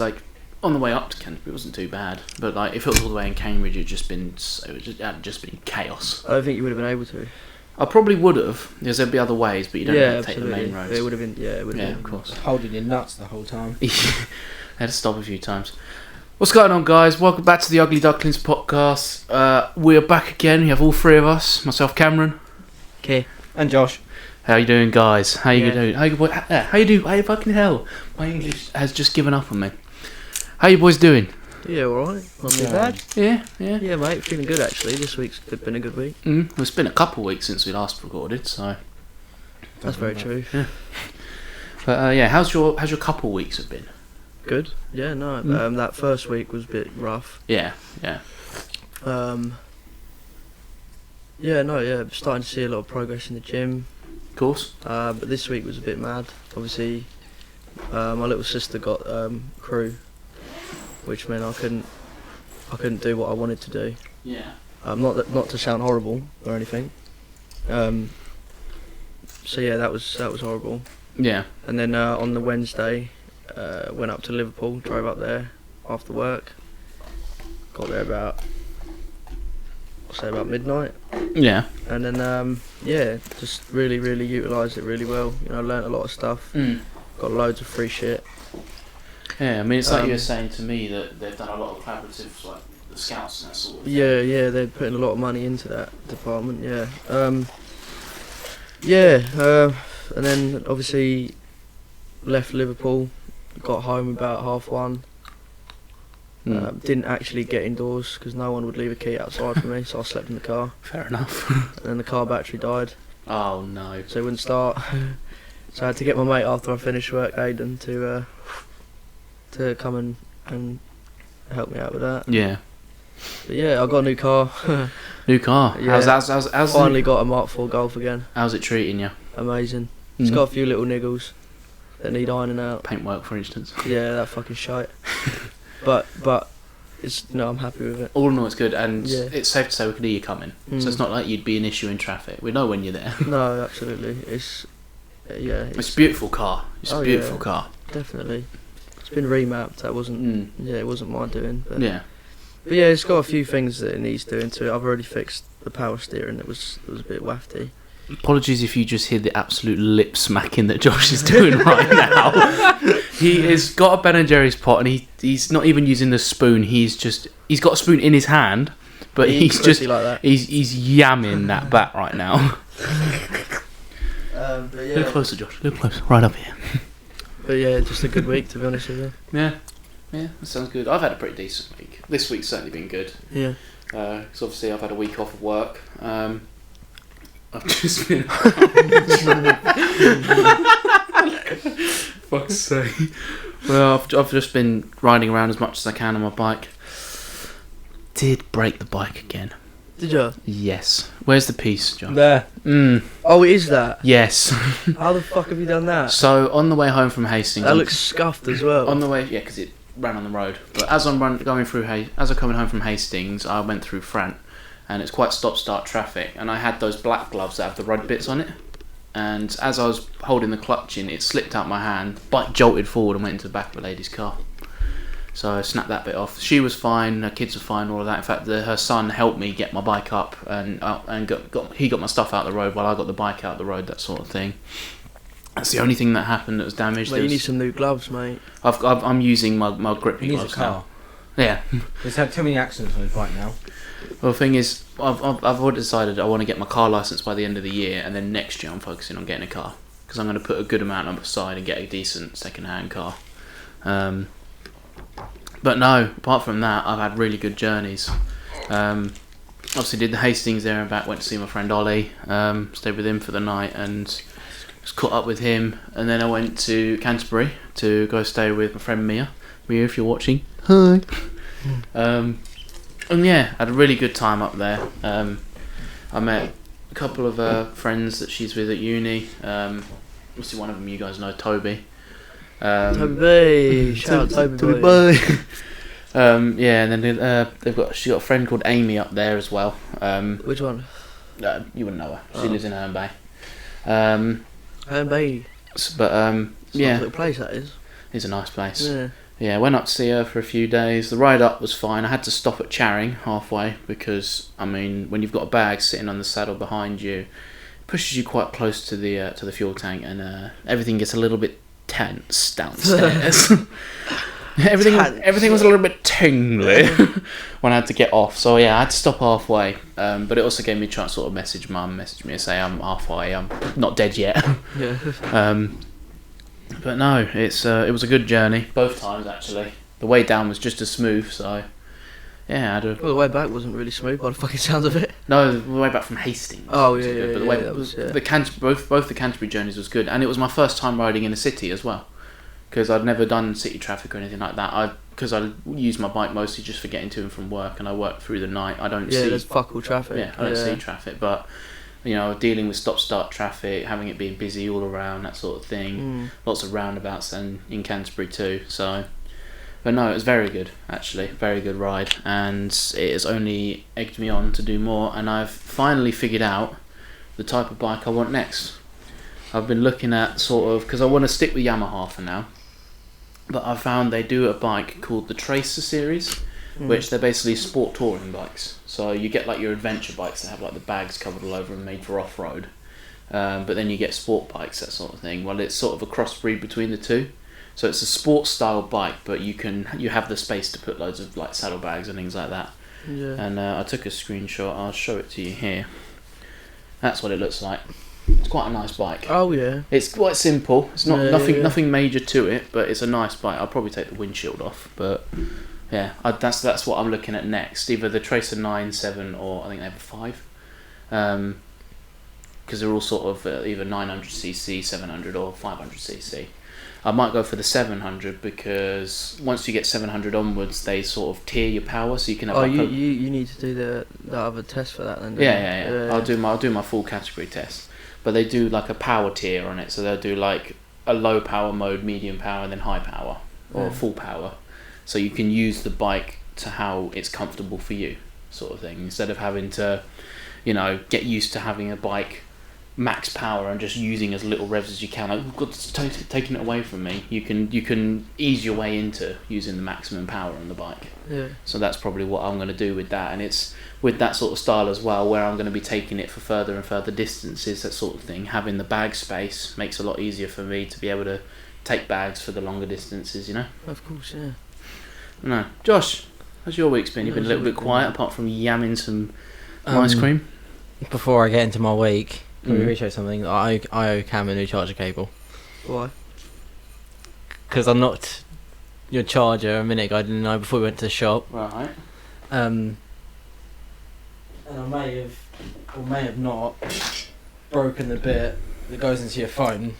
like on the way up to Canterbury, it wasn't too bad. But like if it was all the way in Cambridge, it had just been chaos. I don't think you would have been able to. I probably would have, because there'd be other ways, but you don't have to take the absolutely. main roads. It would have been, it would have been. Of course. Holding your nuts the whole time. I had to stop a few times. What's going on, guys? Welcome back to the Ugly Ducklings podcast. We're back again. We have all three of us. Myself, Cameron. Okay. And Josh. How you doing, guys? How you doing? How you do? How you fucking hell? My English has just given up on me. How you boys doing? Yeah, alright. Not too Yeah. bad. Yeah. Yeah, mate. Feeling good, actually. This week's been a good week. Well, it's been a couple of weeks since we last recorded, so. That's very true. Yeah. But how's your couple weeks have been? Good. Yeah, no. That first week was a bit rough. Yeah. Starting to see a lot of progress in the gym. Of course. But this week was a bit mad. Obviously, my little sister got crew, which meant I couldn't do what I wanted to do. Yeah. Not to sound horrible or anything. So yeah, that was horrible. Yeah. And then on the Wednesday, went up to Liverpool, drove up there after work. Got there about midnight. Yeah. And then just really utilised it really well. You know, learnt a lot of stuff. Got loads of free shit. Yeah, I mean, it's like you were saying to me that they've done a lot of collaboratives, like the scouts and that sort of thing. Yeah, they're putting a lot of money into that department. Yeah. And then obviously left Liverpool, got home about 1:30. Didn't actually get indoors because no one would leave a key outside for me, so I slept in the car. Fair enough. And then the car battery died, Oh no. so it wouldn't start. So I had to get my mate after I finished work, Aidan, to come and help me out with that. Yeah. But yeah, I got a new car. New car. Yeah. How's Finally got a Mark IV Golf again. How's it treating you? Amazing. It's got a few little niggles that need ironing out. Paintwork, for instance. Yeah, that fucking shite. but it's I'm happy with it. All in all, it's good, and Yeah. it's safe to say we can hear you coming. So it's not like you'd be an issue in traffic. We know when you're there. No, absolutely. It's It's a beautiful car. It's a beautiful car. definitely. It's been remapped. That wasn't it wasn't my doing. But Yeah. But yeah, it's got a few things that it needs doing to it. I've already fixed the power steering. It was a bit wafty. Apologies if you just hear the absolute lip smacking that Josh is doing right now. He has got a Ben & Jerry's pot, and he's not even using the spoon. He's got a spoon in his hand, but he's just like that. he's yamming that bat right now. But A little closer, Josh. A little closer. Right up here. But yeah, just a good week, to be honest with you. Yeah, that sounds good. I've had a pretty decent week. This week's certainly been good. Yeah. Because obviously I've had a week off of work. I've just been... Fuck's sake. Well, I've just been riding around as much as I can on my bike. Did break the bike again. Did you? Yes. Where's the piece, John? There. Oh, it is that? Yes. How the fuck have you done that? So, on the way home from Hastings... That looks scuffed as well. On the way... Yeah, because it ran on the road. But as I'm coming home from Hastings, I went through Frant. And it's quite stop-start traffic, and I had those black gloves that have the red bits on it, and as I was holding the clutch in, it slipped out my hand, bike jolted forward and went into the back of a lady's car. So I snapped that bit off. She was fine, her kids were fine, all of that. In fact, her son helped me get my bike up, and he got my stuff out of the road while I got the bike out of the road, that sort of thing. That's the only thing that happened that was damaged. Well, you need some new gloves, mate. I'm using my grippy gloves now. Yeah. He's had too many accidents on his bike now. Well, the thing is, I've already decided I want to get my car licence by the end of the year, and then next year I'm focusing on getting a car, because I'm going to put a good amount on the side and get a decent second-hand car. But no, apart from that, I've had really good journeys. Obviously did the Hastings there and back, went to see my friend Ollie, stayed with him for the night and just caught up with him, and then I went to Canterbury to go stay with my friend Mia. Mia, if you're watching, hi. And yeah, had a really good time up there. I met a couple of friends that she's with at uni. Obviously one of them you guys know, Toby. Toby, shout out Toby boy. Yeah, and then she's got a friend called Amy up there as well. Which one? You wouldn't know her. She lives in Herne Bay. Herne Bay. But It's a nice little place, that is. It's a nice place. Yeah. yeah, went up to see her for a few days. The ride up was fine. I had to stop at Charing halfway because, I mean, when you've got a bag sitting on the saddle behind you, it pushes you quite close to the fuel tank, and everything gets a little bit tense downstairs. Everything was a little bit tingly when I had to get off. So yeah, I had to stop halfway. But it also gave me a chance to sort of message me and say I'm halfway. I'm not dead yet. Yeah. But no, it was a good journey both times actually. The way down was just as smooth. So yeah, Well, the way back wasn't really smooth by the fucking sounds of it. no, the way back from Hastings. Oh, was yeah, good, yeah, but the yeah, way that was, yeah. both the Canterbury journeys was good, and it was my first time riding in a city as well. Because I'd never done city traffic or anything like that. Because I use my bike mostly just for getting to and from work, and I work through the night. I don't see. There's fuck all traffic. Yeah, I don't see traffic, but you know, dealing with stop-start traffic, having it being busy all around, that sort of thing. Lots of roundabouts and in Canterbury too. So, but no, it was very good actually, very good ride, and it has only egged me on to do more. And I've finally figured out the type of bike I want next. I've been looking at sort of, because I want to stick with Yamaha for now. But I found they do a bike called the Tracer series, which they're basically sport touring bikes. So you get like your adventure bikes that have like the bags covered all over and made for off-road. But then you get sport bikes, that sort of thing. Well, it's sort of a crossbreed between the two. So it's a sport style bike, but you have the space to put loads of like saddlebags and things like that. Yeah. And I took a screenshot. I'll show it to you here. That's what it looks like. It's quite a nice bike. Oh yeah. It's quite simple. It's not Yeah. nothing major to it, but it's a nice bike. I'll probably take the windshield off, but yeah, that's what I'm looking at next. Either the Tracer 9, 7, or I think they have a 5, because they're all sort of either 900cc, 700, or 500cc. I might go for the 700 because once you get 700 onwards, they sort of tier your power, so you can have. Oh, like you need to do the other test for that then. don't yeah. you? I'll do my full category test. But they do like a power tier on it, so they'll do like a low power mode, medium power, and then high power or full power. So you can use the bike to how it's comfortable for you, sort of thing. Instead of having to, you know, get used to having a bike max power and just using as little revs as you can. Like, God, it's taking it away from me. You can ease your way into using the maximum power on the bike. Yeah. So that's probably what I'm going to do with that, and it's with that sort of style as well, where I'm going to be taking it for further and further distances, that sort of thing. Having the bag space makes it a lot easier for me to be able to take bags for the longer distances, you know? Of course, yeah. No. Josh, how's your week's been? You've been a little bit quiet, apart from yamming some ice cream? Before I get into my week, let me Mm. reshow something. I owe Cam a new charger cable. Why? Because I knocked your charger a minute ago, didn't I, before we went to the shop. Right. And I may have, or may have not, broken the bit that goes into your phone.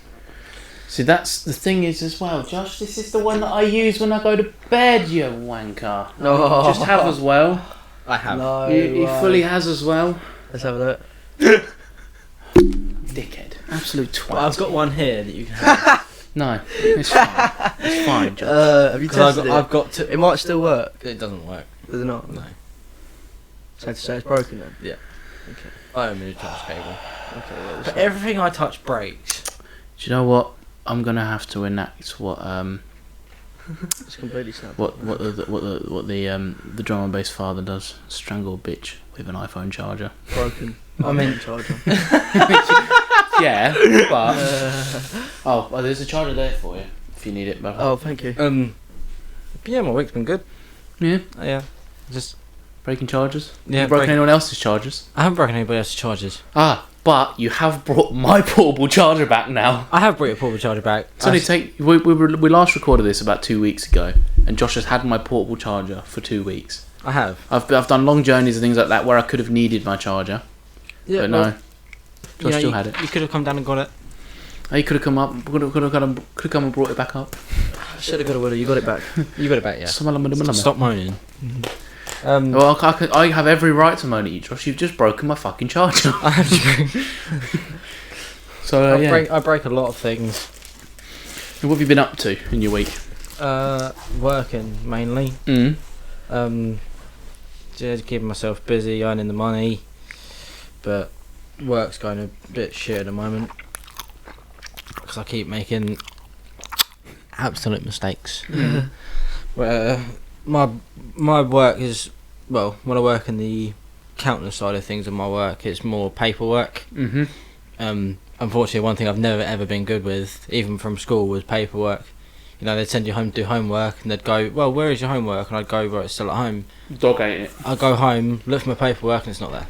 See, that's the thing is as well, Josh, this is the one that I use when I go to bed, you wanker. No. Just have as well. I have. No. He way. fully has as well. Let's have a look. Dickhead. Absolute twat. Well, I've got one here that you can have. No, it's fine. It's fine, Josh. Have you 'Cause tested it? I've got to. It might still work. It doesn't work. Does it not? No. Safe to say it's broken then. Yeah. Okay. I owe a new charger cable. Okay. Yeah, But everything I touch breaks. Do you know what? I'm gonna have to enact what it's completely snapped. the drum and bass father does. Strangle a bitch with an iPhone charger. Broken. I mean- charger. Yeah, but oh, well, there's a charger there for you if you need it. Brother. Oh, thank you. Yeah, my week's been good. Yeah, Yeah. Just breaking chargers. yeah. You broken anyone else's chargers? I haven't broken anybody else's chargers. Ah, but you have brought my portable charger back now. I have brought your portable charger back. It's only we last recorded this about 2 weeks ago, and Josh has had my portable charger for 2 weeks. I have. I've done long journeys and things like that where I could have needed my charger, Yeah, but well, no, Josh still had it. You could have come down and got it. Oh, you could have come up, could have come and brought it back up. Should have got a winner. You got it back. You got it back, yeah. Stop moaning. Well, I have every right to moan at you, Josh. You've just broken my fucking charger. I have to So yeah. I break a lot of things. What have you been up to in your week? Working mainly. Just keeping myself busy, earning the money, but work's going a bit shit at the moment because I keep making absolute mistakes. My work is, well, when I work in the countless side of things of my work, it's more paperwork. Unfortunately, one thing I've never ever been good with, even from school, was paperwork. You know, they'd send you home to do homework, and they'd go, well, where is your homework? And I'd go, well, it's still at home. Dog ate it. I'd go home, look for my paperwork, and it's not there.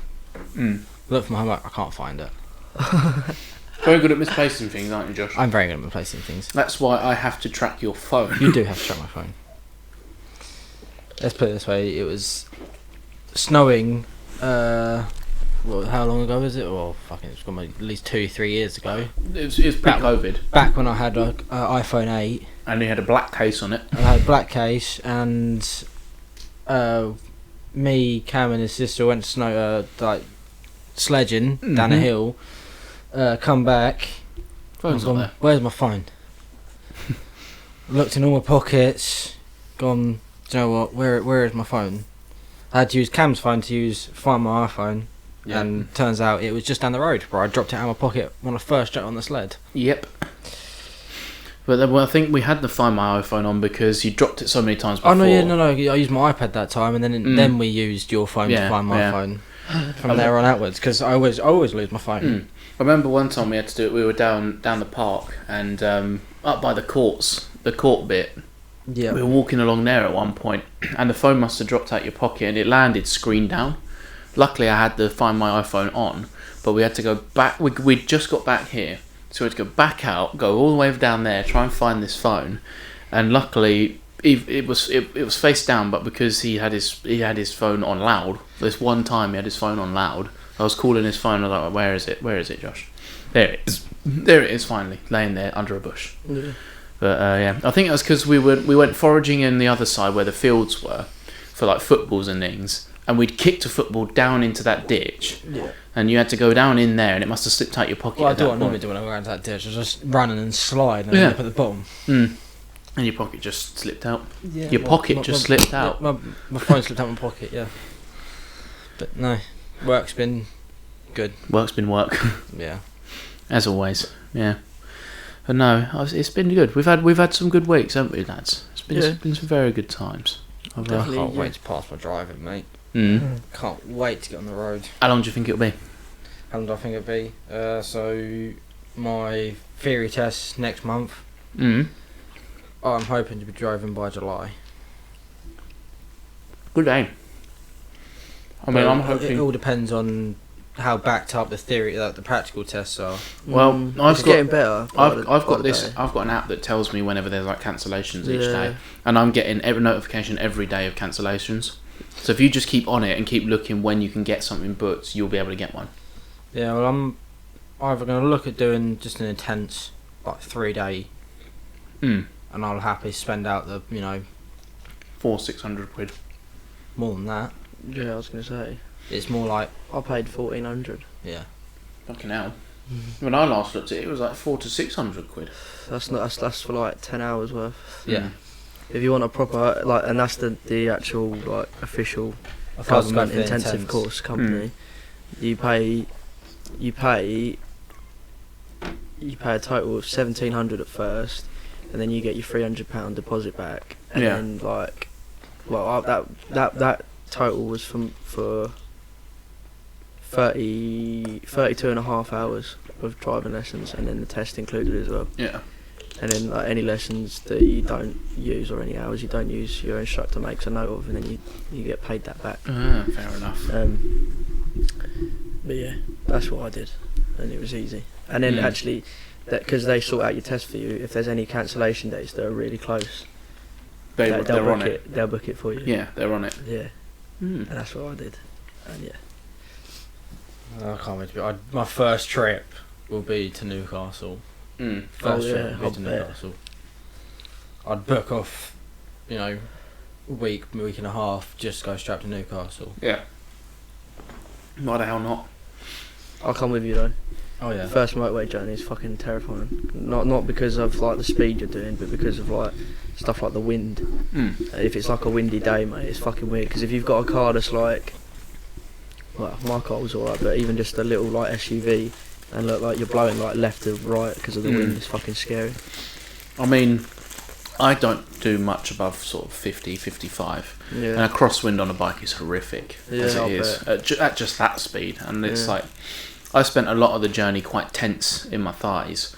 Mm. Look for my homework, I can't find it. Very good at misplacing things, aren't you, Josh? I'm very good at replacing things. That's why I have to track your phone. You do have to track my phone. Let's put it this way, it was snowing, well, how long ago was it? Well, fucking, it's gone at least 2-3 years ago. It was pre-COVID. Back when I had an iPhone 8. And you had a black case on it. I had a black case, and me, Cam, and his sister went sledging down a hill. Come back. Phone's not there. Where's my phone? Looked in all my pockets. Gone. Do you know what? Where is my phone? I had to use Cam's phone to find my iPhone. Yeah. And turns out it was just down the road where I dropped it out of my pocket when I first jumped on the sled. Yep. But then, well, I think we had to find my iPhone on because you dropped it so many times before. Oh no! I used my iPad that time, and then we used your phone to find my phone from there on outwards. Because I always lose my phone. I remember one time we had to do it. We were down the park and up by the court bit. Yeah. We were walking along there at one point, and the phone must have dropped out your pocket, and it landed screen down. Luckily, I had to find my iPhone on, but we had to go back. We'd just got back here, so we had to go back out, go all the way down there, try and find this phone. And luckily, it was face down, but because he had his phone on loud. This one time he had his phone on loud. I was calling his phone. I was like, "Where is it? Where is it, Josh?" There it is. There it is. Finally, laying there under a bush. Yeah. But yeah, I think it was because we went foraging in the other side where the fields were for like footballs and things. And we'd kicked a football down into that ditch, and you had to go down in there, and it must have slipped out your pocket. Well, I do what I normally do when I go into that ditch. I just run and slide and end up at the bottom. And your pocket just slipped out. Yeah, Your pocket just slipped out. My phone slipped out of my pocket, yeah. But no, work's been good. Work's been work. Yeah. As always, yeah. But no, it's been good. We've had some good weeks, haven't we, lads? It's been some very good times. I can't wait to pass my driving, mate. Can't wait to get on the road. How long do you think it'll be? How long do I think it'll be? So my theory test next month. I'm hoping to be driving by July. Good aim. I mean, I'm hoping. It all depends on how backed up the practical tests are. Well, it's getting better. I've got an app that tells me whenever there's like cancellations each day, and I'm getting every notification every day of cancellations. So if you just keep on it and keep looking when you can get something booked, you'll be able to get one. Yeah, well, I'm either going to look at doing just an intense, like 3-day, and I'll happily spend out the 400-600 quid. More than that. Yeah, I was going to say. It's more like I paid 1,400. Yeah. Fucking hell. When I last looked at it, it was like 400 to 600 quid. That's for like 10 hours worth. Yeah. If you want a proper and that's the actual like official government intensive course company, you pay a total of 1,700 at first, and then you get your £300 deposit back, and then that total was for 32 and a half hours of driving lessons, and then the test included as well. Yeah. And then any lessons that you don't use or any hours you don't use, your instructor makes a note of, and then you get paid that back. Fair enough. But yeah, that's what I did, and it was easy. And then actually, because they sort out your test for you, if there's any cancellation dates that are really close, they'll book it. They'll book it for you. Yeah, they're on it. Yeah. And that's what I did. And yeah. I can't wait to be. My first trip will be to Newcastle. First trip will be to Newcastle. I'd book off, a week and a half, just go straight to Newcastle. Yeah. Why the hell not? I'll come with you though. Oh yeah. First motorway journey is fucking terrifying. Not because of like the speed you're doing, but because of like stuff like the wind. If it's like a windy day, mate, it's fucking weird. Because if you've got a car that's like, well, my car was alright, but even just a little like SUV, and look like you're blowing like left to right because of the wind, it's fucking scary. I mean, I don't do much above sort of 50, 55. Yeah. And a crosswind on a bike is horrific, as Yeah, it is, at just that speed. And it's like, I spent a lot of the journey quite tense in my thighs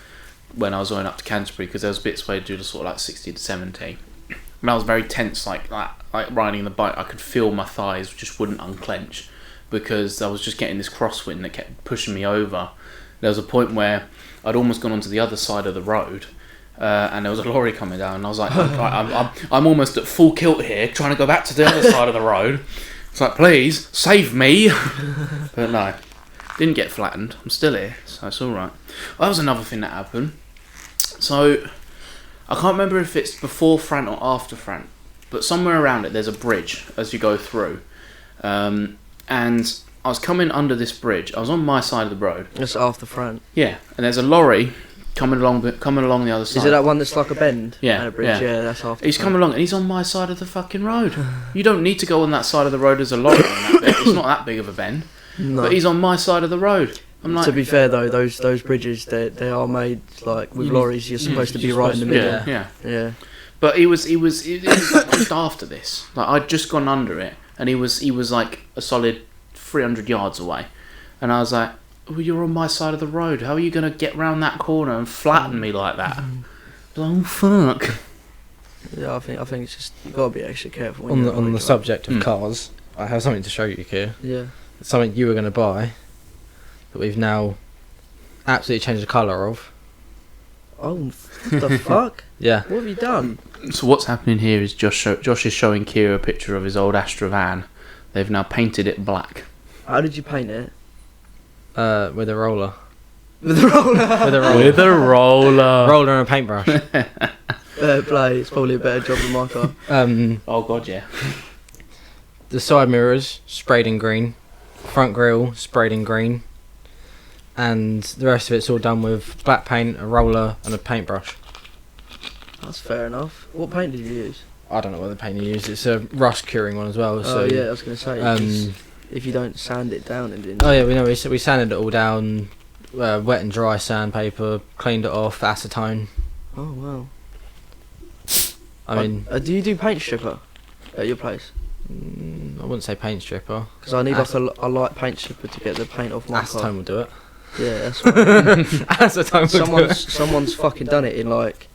when I was going up to Canterbury, because there was bits where I'd do the sort of like 60 to 70. And I was very tense, like riding the bike. I could feel my thighs just wouldn't unclench, because I was just getting this crosswind that kept pushing me over. There was a point where I'd almost gone onto the other side of the road, and there was a lorry coming down, and I was like, I'm almost at full kilt here, trying to go back to the other side of the road. It's like, please, save me. But no, didn't get flattened. I'm still here, so it's alright. That was another thing that happened. So, I can't remember if it's before Frant or after Frant, but somewhere around it there's a bridge as you go through. And I was coming under this bridge. I was on my side of the road. That's after Frant. Yeah, and there's a lorry coming along the other side. Is it that one that's like a bend? Yeah, And a bridge? yeah. That's after. He's Frant. coming along and he's on my side of the fucking road. You don't need to go on that side of the road as a lorry. On that bit. It's not that big of a bend. No. But he's on my side of the road. I'm like, To be fair though, those bridges they are made like with lorries. You're supposed to be right in the middle. Yeah. But he was like just after this. Like I'd just gone under it, and he was like a solid 300 yards away, and I was like, well, you're on my side of the road. How are you gonna get round that corner and flatten me like that? Oh fuck. Yeah, I think it's just you gotta be extra careful. When On you're the like, subject of cars, I have something to show you, Keir. Yeah. It's something you were going to buy that we've now absolutely changed the colour of. Oh, what the fuck? Yeah. What have you done? So what's happening here is Josh is showing Keir a picture of his old Astra van. They've now painted it black. How did you paint it? With a roller. With a roller. With a roller. Roller and a paintbrush. Fair play. It's probably a better job than my car. Oh god, yeah. The side mirrors sprayed in green, front grille sprayed in green, and the rest of it's all done with black paint, a roller, and a paintbrush. That's fair enough. What paint did you use? I don't know what the paint you used. It's a rust curing one as well. So Oh yeah, I was gonna say. 'cause if you don't sand it down, and didn't. Oh yeah, we know. We sanded it all down, wet and dry sandpaper, cleaned it off, acetone. Oh wow. I mean, do you do paint stripper at your place? I wouldn't say paint stripper. Because I need like a light paint stripper to get the paint off my car. Acetone will do it. Yeah, that's right. Acetone will do it. Someone's fucking done it in like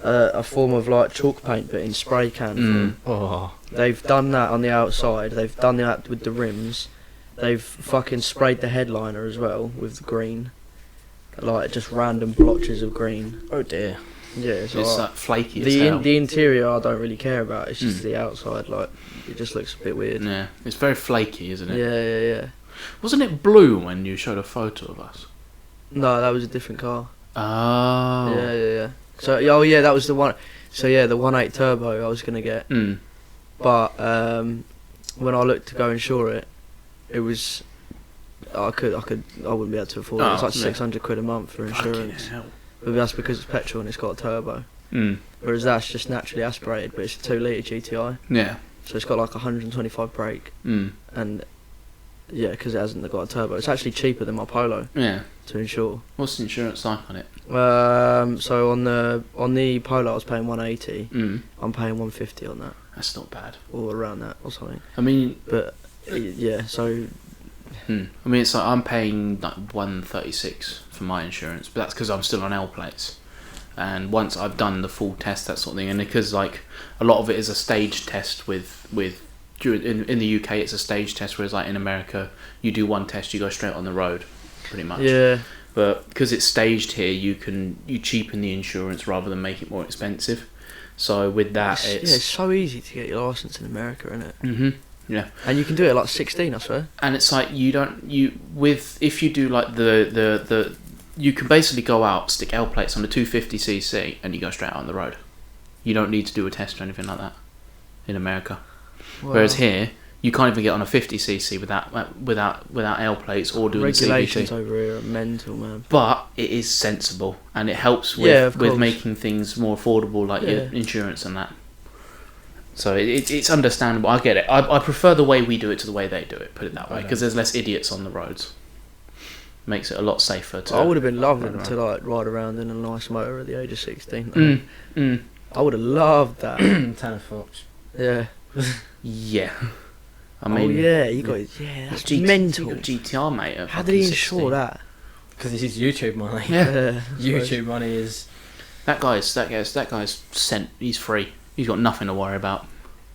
a form of like chalk paint, but in spray can. Oh. They've done that on the outside. They've done that with the rims. They've fucking sprayed the headliner as well with the green, like just random blotches of green. Oh dear. Yeah, It's like flaky as the hell. the interior I don't really care about. It's just the outside. Like it just looks a bit weird. Yeah, it's very flaky, isn't it? Yeah. Wasn't it blue when you showed a photo of us? No, that was a different car. Oh. Yeah. So that was the one. So yeah, the 1.8 turbo I was gonna get. But when I looked to go insure it, it was I wouldn't be able to afford it. It's like 600 quid a month for insurance. Fucking hell. But that's because it's petrol and it's got a turbo. Whereas that's just naturally aspirated, but it's a 2 litre GTI. Yeah. So it's got like 125 brake. And yeah, because it hasn't got a turbo. It's actually cheaper than my Polo Yeah. to insure. What's the insurance like on it? So on the Polo I was paying 180. I'm paying 150 on that. That's not bad. Or around that or something. I mean, But yeah, so I mean, it's like I'm paying like 136 for my insurance, but that's because I'm still on L plates. And once I've done the full test, that sort of thing, and because like a lot of it is a stage test in the UK it's a stage test, whereas like in America you do one test, you go straight on the road, pretty much. yeah. But because it's staged here, you cheapen the insurance rather than make it more expensive. So with that, It's so easy to get your license in America, isn't it? Yeah. And you can do it at like 16, I swear. And it's like if you do like the you can basically go out, stick L plates on the 250cc, and you go straight out on the road. You don't need to do a test or anything like that in America. Wow. Whereas here, you can't even get on a 50cc without L plates or doing regulations CVT. over here are mental, man. But it is sensible, and it helps of with course. making things more affordable, like your insurance and that. So it's understandable. I get it. I prefer the way we do it to the way they do it. Put it that way, because there's less idiots on the roads. Makes it a lot safer. I would have been loving to like ride around in a nice motor at the age of 16. I would have loved that. Tanner Fox. Yeah. Yeah. I Oh mean, yeah, you got that's mental. You got GTR, mate. At How did he fucking insure 16. that? Because it's his YouTube money. Yeah. YouTube money is... That guy's sent. He's free. He's got nothing to worry about.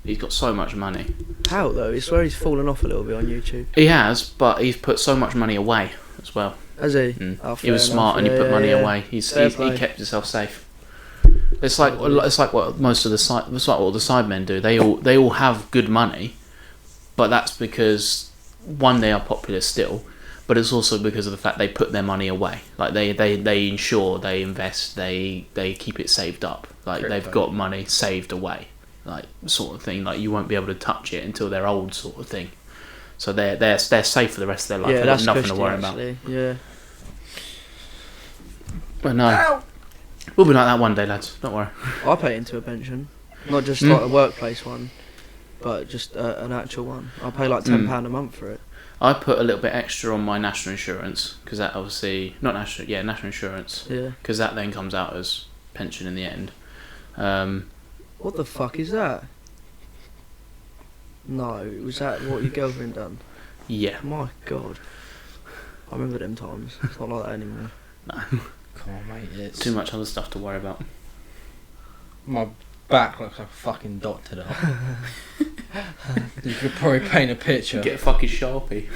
He's got so much money. How though? It's where he's fallen off a little bit on YouTube. He has, but he's put so much money away as well. Has he? Mm. Oh, He was fair smart enough. and he put money Yeah. away. He play. kept himself safe. It's like what most of the side. It's like what the sidemen do. They all have good money, but that's because one, they are popular still, but it's also because of the fact they put their money away. Like they insure, they invest, they keep it saved up. Like Crypto. they've got money saved away, like sort of thing. Like you won't be able to touch it until they're old, sort of thing. So they're safe for the rest of their life. Yeah, They've got that's nothing cushy, to worry actually. about. Yeah. But no, we'll be like that one day, lads. Don't worry. I pay into a pension, not just like a workplace one, but just an actual one. I pay like £10 a month for it. I put a little bit extra on my national insurance because that obviously national insurance. Yeah. Because that then comes out as pension in the end. What the fuck is that? No, was that what your girlfriend done? Yeah. My God. I remember them times. It's not like that anymore. Come on, mate. It's... Too much other stuff to worry about. My back looks like a fucking dot today. You could probably paint a picture. Get a fucking Sharpie.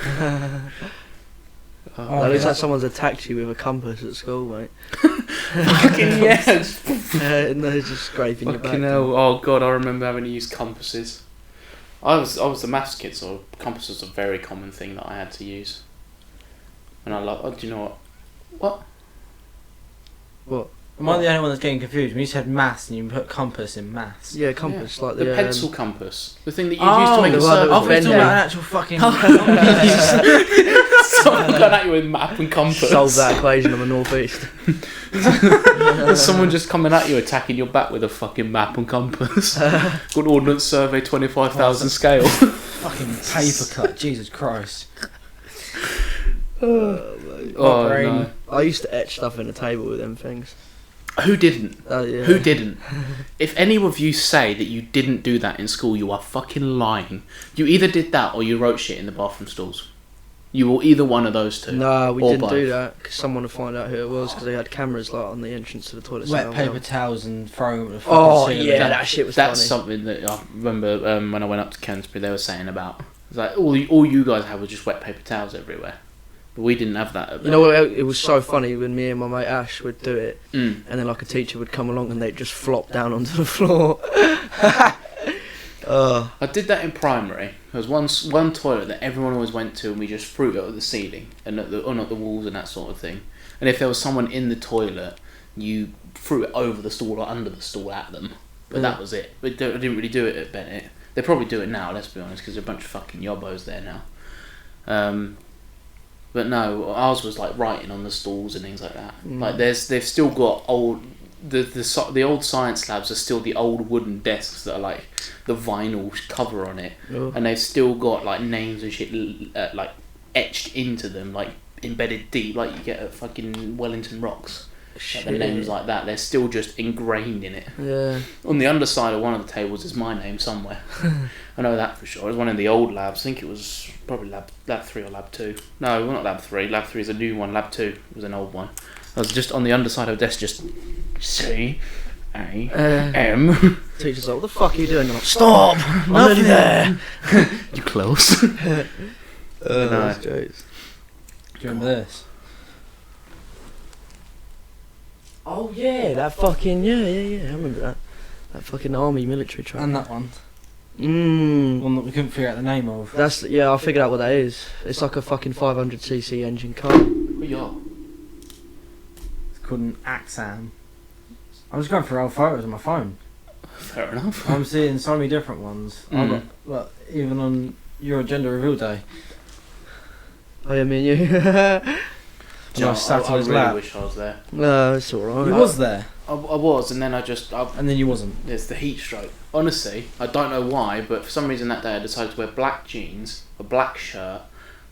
That looks like someone's attacked you with a compass at school, mate. Fucking yes. And they're just scraping your back. Fucking hell. Oh god, I remember having to use compasses. I was the maths kid, so compass was a very common thing that I had to use. And I like, do you know what? What? Am I the only one that's getting confused? When you said maths and you put compass in maths. Yeah, compass, like The the pencil compass. The thing that you used to make a the one that circle. I thought you were talking bending. about an actual fucking compass. Someone got at you with map and compass. solve that equation on the northeast. There's someone just coming at you, attacking your back with a fucking map and compass. Got Ordnance Survey 25,000 scale. Fucking paper cut. Jesus Christ. Oh brain. no. I used to etch stuff in a table with them things. Who didn't? Yeah. Who didn't? If any of you say that you didn't do that in school, you are fucking lying. You either did that or you wrote shit in the bathroom stalls. You were either one of those two. No, we Or didn't do both. that because someone would find out who it was because they had cameras like on the entrance to the toilet. Wet so paper towels and throwing them at the fucking Oh ceiling. yeah, that shit was That's funny. something that I remember when I went up to Kensbury, they were saying about. It's like all you guys had was just wet paper towels everywhere. But we didn't have that. You know what? It was so funny when me and my mate Ash would do it, Mm. and then like a teacher would come along and they'd just flop down onto the floor. I did that in primary. There was one toilet that everyone always went to, and we just threw it at the ceiling and at the walls and that sort of thing. And if there was someone in the toilet, you threw it over the stall or under the stall at them. But that was it. I didn't really do it at Bennett. They probably do it now, let's be honest, because there's a bunch of fucking yobbos there now. But no, ours was like writing on the stalls and things like that. Like they've still got old. The old science labs are still the old wooden desks that are like the vinyl cover on it, and they've still got like names and shit like etched into them, like embedded deep, like you get at fucking Wellington Rocks. Like the names like that, they're still just ingrained in it. Yeah. On the underside of one of the tables is my name somewhere. I know that for sure. It was one of the old labs. I think it was probably lab 3 or lab 2. No, not lab 3. Lab 3 is a new one. Lab 2 was an old one. I was just on the underside of the desk, just C-A-M. Teacher's like, what the fuck are you doing? I'm like, stop! Nothing there! You close. No. No. Do you remember this? Oh yeah, that fucking yeah. I remember that. That fucking army military truck. And that one. Mmm. One that we couldn't figure out the name of. That's I figured out what that is. It's like a fucking 500cc engine car. What you are? It's called an Axam. I'm just going through old photos on my phone. Fair enough. I'm seeing so many different ones. I've got, well, even on your gender reveal day. Oh yeah, me and you. Do you know, I sat I on his really lap. wish I was there. No, it's alright. You was there, I was, and then I and then you wasn't. It's the heat stroke. Honestly, I don't know why, but for some reason that day I decided to wear black jeans, a black shirt,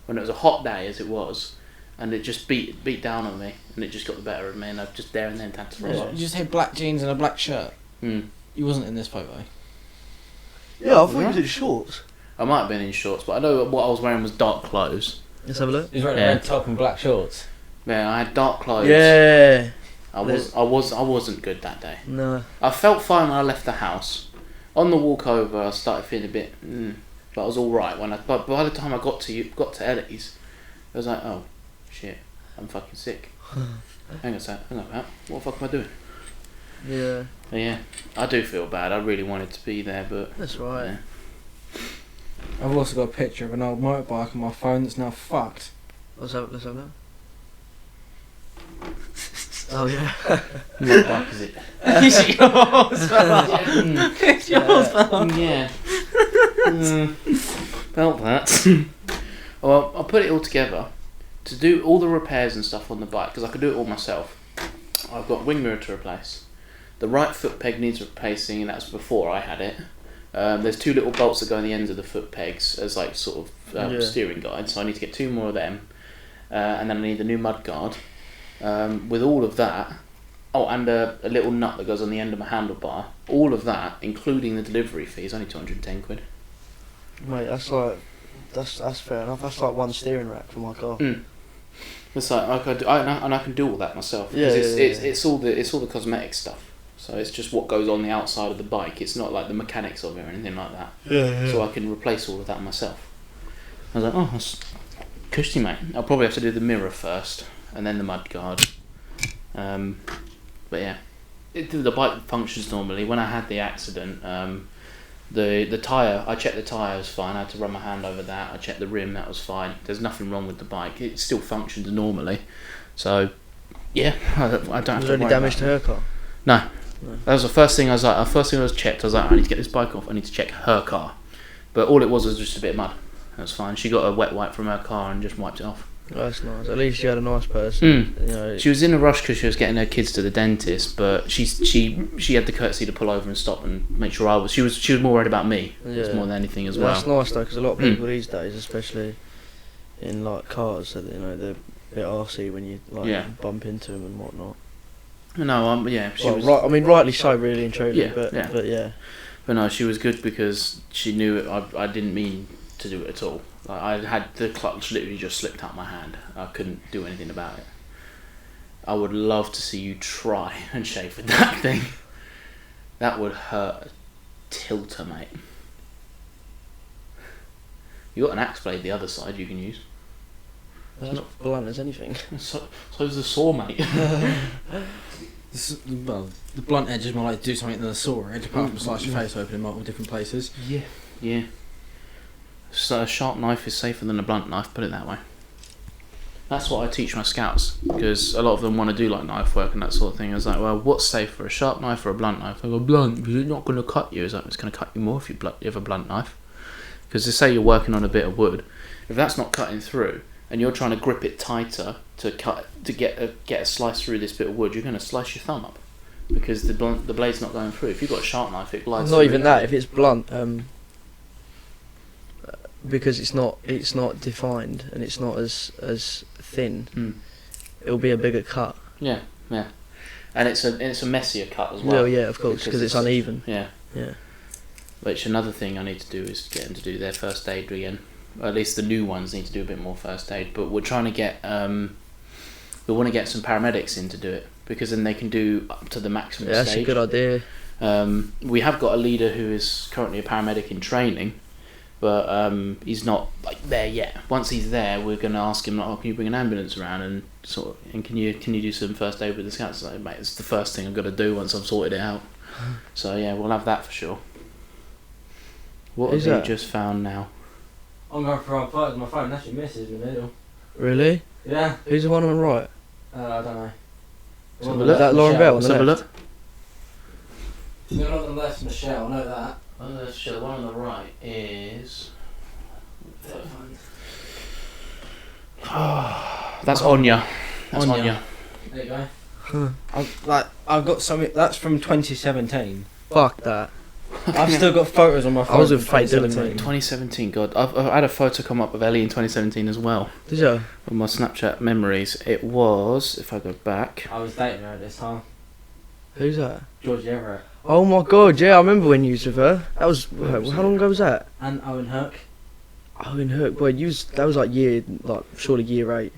when it was a hot day as it was, and it just beat down on me, and it just got the better of me, and I just there and then had to throw You up. just had black jeans and a black shirt. Mm. You wasn't in this photo. Yeah, I thought you was in shorts. I might have been in shorts, but I know what I was wearing was dark clothes. Let's have a look. He was wearing a red top and black shorts. Yeah, I had dark clothes. Yeah. I wasn't good that day. No. I felt fine when I left the house. On the walk over, I started feeling a bit, but I was all right but by the time I got to Ellie's, I was like, oh shit, I'm fucking sick. hang on a sec, what the fuck am I doing? Yeah. But yeah, I do feel bad. I really wanted to be there, but That's right. Yeah. I've also got a picture of an old motorbike on my phone that's now fucked. Let's have that. Oh yeah. What bike is it? It's yours. It's yours. Yeah. Felt that. Well, I put it all together to do all the repairs and stuff on the bike because I could do it all myself. I've got wing mirror to replace. The right foot peg needs replacing, and that's before I had it. There's 2 little bolts that go on the ends of the foot pegs as like sort of steering guides, so I need to get 2 more of them, and then I need a new mud guard. With all of that, and a little nut that goes on the end of my handlebar. All of that, including the delivery fee, is only 210 quid. Mate, that's fair enough. That's like one steering rack for my car. It's like I can do all that myself. Yeah, It's all the cosmetic stuff. So it's just what goes on the outside of the bike. It's not like the mechanics of it or anything like that. Yeah. So I can replace all of that myself. I was like, oh, that's cushy, mate. I'll probably have to do the mirror first and then the mud guard. But yeah, the bike functions normally. When I had the accident, the tyre, I checked the tyre was fine. I had to run my hand over that. I checked the rim, that was fine. There's nothing wrong with the bike. It still functions normally. So yeah, I don't have to worry. Was there any damage to her car? No. That was the first thing I was like. First thing I was checked. I was like, I need to get this bike off. I need to check her car. But all it was just a bit of mud. That's fine. She got a wet wipe from her car and just wiped it off. That's nice. At least she had a nice person. You know. She was in a rush because she was getting her kids to the dentist, but she had the courtesy to pull over and stop and make sure I was. She was more worried about me. Yeah. More than anything as well. That's nice though, because a lot of people these days, especially in like cars, that they're a bit arsey when you bump into them and whatnot. No, she was. Right, I mean, rightly so, really and truly. Yeah, but yeah. But no, she was good because she knew it. I didn't mean to do it at all. Like, I had the clutch literally just slipped out my hand. I couldn't do anything about it. I would love to see you try and shave with that thing. That would hurt a tilter, mate. You got an axe blade the other side you can use. That's not blunt as anything. So's the saw, mate. Well, the blunt edge is more like to do something than the saw edge, apart from slice your face open in multiple different places. Yeah. So a sharp knife is safer than a blunt knife, put it that way. That's what I teach my scouts, because a lot of them want to do like knife work and that sort of thing. I was like, well, what's safer, a sharp knife or a blunt knife? I go, blunt, because it's not going to cut you. It's going to cut you more if you have a blunt knife. Because they say you're working on a bit of wood. If that's not cutting through, and you're trying to grip it tighter to get a slice through this bit of wood, you're going to slice your thumb up. Because the blade's not going through. If you've got a sharp knife, it glides through. Not even that, if it's blunt, because it's not defined and it's not as thin, it'll be a bigger cut. Yeah, and it's a messier cut as well. Well, yeah, of course, because it's uneven. Yeah. Which another thing I need to do is get them to do their first aid again. Or at least the new ones need to do a bit more first aid. But we're trying to get we want to get some paramedics in to do it, because then they can do up to the maximum stage. That's a good idea. We have got a leader who is currently a paramedic in training, but he's not like there yet. Once he's there, we're going to ask him, like, oh, can you bring an ambulance around and can you do some first aid with the scouts? Like, mate, it's the first thing I've got to do once I've sorted it out. So yeah, we'll have that for sure. What have you just found now? I'm going for a photo of my phone. That's your missus in the middle. Really? Yeah. Who's the one on the right? I don't know. Is that Lauren Bell on the Let's have a left? look. The one on the left's Michelle, I know that. The one on the right is... That's Anya. That's Anya. There you go. I've got something that's from 2017. Fuck that. I've still got photos on my phone. I was with Fate Dylan, mate. 2017, God. I had a photo come up of Ellie in 2017 as well. Did you? On my Snapchat memories. It was, if I go back... I was dating her at this time. Who's that? Georgie Everett. Oh my god, yeah, I remember when you was with her. That was how long ago was that? And Owen Hook. Owen Hook, boy, that was surely year 8,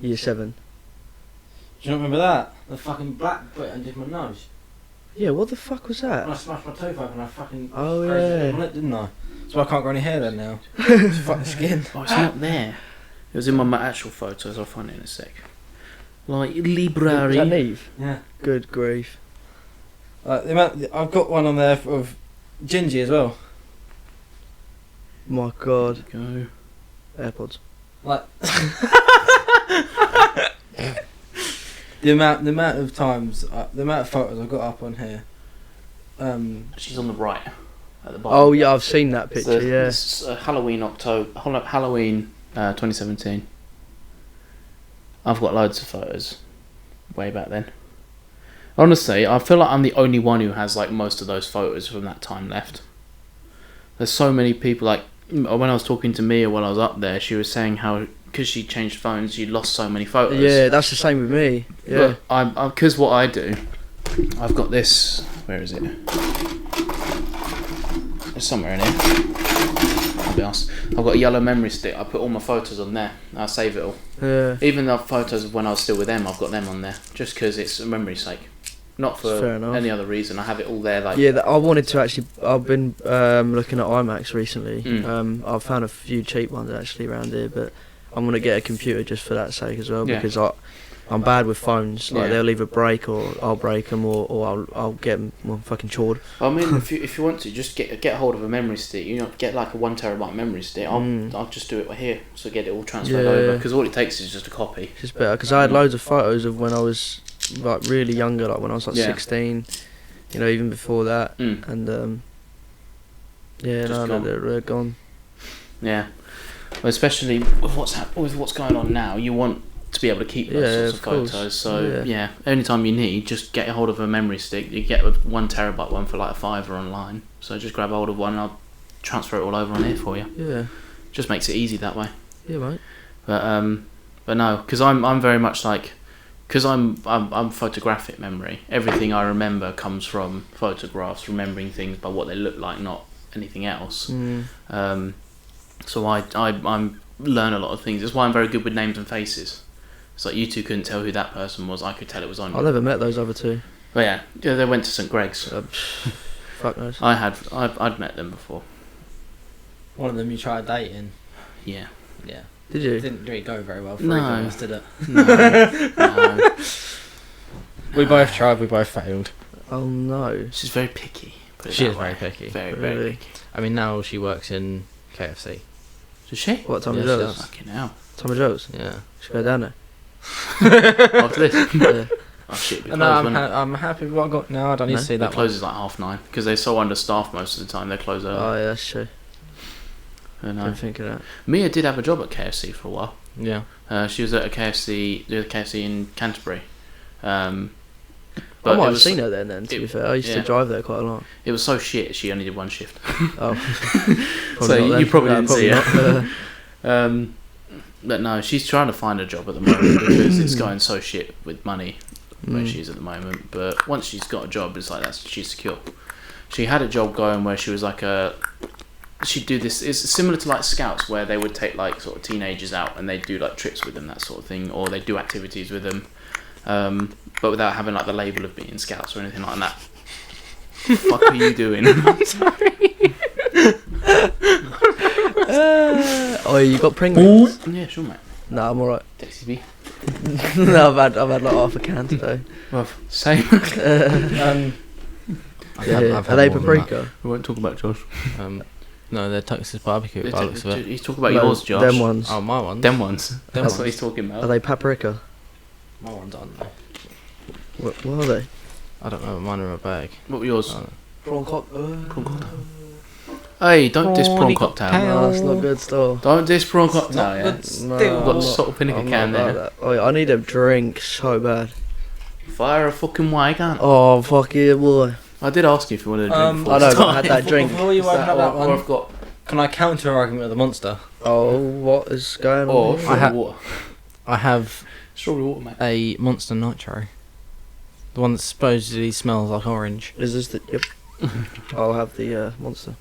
year 7. Do you not remember that? The fucking black bit under my nose. Yeah, what the fuck was When I that? smashed my tooth open, I fucking Oh, froze yeah. it on it, didn't I? So I can't grow any hair then now. It's fucking skin. Oh, it's not there. It was in my actual photos. I'll find it in a sec. Like Was library. that Neve? Yeah. Good grief. I've got one on there of Gingy as well. My god. Go. AirPods. Like the amount of times, the amount of photos I've got up on here. She's on the right at the bottom. Oh yeah, I've seen that picture, yeah. It's Halloween 2017. I've got loads of photos way back then. Honestly, I feel like I'm the only one who has like most of those photos from that time left. There's so many people, like when I was talking to Mia while I was up there, she was saying how because she changed phones, you lost so many photos. Yeah, that's the same with me. Yeah. But because what I do, I've got this. Where is it? It's somewhere in here. I'll be honest. I've got a yellow memory stick. I put all my photos on there. I save it all. Yeah. Even the photos of when I was still with them, I've got them on there just because it's a memory's sake, not for Fair enough. any other reason. I have it all there. Like Yeah, I wanted to actually. I've been looking at iMacs recently. Mm. I've found a few cheap ones actually around here, but I'm gonna get a computer just for that sake as well Yeah. because I'm bad with phones. Like Yeah. they'll either break or I'll break them or I'll get them fucking chawed. I mean, if you want to, just get hold of a memory stick. You know, get like a 1 terabyte memory stick. I'll just do it here, so get it all transferred Yeah. over. Because all it takes is just a copy. It's just better because I had loads of photos of when I was like really younger, like when I was like Yeah. 16. You know, even before that, Mm. and yeah, Just no, gone. they're gone. Yeah, well, especially with what's going on now, you want to be able to keep those Yeah, sorts of of course. photos. So Yeah. yeah, anytime you need, just get a hold of a memory stick. You get a 1 terabyte one for like a £5 online. So just grab a hold of one, and I'll transfer it all over on here for you. Yeah, Just makes it easy that way. yeah, mate. But no, because I'm very much like, because I'm photographic memory. Everything I remember comes from photographs, remembering things by what they look like, not anything else. So I learn a lot of things. That's why I'm very good with names and faces. It's like you two couldn't tell who that person was. I could tell it was on you. I never met those other two. But yeah, they went to St Greg's. Fuck knows. I'd met them before. One of them you tried dating. Yeah. Yeah. Did you? It didn't really go very well for No. either of us, did it? No. We both tried, we both failed. Oh no. She's very picky. put it She that is way. very picky. Very Really? picky. I mean, now she works in KFC. Does she? What Tom Yeah, and she Joe's? does. Fucking hell. Tom and Joe's. Yeah. Should go down there. After this. Yeah. Oh shit. No, I'm happy with what I got now. I don't need No? to see It that one. closes like 9:30 because they're so understaffed most of the time. They close early. Oh yeah, that's true. And, Didn't think of that. Mia did have a job at KFC for a while. Yeah. She was at a KFC in Canterbury. I But might it have was, seen her then. To be fair, I used yeah. to drive there quite a lot. it was so shit. She only did one shift. Oh. So not you then. probably No, didn't see probably her. not. But no, she's trying to find a job at the moment because it's going so shit with money where Mm. she is at the moment. But once she's got a job, it's like she's secure. She had a job going where she was like she'd do this. It's similar to like Scouts where they would take like sort of teenagers out and they'd do like trips with them, that sort of thing, or they do activities with them, but without having like the label of being Scouts or anything like that. Fuck are you doing? I'm sorry. Oh, you got Pringles? Yeah, sure, mate. No, I'm alright. Texas me. No, I've had like half a can today. Well, same. Yeah. Are they paprika? We won't talk about Josh. No, they're Texas barbecue by the looks of it. He's talking about No, yours, Josh. Them ones. Oh, my one. Them ones. Them That's ones. what he's talking about. Are they paprika? My ones aren't. Though. What are they? I don't know. Mine are in my bag. What were yours? Oh. Prawn cocktail. Prawn cocktail. Hey, don't diss prawn Prawny cocktail. cocktail. No, that's not good still. Don't diss prawn cocktail, yeah? No, We've I'm got not- salt vinegar I'm can not about there. that. Oh, yeah, I need a drink so bad. Fire a fucking way, can't I? Oh, fuck yeah, boy. I did ask you if you wanted a drink I before know, the but I had time. that drink. Before you open up that or one, I've got... can I counter argument with the monster? Oh, what is going Or on? here? strawberry ha- water. I have Strawberry water, mate. a Monster Nitro. The one that supposedly smells like orange. Is this the? Yep. I'll have the Monster.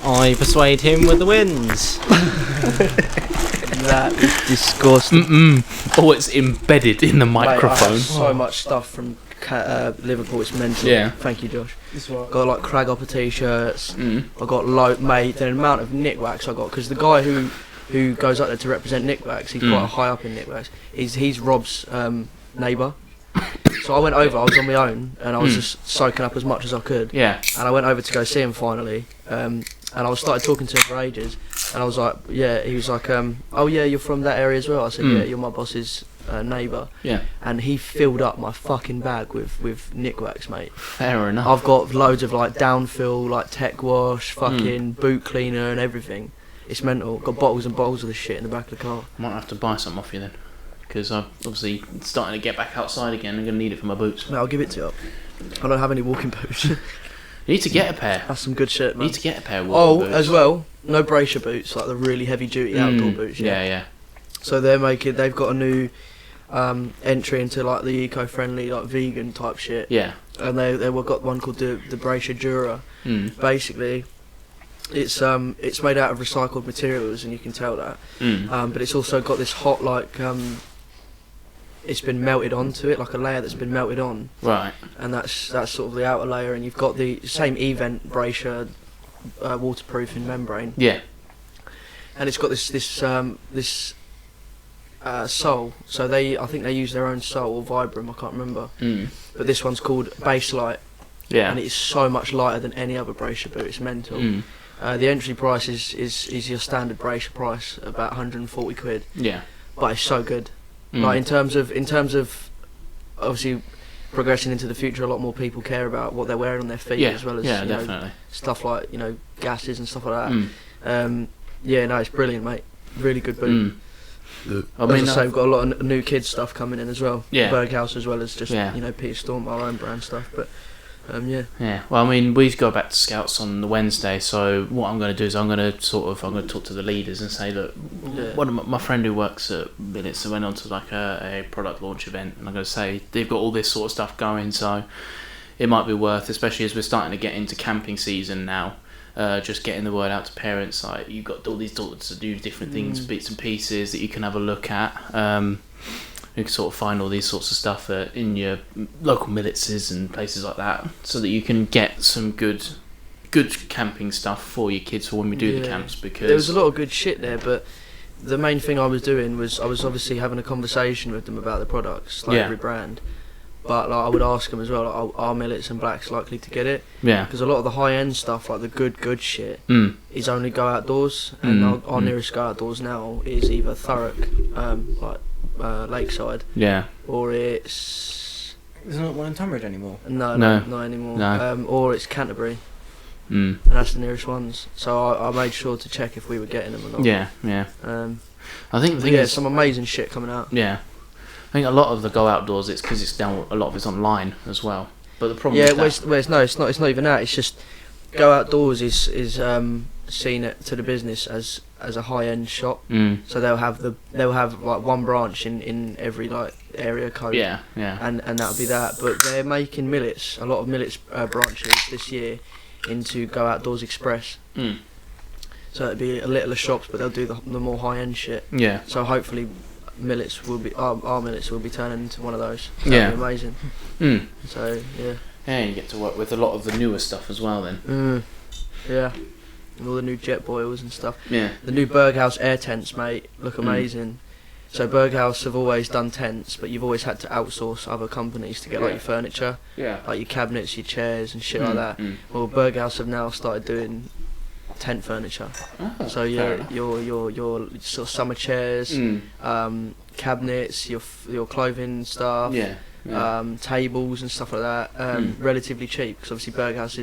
I persuade him with the wins. That is disgusting. Oh, it's embedded in the microphone. Mate, I have so much stuff from Liverpool, it's mental. Yeah. Thank you, Josh. This one. Got like Crag Upper t-shirts. I got mate, the amount of Nickwax I got, because the guy who goes up there to represent Nickwax, he's quite high up in Nickwax. He's Rob's neighbour. So I went over, I was on my own, and I was just soaking up as much as I could. Yeah. And I went over to go see him finally, and I started talking to him for ages, and I was like, yeah, he was like, oh yeah, you're from that area as well? I said, yeah, you're my boss's neighbour. Yeah. And he filled up my fucking bag with Nickwax, mate. Fair enough. I've got loads of like downfill, like tech wash, fucking boot cleaner and everything. It's mental. Got bottles and bottles of the shit in the back of the car. I might have to buy some off you then, because I'm obviously starting to get back outside again. I'm going to need it for my boots. Mate, I'll give it to you. I don't have any walking boots. You need to get a pair. That's some good shit, You man. need to get a pair of walking boots. As well, no bracer boots, like the really heavy duty outdoor boots. Yeah. So they've got a new entry into like the eco-friendly, like vegan type shit. Yeah. And they've got one called the Bracer Dura. Basically, it's made out of recycled materials, and you can tell that. But it's also got this hot, like it's been melted onto it, like a layer that's been melted on. Right. And that's sort of the outer layer, and you've got the same event bracer waterproofing membrane. Yeah. And it's got this sole. So I think they use their own sole or Vibram, I can't remember. But this one's called Baselite. Yeah. And it's so much lighter than any other bracer boot. It's mental. The entry price is your standard bracer price, about 140 quid. Yeah. But it's so good. Like in terms of obviously progressing into the future, a lot more people care about what they're wearing on their feet, as well as definitely. stuff like gases and stuff like that. It's brilliant, mate. Really good boot. I mean, we've got a lot of new kids stuff coming in as well. Yeah. Berghaus as well as just Peter Storm, our own brand stuff. But Yeah. Well, I mean, we go back to Scouts on the Wednesday, so what I'm going to do is I'm going to talk to the leaders and say, look, one of my friend who works at Billets went on to like a product launch event, and I'm going to say they've got all this sort of stuff going, so it might be worth, especially as we're starting to get into camping season now, just getting the word out to parents. Like, you've got all these daughters to do different things, bits and pieces that you can have a look at. You can sort of find all these sorts of stuff in your local millitses and places like that, so that you can get some good camping stuff for your kids for when we do the camps. Because there was a lot of good shit there, but the main thing I was doing was I was obviously having a conversation with them about the products, like every brand. But like, I would ask them as well, like, are Millets and Blacks likely to get it? Yeah. Because a lot of the high-end stuff, like the good shit, is only go outdoors, and our nearest go outdoors now is either Thurrock, Lakeside, or it's... There's not one in Tunbridge anymore? No, not anymore. No. Or it's Canterbury, and that's the nearest ones. So I made sure to check if we were getting them or not. Yeah. I think the thing is, some amazing shit coming out. Yeah. I think a lot of the go outdoors, it's because it's down. A lot of it's online as well. But the problem, it's not even that. It's just go outdoors is seen to the business as a high end shop. So they'll have like one branch in every like area code. Yeah. And that'll be that. But they're making Millets, a lot of Millets branches this year, into Go Outdoors Express. So it'll be a littler shops, but they'll do the more high end shit. Yeah. So hopefully, Millets will be our Millets will be turning into one of those. That'd be amazing. So yeah. Yeah, you get to work with a lot of the newer stuff as well then. Yeah. And all the new jet boils and stuff. Yeah. The new Berghaus air tents, mate, look amazing. So Berghaus have always done tents, but you've always had to outsource other companies to get like your furniture, like your cabinets, your chairs and shit like that. Well, Berghaus have now started doing tent furniture. So your sort of summer chairs, cabinets, your clothing stuff, tables and stuff like that. Relatively cheap, because obviously Berghaus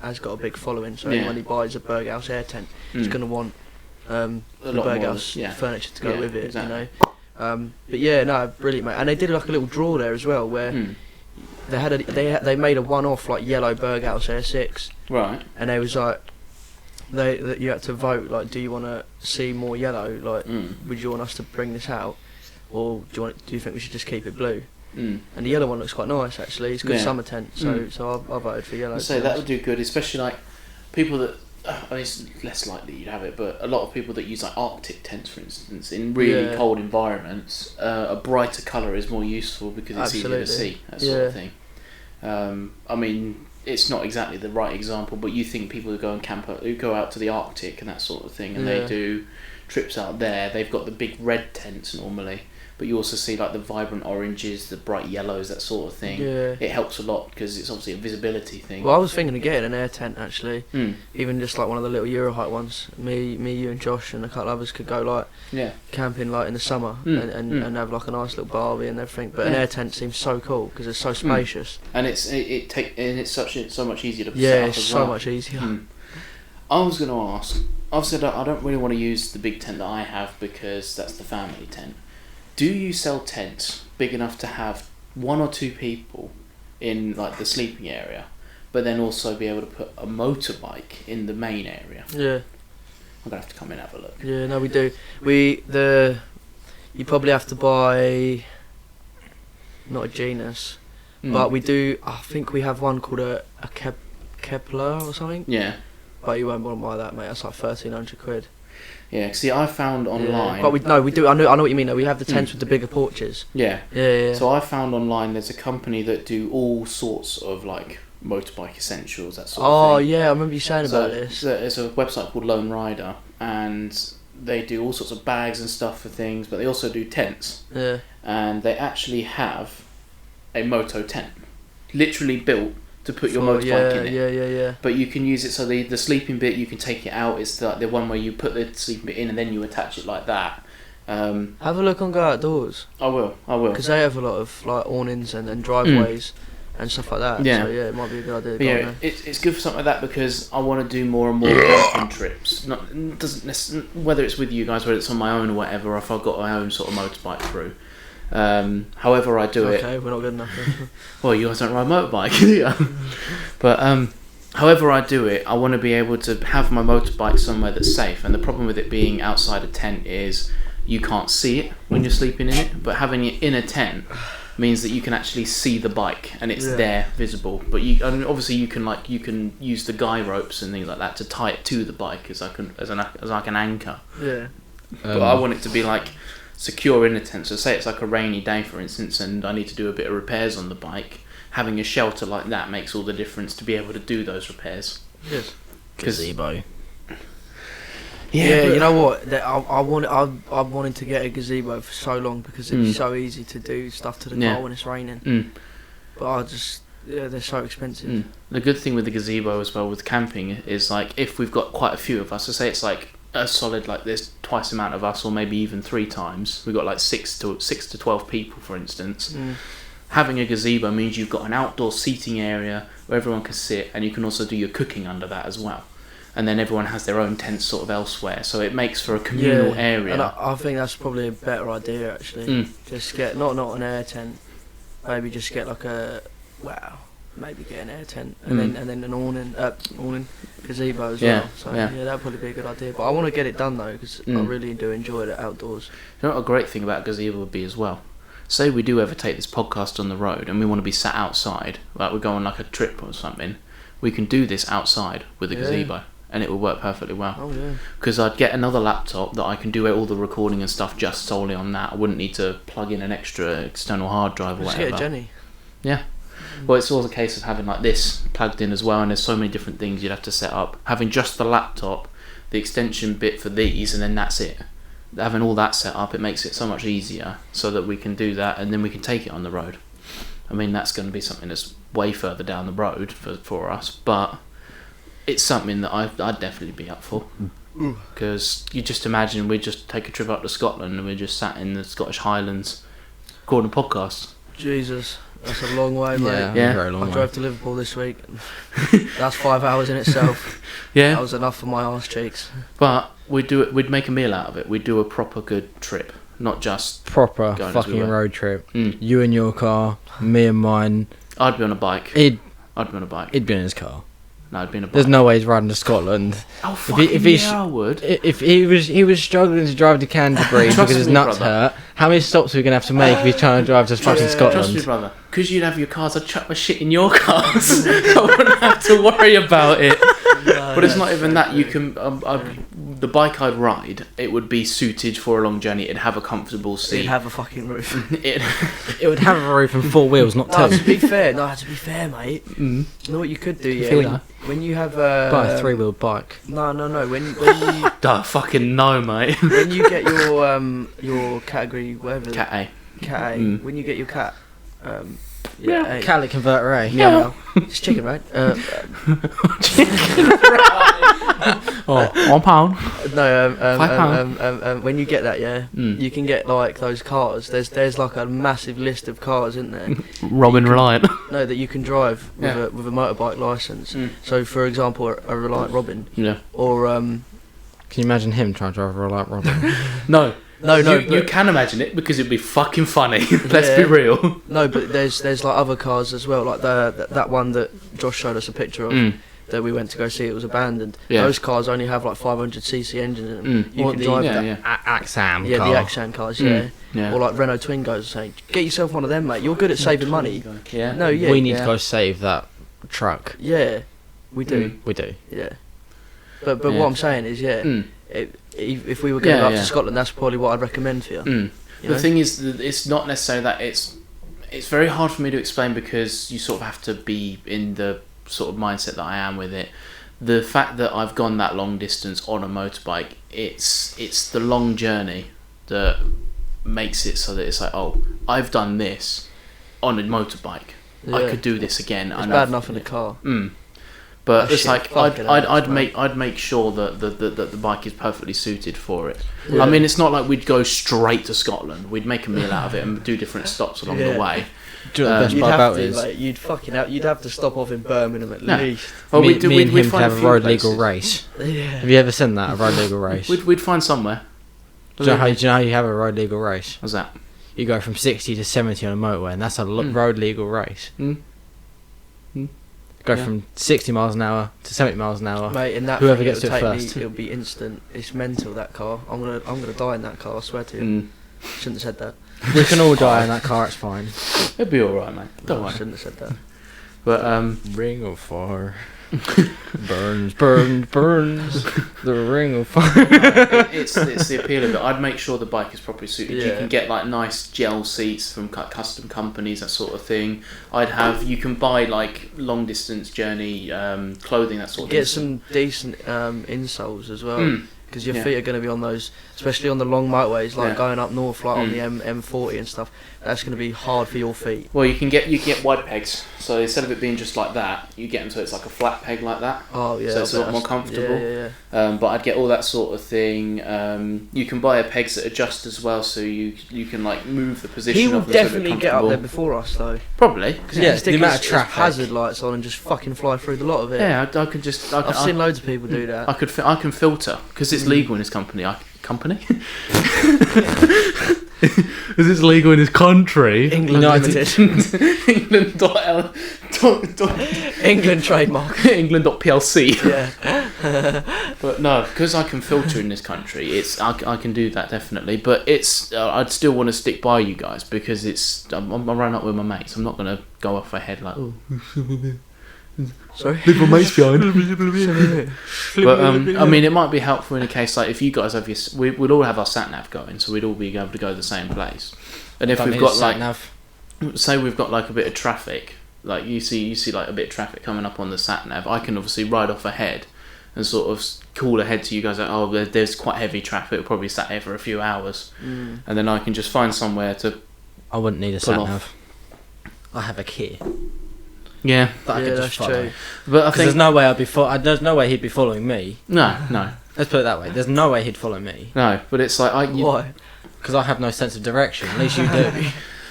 has got a big following. So anyone who buys a Berghaus air tent is going to want the Berghaus furniture to go with it. Exactly. You know. But brilliant, mate. And they did like a little drawer there as well, where they made a one-off like yellow Berghaus Air 6. Right. And they was like, you had to vote, like, do you want to see more yellow? Like, would you want us to bring this out, or do you think we should just keep it blue? and the yellow one looks quite nice actually. It's a good summer tent, so I voted for yellow. So that would do good, especially like people that. I mean, it's less likely you'd have it, but a lot of people that use like Arctic tents, for instance, in really cold environments, a brighter colour is more useful because it's easier to see, that sort of thing. I mean, it's not exactly the right example, but you think people who go and who go out to the Arctic and that sort of thing, and they do trips out there, they've got the big red tents normally, but you also see like the vibrant oranges, the bright yellows, that sort of thing. It helps a lot because it's obviously a visibility thing. Well, I was thinking of getting an air tent actually, even just like one of the little Euro height ones. Me, you and Josh and a couple others could go like camping like in the summer and have like a nice little barbie and everything. But an air tent seems so cool because it's so spacious. And it's so much easier to set up as well. It's so much easier. I was going to ask. Obviously, I don't really want to use the big tent that I have because that's the family tent. Do you sell tents big enough to have 1 or 2 people in like the sleeping area, but then also be able to put a motorbike in the main area? Yeah. I'm gonna have to come in and have a look. Yeah, no, we do. You probably have to buy not a Genus, but we do. I think we have one called a Kepler or something. Yeah. But you won't want to buy that, mate. That's like £1,300. Yeah, see, I found online. But we do. I know what you mean. Though. We have the tents with the bigger porches. Yeah. Yeah. So I found online there's a company that do all sorts of like motorbike essentials, that sort of thing. Oh yeah, I remember you saying about this. There's a website called Lone Rider, and they do all sorts of bags and stuff for things, but they also do tents. Yeah. And they actually have a moto tent, literally built to put your motorbike in it. Yeah. But you can use it so the sleeping bit, you can take it out. It's the one where you put the sleeping bit in and then you attach it like that. Have a look on Go Outdoors. I will. Because they have a lot of like awnings and driveways and stuff like that. Yeah. So yeah, it might be a good idea. It's good for something like that because I want to do more and more camping trips. Whether it's with you guys, whether it's on my own or whatever, or if I've got my own sort of motorbike through. However I do it. Okay, we're not good enough. Well, you guys don't ride motorbike, do you? But however I do it, I want to be able to have my motorbike somewhere that's safe. And the problem with it being outside a tent is you can't see it when you're sleeping in it. But having it in a tent means that you can actually see the bike and it's there, visible. But obviously you can use the guy ropes and things like that to tie it to the bike as like an anchor. Yeah. But I want it to be like secure in a tent. So say it's like a rainy day, for instance, and I need to do a bit of repairs on the bike. Having a shelter like that makes all the difference to be able to do those repairs. Yes. Gazebo. Yeah, you know what? I wanted to get a gazebo for so long because it's so easy to do stuff to the car when it's raining. But they're so expensive. The good thing with the gazebo as well with camping is like if we've got quite a few of us, so say it's like a solid like there's twice the amount of us or maybe even 3 times, we've got like 6 to 12 people, for instance. Having a gazebo means you've got an outdoor seating area where everyone can sit, and you can also do your cooking under that as well. And then everyone has their own tent sort of elsewhere, so it makes for a communal area. And I think that's probably a better idea actually. Just get not an air tent, maybe just get like maybe get an air tent and then an awning gazebo as well. So that'd probably be a good idea. But I want to get it done though because I really do enjoy the outdoors. You know what a great thing about gazebo would be as well? Say we do ever take this podcast on the road and we want to be sat outside, like we're going on like a trip or something, we can do this outside with a gazebo and it will work perfectly well. Oh yeah. Because I'd get another laptop that I can do all the recording and stuff just solely on that. I wouldn't need to plug in an extra external hard drive or whatever. Just get a Jenny. Yeah. Well, it's all a case of having like this plugged in as well, and there's so many different things you'd have to set up. Having just the laptop, the extension bit for these, and then that's it. Having all that set up, it makes it so much easier so that we can do that and then we can take it on the road. I mean, that's going to be something that's way further down the road for us, but it's something that I'd definitely be up for. Because you just imagine we just take a trip up to Scotland and we're just sat in the Scottish Highlands recording a podcast. Jesus. That's a long way, mate. Yeah. Very long I way. drove to Liverpool this week. That's 5 hours in itself. Yeah. That was enough for my arse cheeks. But we'd make a meal out of it. We'd do a proper good trip, not just Proper going as we fucking were. road trip. You in your car, me and mine. I'd be on a bike. He'd I'd be on a bike. be in his car. No, it'd been a bike. There's no way he's riding to Scotland. Oh, I would. If he was struggling to drive to Canterbury because his nuts hurt, how many stops are we gonna have to make if he's trying to drive to fucking Scotland? Trust me, brother. Because you'd have your cars, I'd chuck my shit in your cars. I wouldn't have to worry about it. But it's not even that. You can the bike I'd ride, it would be suited for a long journey. It'd have a comfortable seat. It'd have a fucking roof. It would have a roof and 4 wheels, not No, two. to be fair, mate. You know what you could do, yeah? When you have Buy a 3-wheeled bike. No. When you Don't fucking know, mate. when you get your category whatever Cat A. cat A, when you get your cat, A. Catalytic converter A. Yeah, it's chicken, right? Oh, £1. No, £5. when you get that, you can get like those cars. There's like a massive list of cars, isn't there? Robin Reliant. No, that you can drive with a motorbike license. So, for example, a Reliant Robin. Yeah. Or Can you imagine him trying to drive a Reliant Robin? No. No, you can imagine it because it'd be fucking funny. Let's be real. No, but there's like other cars as well, like that one that Josh showed us a picture of that we went to go see. It was abandoned. Yeah. Those cars only have like 500cc engines in them. You can the drive that. Axam Yeah, car. the Axan cars. Yeah. Or like Renault Twingos saying, get yourself one of them, mate. You're good at saving money. Yeah. No, yeah. We need to go save that truck. Yeah, we do. We do. Yeah. But what I'm saying is, if we were going up to Scotland, that's probably what I'd recommend for you. The thing is, it's not necessarily that. It's very hard for me to explain because you sort of have to be in the sort of mindset that I am with it. The fact that I've gone that long distance on a motorbike, it's the long journey that makes it so that it's like, oh, I've done this on a motorbike. Yeah. I could do this again. It's bad enough in a car. But Oh, it's shit, like fucking I'd make sure that the bike is perfectly suited for it. Yeah. I mean, it's not like we'd go straight to Scotland. We'd make a meal out of it and do different stops along the way. Do you know what the best You'd part have about to, it is? Like, you'd have to stop off in Birmingham at least. Well, me and him to find have a few road places. legal race. Yeah. Have you ever seen that, a road legal race? We'd find somewhere. Do you know how you have a road legal race? What's that? You go from 60 to 70 on a motorway, and that's a road legal race. Go from 60 miles an hour to 70 miles an hour. Mate, in that Whoever thing, gets to it take first. it'll be instant. It's mental, that car. I'm gonna die in that car. I swear to you. Shouldn't have said that. We can all die in that car. It's fine. It'll be all right, mate. Don't I worry. shouldn't have said that. But Ring of fire. burns. The ring of fire. it's the appeal of it. I'd make sure the bike is properly suited. You Yeah. can get like nice gel seats from custom companies, that sort of thing. You can buy like long distance journey clothing, that sort of thing. Get some decent insoles as well. Because your feet are going to be on those, especially on the long motorways, like going up north, like on the M40 and stuff. That's going to be hard for your feet. Well, you can get wide pegs. So instead of it being just like that, you get them so it's like a flat peg like that. Oh yeah, So it's a lot more comfortable. Yeah. But I'd get all that sort of thing. You can buy a pegs that adjust as well, so you can like move the position. He of will them so they're definitely get up comfortable. there before us though. Probably. Because Yeah, he can stick the amount his, of traffic. his hazard lights on and just fucking fly through the lot of it. Yeah, I could just. I've seen loads of people do that. I can filter because it's legal in his company. Company? Because it's legal in his country. England Limited. England trademark. England.plc. Yeah. But no, because I can filter in this country, I can do that definitely. But I'd still want to stick by you guys because I'm running up with my mates. I'm not going to go off ahead like, oh, Sorry. leave my mates behind. But I mean, it might be helpful in a case like if you guys have we'd all have our sat nav going, so we'd all be able to go to the same place. And if we've got like, say we've got like a bit of traffic, like you see like a bit of traffic coming up on the sat nav, I can obviously ride off ahead and sort of call ahead to you guys like, oh, there's quite heavy traffic, we'll probably sat here for a few hours, and then I can just find somewhere to. I wouldn't need a pull sat off. nav. I have a key. Yeah, That I Yeah, could that's just follow. true. but I 'Cause think there's no way there's no way he'd be following me. no, Let's put it that way. There's no way he'd follow me but it's like Why? because I have no sense of direction. At least you do.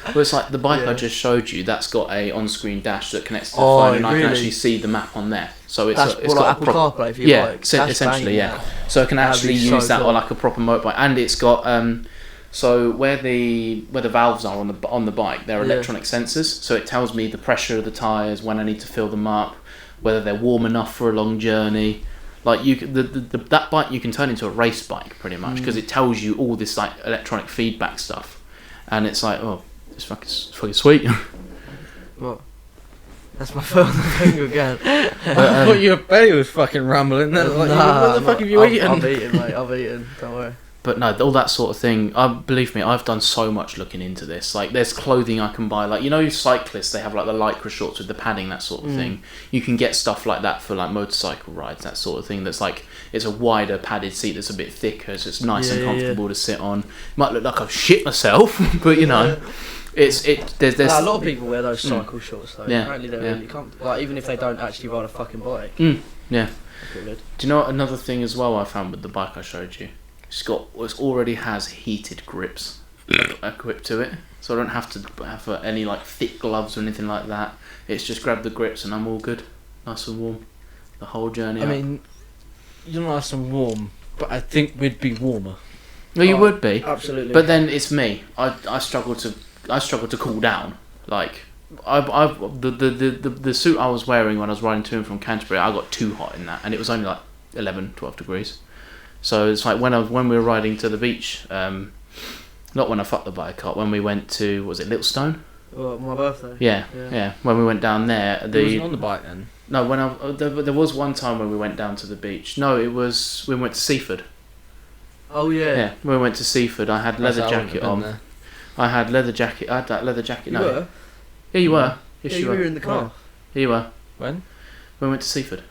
But it's like the bike I Yeah. just showed you. That's got a on-screen dash that connects to the Oh, phone, and I can really? actually see the map on there. So it's That's it's what, got like a Apple proper CarPlay for your bike. That's essentially, banging, yeah. So I can That'd actually be use so that cool. on like a proper motorbike, and it's got so where the valves are on the bike, they're Yeah. electronic sensors. So it tells me the pressure of the tires, when I need to fill them up, whether they're warm enough for a long journey. Like that bike you can turn into a race bike pretty much, because it tells you all this like electronic feedback stuff, and it's like, oh, it's fucking sweet. What? That's my phone on the finger again. I thought your belly was fucking rumbling. Like, what the fuck have you eaten? I've eaten, mate. I've eaten. Don't worry. But no, all that sort of thing. Believe me, I've done so much looking into this. Like, there's clothing I can buy. Like, you know, cyclists, they have like the Lycra shorts with the padding, that sort of thing. You can get stuff like that for like motorcycle rides, that sort of thing. That's like, it's a wider padded seat that's a bit thicker, so it's nice and comfortable to sit on. Might look like I've shit myself, but you know, there's a lot of people wear those cycle shorts though. Apparently they're really comfortable. Like, even if they don't actually ride a fucking bike. Yeah. That's good. Do you know what another thing as well I found with the bike I showed you? It already has heated grips equipped to it, so I don't have to have any like thick gloves or anything like that. It's just grab the grips and I'm all good, nice and warm, the whole journey. I mean, you're nice and warm, but I think we'd be warmer. Well, you would be, absolutely. but then it's me. I struggle to cool down. Like the suit I was wearing when I was riding to and from Canterbury, I got too hot in that, and it was only like 11, 12 degrees. So it's like when we were riding to the beach, not when I fucked the bike up, when we went to, was it Littlestone? Well, my birthday. Yeah. When we went down there, You wasn't on the bike then? No, there was one time when we went down to the beach. No, it was when we went to Seaford. Oh yeah. Yeah, when we went to Seaford, I had leather jacket on. There. I had leather jacket. I had that leather jacket. You were? Yeah, you were. Yes, you were in the car. Yeah, you were. When? When we went to Seaford.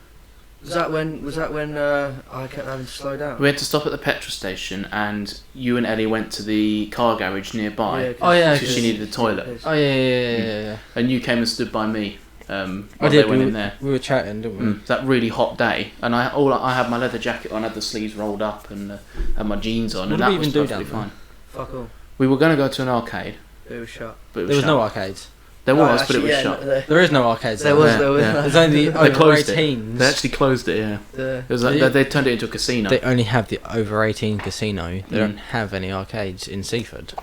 Was that when I kept having to slow down? We had to stop at the petrol station, and you and Ellie went to the car garage nearby. Because she needed the toilet. Oh yeah. And you came and stood by me. While I they did. went in there. We were chatting, didn't we? That really hot day, and I had my leather jacket on, had the sleeves rolled up, and had my jeans on, What and did that we was even do perfectly down fine. Fuck all. We were going to go to an arcade, It was shut. but it There was shut. no arcades. There was, Actually, but it was shut. There is no arcades. There was. Yeah. There's only They over closed 18s. it. They actually closed it. Yeah, it was like, they turned it into a casino. They only have the over 18 casino. They don't have any arcades in Seaford.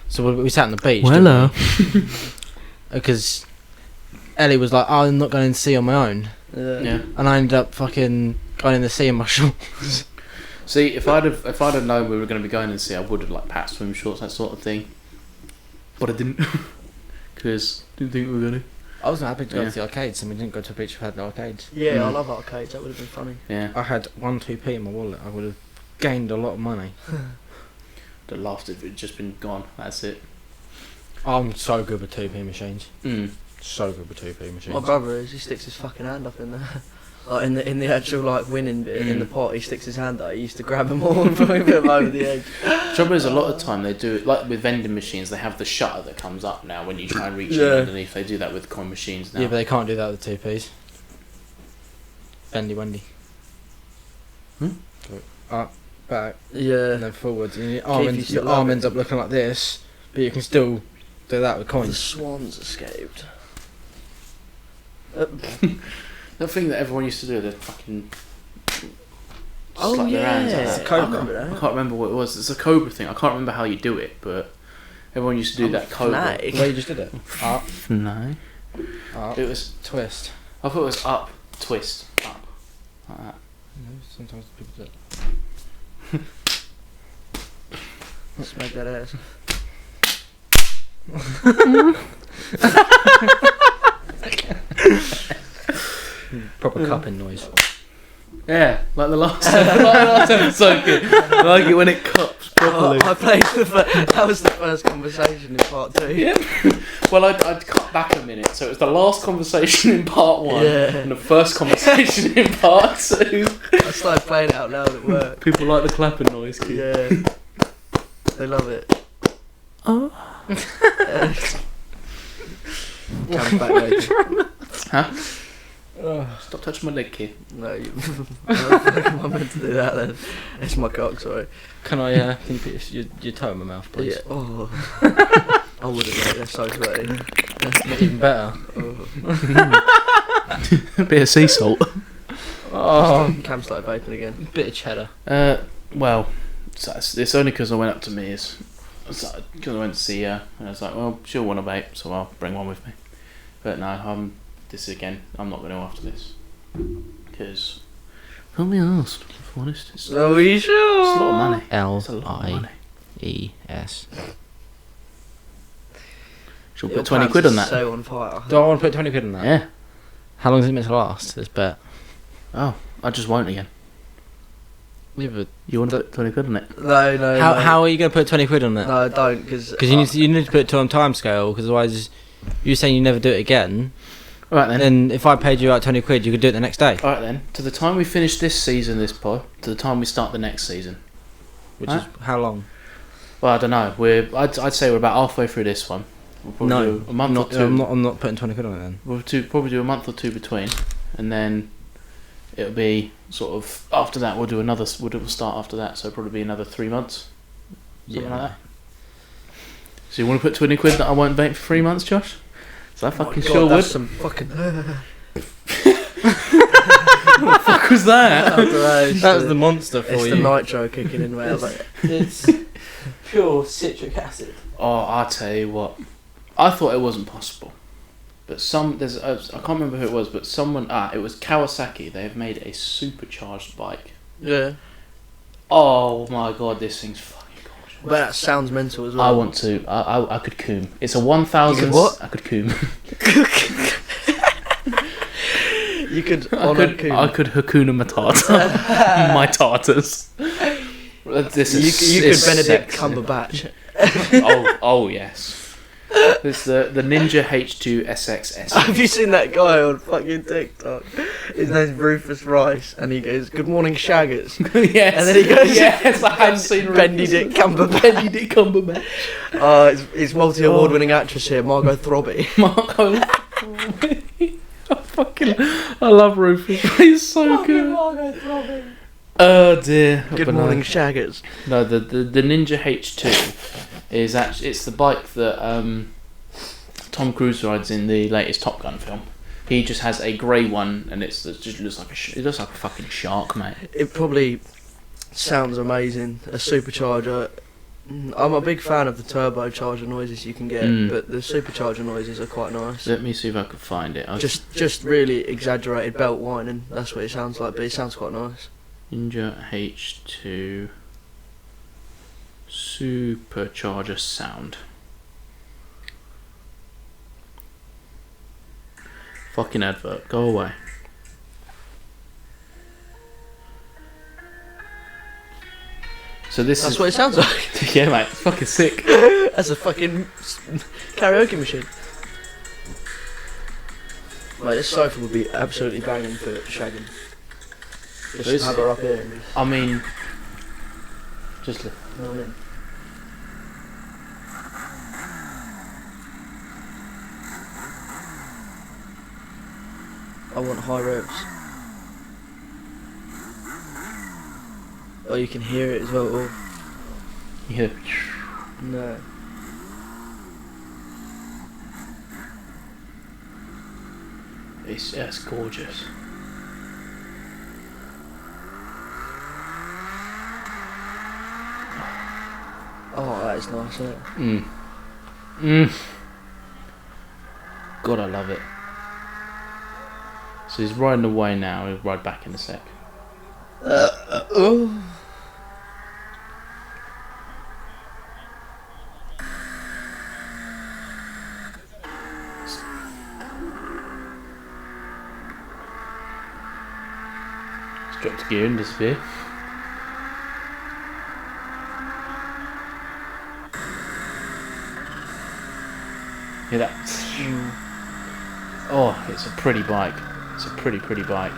So we sat on the beach. Hello. Because Ellie was like, "Oh, I'm not going to the sea on my own," Yeah. and I ended up fucking going in the sea in my shorts. See, if I'd have known we were going to be going to the sea, I would have like packed swim shorts, that sort of thing. But I didn't, because I didn't think we were going to. I was happy to go to the arcades, and we didn't go to a beach that had the arcades. Yeah, I love arcades. That would have been funny. Yeah. I had 2p in my wallet. I would have gained a lot of money. The laughed if it had just been gone. That's it. I'm so good with 2p machines. Mm. So good with 2p machines. My brother is. He sticks his fucking hand up in there. Like in the actual like winning bit in the pot, he sticks his hand out. He used to grab them all and put them over the edge. Trouble is, a lot of the time they do it like with vending machines. They have the shutter that comes up now when you try and reach in underneath. They do that with coin machines now. Yeah, but they can't do that with 2p's. Bendy Wendy. Go up, back, Yeah. and then forwards. And Keith your arm ends up looking like this, but you can still do that with The coins. swans escaped. The thing that everyone used to do, they fucking Oh their hands like yeah, that. Cobra. I remember that. I can't remember what it was. It's a cobra thing. I can't remember how you do it, but everyone used to do that cobra. fanatic. The way you just did it. Up, No, up, it was. twist. I thought it was up, twist, up, like that. Sometimes people do it. Smack that ass. Proper cupping noise. Yeah, like the last, last episode. I like it when it cups properly. I played that was the first conversation in part 2. Yeah. Well, I'd cut back a minute, so it was the last conversation in part 1 and the first conversation in part 2. I started playing it out loud at work. People like the clapping noise. Keith. Yeah. They love it. Oh. Comes back later. Huh? Stop touching my leg, kid. No, I'm meant to do that then. It's my cock, sorry. Can I, can you put your toe in my mouth, please? Yeah. Oh. I wouldn't, mate. They're so sweaty. Even better. A bit of sea salt. Oh, Cam started vaping again. bit of cheddar. Well, it's only because I went up to Mia's. Because I went to see her, and I was like, well, she'll want a vape, so I'll bring one with me. But no, this again. I'm not going to after this because I'll be asked. If I'm honest, it's Are we sure? a lot of money. It's a lot of money. L-I-E-S. Should we put 20 quid on that? So on fire. Do I want to put 20 quid on that? Yeah. How long is it meant to last, this bet? Oh, I just won't again. Yeah, but You want to put 20 quid on it? No. how are you going to put 20 quid on that? No, don't, because you need to put it on time scale, because otherwise you're saying you never do it again. All right then. Then if I paid you out 20 quid, you could do it the next day. All right then. To the time we finish this season, this pod, to the time we start the next season. Which is how long? Well, I don't know. I'd say we're about halfway through this one. We'll probably do a month or two. I'm not putting 20 quid on it then. We'll probably do a month or two between, and then it'll be sort of after that. We'll do another. We'll start after that. So it'll probably be another 3 months. Something like that. So you want to put 20 quid that I won't bait for 3 months, Josh? So I fucking sure would. That's some fucking. What the fuck was that? That was the monster for it's you. the nitro kicking in, mate. It's pure citric acid. Oh, I'll tell you what. I thought it wasn't possible, but I can't remember who it was, but someone it was Kawasaki. They have made a supercharged bike. Yeah. Oh my god, this thing's fucking gorgeous. But that sounds mental as well. I want to. I could coom. It's a 1,000. You could what? I could coom. You could. I could Hakuna Matata. My tartars. This is. You could it's Benedict sexy. Cumberbatch. Oh yes. It's the Ninja H2 SXS. Have you seen that guy on fucking TikTok? His name's Rufus Rice, and he goes, "Good morning, shaggers." Yes. And then he goes, "Yes, I have seen Benedict Cumberbatch." Benedict Cumberbatch. It's multi-award-winning actress here, Margot Robbie. Marco. I love Rufus. He's so good. Oh dear. Good morning, shaggers. No, the Ninja H2 is actually it's the bike that Tom Cruise rides in the latest Top Gun film. He just has a grey one, and it just looks like it looks like a fucking shark, mate. It probably sounds amazing. A supercharger. I'm a big fan of the turbocharger noises you can get, but the supercharger noises are quite nice. Let me see if I can find it. Just really exaggerated belt whining. That's what it sounds like, but it sounds quite nice. Ninja H2 supercharger sound. Fucking advert, go away. So That's what it sounds like. Yeah, mate, it's fucking sick. That's a fucking karaoke machine. Mate, this sofa would be absolutely banging for shagging. Just have her up here. I mean, just look. You know what I mean? I want high revs. Oh, you can hear it as well. Oh. Yeah. No. It's gorgeous. Oh, that is nice, isn't it? God, I love it. So he's riding away now. He'll ride back in a sec. Oh. He's dropped a gear and disappear. Hear that? Oh, it's a pretty bike. It's a pretty bike.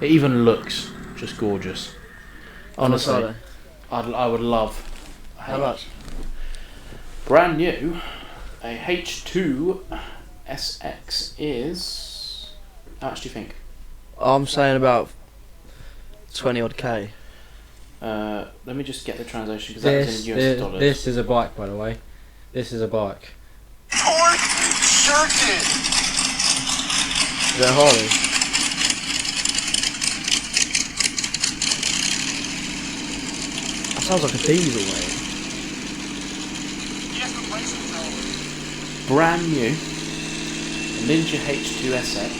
It even looks just gorgeous. Honestly, I would love. How much? Brand new, a H2 SX is. How much do you think? I'm saying about 20 odd K. Let me just get the translation because that was in US dollars. This is a bike, by the way. This is a bike. Torque circuit. Is that Harley? That sounds like a diesel, mate. Yes, replace it though. Brand new, Ninja H2SX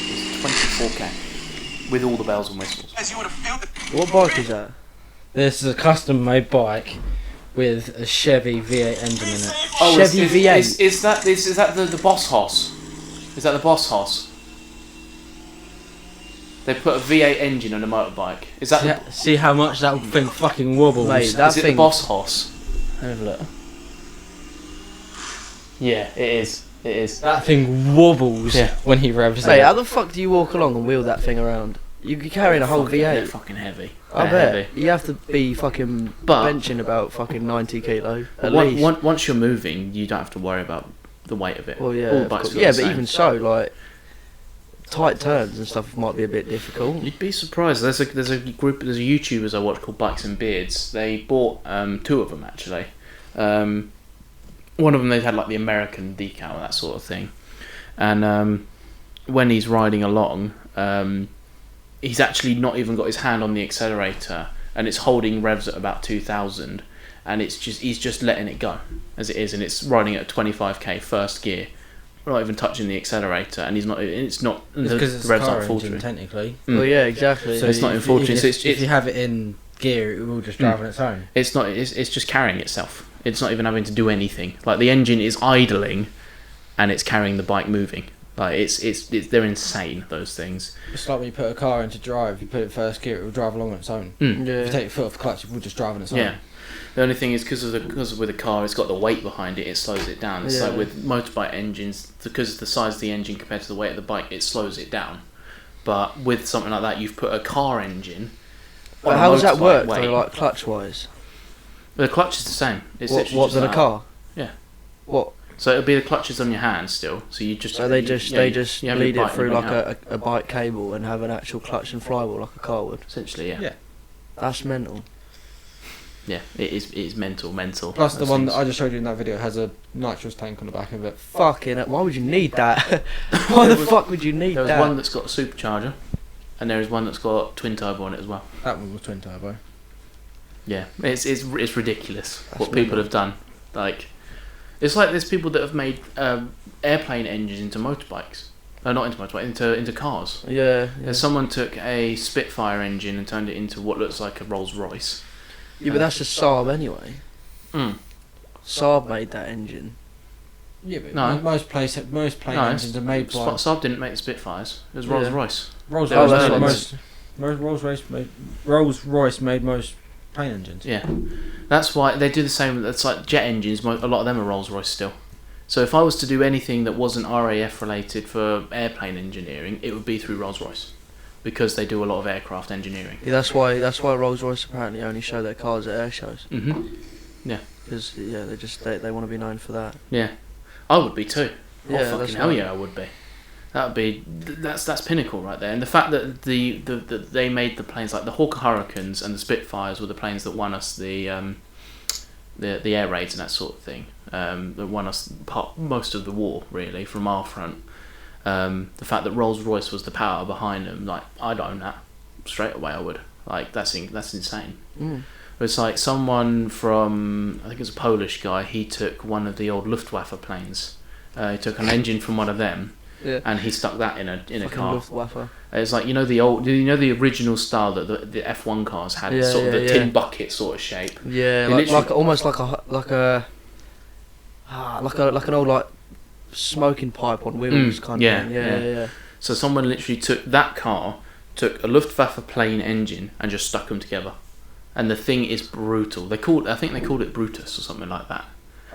is 24k with all the bells and whistles. As you would have felt it. What bike is that? This is a custom-made bike with a Chevy V8 engine in it. Oh, Chevy V8. Is that the Boss Hoss? Is that the Boss Hoss? They put a V8 engine on a motorbike. Is that See how much that thing fucking wobbles? Mate, that is it thing. the Boss Hoss? Have a look. Yeah, it is. It is. That thing wobbles Yeah. when he revs Mate, it. how the fuck do you walk along and wheel that thing around? You're carrying a whole They're V8. fucking heavy. I They're bet. heavy. You have to be fucking But- benching about fucking 90 kilo at But least. once you're moving, you don't have to worry about the weight of it. Well, yeah, All of bikes course. feel Yeah, the but same. even so, like tight turns and stuff might be a bit difficult. You'd be surprised. There's a YouTubers I watch called Bikes and Beards. They bought 2 of them actually. One of them they had like the American decal and that sort of thing. And when he's riding along, he's actually not even got his hand on the accelerator, and it's holding revs at about 2,000, and he's just letting it go as it is, and it's riding at 25k first gear, not even touching the accelerator, and it's not Because it's the a revs car aren't full engine, through. technically. Well, yeah, exactly. So it's not in full tune, so If you have it in gear, it will just drive on its own. It's not. It's just carrying itself. It's not even having to do anything. Like the engine is idling, and it's carrying the bike moving. Like it's they're insane, those things. It's like when you put a car into drive, you put it in first gear, it will drive along on its own. Mm. If you yeah. take your foot off the clutch, it will just drive on its own. Yeah. The only thing is because with a car, it's got the weight behind it. It slows it down. It's Yeah. like with motorbike engines, because of the size of the engine compared to the weight of the bike, it slows it down. But with something like that, you've put a car engine. But on a how does that motorbike work, weight. though, like clutch wise? The clutch is the same. It's literally What just than a like- car? Yeah. What? So it'll be the clutches on your hand still. So you just So they just yeah, they you- just you have your lead it bike through and like bring it out. a bike cable and have an actual clutch and flywheel like a car would. Essentially, yeah. Yeah. That's mental. Yeah, it is mental. Plus, the those one things. that I just showed you in that video has a nitrous tank on the back of it. Fucking it. Why would you need that? Why the fuck would you need There was that? one that's got a supercharger, and there is one that's got twin turbo on it as well. That one was twin turbo. Yeah, it's ridiculous That's what people mental. have done. Like, it's like there's people that have made airplane engines into motorbikes. Not into motorbikes, into cars. Yeah. There's someone took a Spitfire engine and turned it into what looks like a Rolls Royce. Yeah, but that's just Saab anyway. Mm. Saab made that engine. Yeah, but No. most plane engines are made by Saab didn't make the Spitfires. It was Yeah. Rolls Royce. Rolls Oh, that's Royce. what Made Rolls Royce made most plane engines. Yeah, that's why they do the same. That's like jet engines. A lot of them are Rolls Royce still. So if I was to do anything that wasn't RAF related for airplane engineering, it would be through Rolls Royce, because they do a lot of aircraft engineering. Yeah, that's why Rolls Royce apparently only show their cars at air shows. Mhm. Because yeah, they want to be known for that. Yeah, I would be too. Yeah, Oh that's fucking hell right. yeah, I would be. That would be that's pinnacle right there. And the fact that they made the planes like the Hawker Hurricanes and the Spitfires were the planes that won us the air raids and that sort of thing. That won us most of the war really from our front. The fact that Rolls Royce was the power behind them, like I'd own that straight away. I would like that's insane. Mm. It's like someone from I think it was a Polish guy. He took one of the old Luftwaffe planes. He took an engine from one of them. Yeah. And he stuck that in a Fucking car. Luftwaffe. It's like the original style that the F1 cars had, Yeah, sort of yeah, the yeah. tin bucket sort of shape. Yeah, They literally- almost like an old like smoking pipe on wheels kind yeah, of thing. Yeah. So someone literally took that car, took a Luftwaffe plane engine, and just stuck them together. And the thing is brutal. I think they called it Brutus or something like that.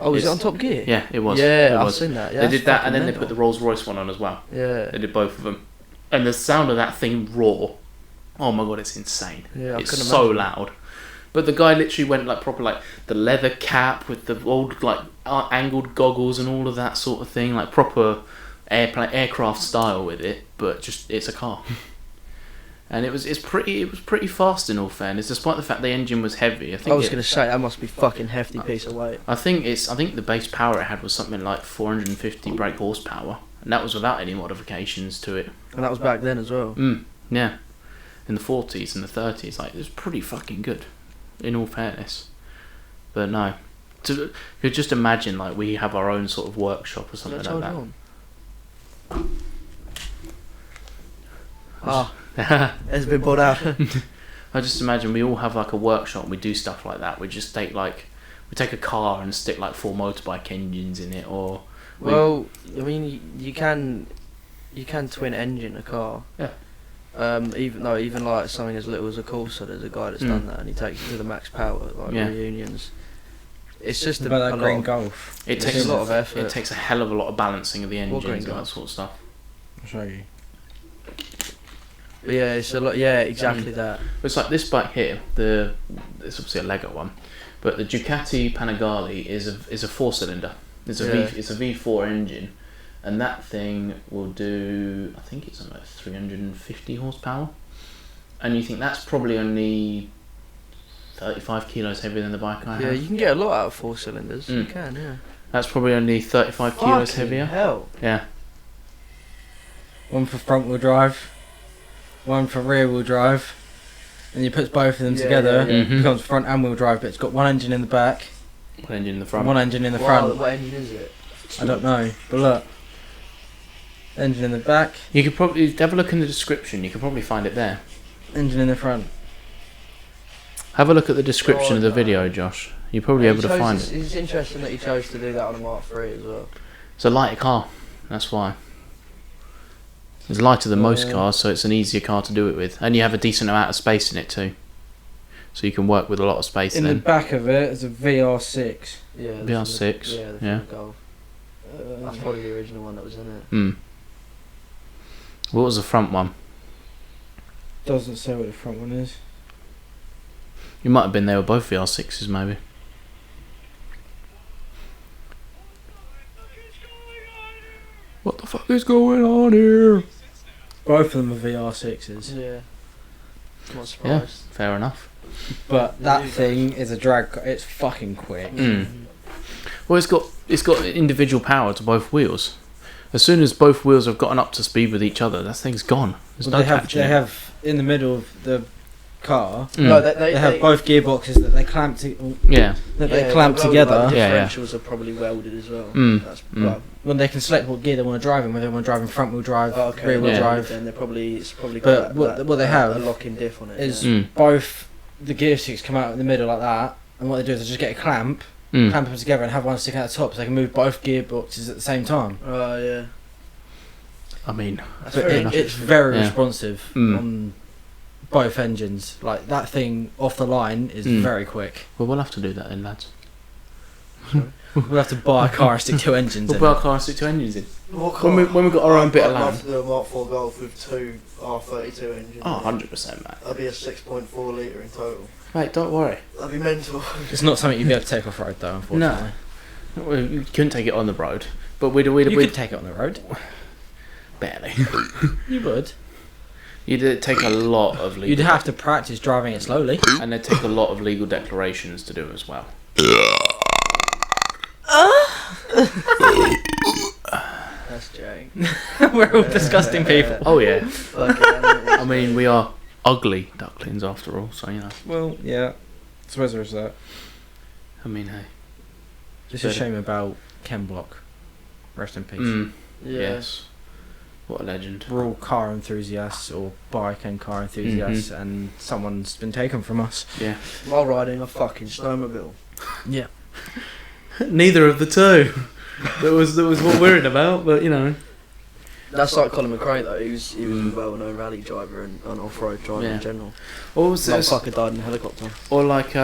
Oh, was it It's- on Top Gear? Yeah, it was. Yeah, it I've was. seen that. Yeah, They that's did that, fucking and then they mental. put the Rolls Royce one on as well. Yeah. They did both of them, and the sound of that thing roar. Oh my god, it's insane. Yeah, I it's couldn't so imagine. loud. But the guy literally went like proper like the leather cap with the old like angled goggles and all of that sort of thing, like proper aircraft style with it. But just it's a car, and it was pretty fast in all fairness, despite the fact the engine was heavy. I was gonna say that must be fucking hefty piece of weight. I think the base power it had was something like 450 brake horsepower, and that was without any modifications to it. And that was back then as well. Yeah, in the 40s and the 30s, like it was pretty fucking good, in all fairness. But no, you could just imagine like we have our own sort of workshop or something Let's like hold that. on. Ah, it's been bought out. I just imagine we all have like a workshop and we do stuff like that. We just take we take a car and stick like 4 motorbike engines in it, or Well, I mean, you can twin engine a car. Yeah. Even like something as little as a Corsa, there's a guy that's done that, and he takes it to the max power, like reunions. It's just about that green lot, Golf. it it's takes a lot of effort. It takes a hell of a lot of balancing of the engines green and that Golf? sort of stuff. I'll show you. But yeah, it's a lot. Yeah, exactly that. It's like this bike here. It's obviously a Lego one, but the Ducati Panigale is a 4-cylinder. It's a V4 engine, and that thing will do, I think it's like 350 horsepower, and you think that's probably only 35 kilos heavier than the bike I have. Yeah, you can get a lot out of 4 cylinders. You Mm. can, yeah. That's probably only 35 kilos Fucking heavier. hell. Yeah. One for front wheel drive, one for rear wheel drive, and you put both of them Yeah, together. yeah, yeah. It becomes front and wheel drive, but it's got one engine in the back, One engine in the front. one engine in the Wow, front. what engine is it? I don't know, but look, engine in the back, You could probably have a look in the description. You could probably find it there. engine in the front. Have a look at the description of the God, video, Josh. You'll probably be able to find it. It's interesting that he chose to do that on a Mark III as well. It's a lighter car. That's why. It's lighter than most cars, so it's an easier car to do it with, and you have a decent amount of space in it too. So you can work with a lot of space. In the then back of it is a VR6. Yeah. VR6, The yeah. Golf. That's probably the original one that was in it. Hmm. What was the front one? Doesn't say what the front one is. You might have been there with both VR6s, maybe. What the fuck is going on here? Both of them are VR6s. Yeah. Not Yeah, surprised. fair enough. But that thing is a drag. It's fucking quick. Mm. Well, it's got individual power to both wheels. As soon as both wheels have gotten up to speed with each other, that thing's gone. There's Well, no catching they it. have in the middle of the car. Mm. No, They have both gearboxes that they clamp Yeah. they clamp well, together. Like, the Yeah, yeah. differentials are probably welded as well. Mm. That's Mm. When they can select what gear they want to drive in, whether they want to drive in front wheel drive, rear wheel Yeah. drive. Then it's probably But got what they have a lock-in diff on it. is yeah. both the gear sticks come out in the middle like that, and what they do is they just get a clamp, Mm. clamp them together, and have one stick out the top, so they can move both gearboxes at the same time. Oh yeah. I mean, That's But very it's very Yeah. responsive Mm. on both engines. Like that thing off the line is Mm. very quick. well, we'll have to do that then, lads. We'll have to buy a car and stick 2 engines We'll in. put our car and stick 2 engines in. What When we've got our own bit of I'd love land. to do a Mark IV Golf with 2 R32 engines. Oh, 100%, mate. That'd be a 6.4 litre in total. Mate, don't worry. That'd be mental. It's not something you'd be able to take off road though, unfortunately. We couldn't take it on the road, but we'd You could take it on the road. barely. You would. You'd take a lot of legal. You'd have to practice driving it slowly. and they'd take a lot of legal declarations to do as well. That's Jay. We're all disgusting people. Oh yeah. Fucking hell. I mean, we are ugly ducklings after all, so you know. Well, yeah. I suppose there's that. I mean, hey. It's a shame about Ken Block. Rest in peace. Mm, Yeah. yes. What a legend. We're all car enthusiasts or bike and car enthusiasts, and someone's been taken from us. Yeah. While riding a fucking snowmobile. Yeah. Neither of the two. that was what we're in about, but you know. That's like Colin McRae though. He was a well-known rally driver and an off-road driver Yeah. in general. What was That this? fucker died in a helicopter. Or like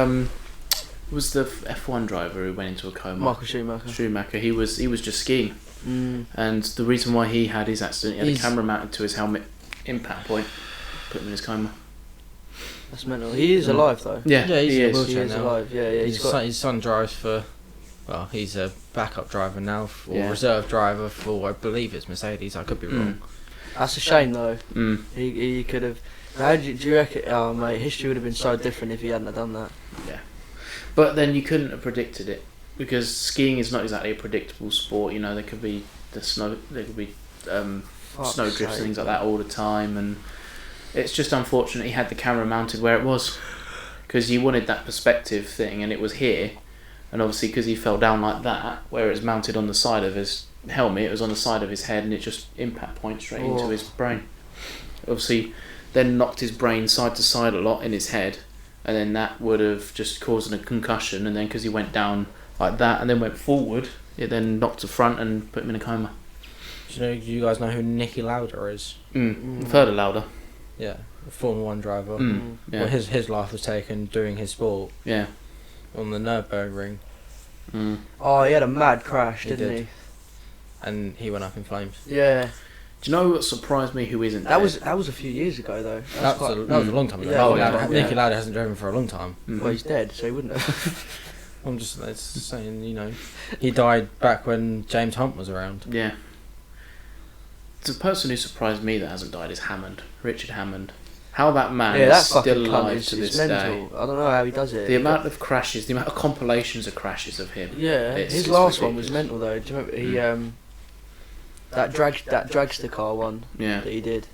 was the F1 driver who went into a coma? Michael Schumacher. Schumacher. He was just skiing, Mm. and the reason why he had his accident, he had He's- a camera mounted to his helmet impact point, put him in his coma. That's mental. He is alive though. Yeah, Yeah, he's he in a is. wheelchair. He is now. alive. Yeah, yeah. His son drives for. Well, he's a backup driver now, or Yeah. reserve driver for, I believe it's Mercedes. I could be wrong. That's a shame though. Mm. He could have. How do you reckon? Oh mate, history would have been so different if he hadn't have done that. But then you couldn't have predicted it because skiing is not exactly a predictable sport. You know, there could be snow Fuck's drifts and sake. things like that all the time, and it's just unfortunate he had the camera mounted where it was because you wanted that perspective thing, and it was here, and obviously because he fell down like that, where it's mounted on the side of his helmet. It was on the side of his head, and it just impact point straight into Oh. his brain. Obviously, then knocked his brain side to side a lot in his head, and then that would have just caused a concussion. And then because he went down like that and then went forward, it then knocked to front and put him in a coma. Do you guys know who Nicky Lauda is? Further louder. Yeah, a Formula 1 driver. Yeah. Well, his life was taken doing his sport Yeah. on the Nürburgring, Oh, he had a mad crash, He didn't did. and he went up in flames. he? Yeah. Do you know what surprised me? Who isn't? That dead? was a few years ago though. That was a long time ago. Yeah, Oh, yeah. Nicky Lauda hasn't driven for a long time. Well, he's dead, so he wouldn't have. I'm just saying, he died back when James Hunt was around. Yeah. The person who surprised me that hasn't died is Hammond, Richard Hammond. How that man Yeah, that is still fucking cunt alive is to this mental. day. I don't know how he does it. The amount of crashes, the amount of compilations of crashes of him. Yeah, It's his just last one was ridiculous. mental though. Do you remember he that dragster car one Yeah. that he did,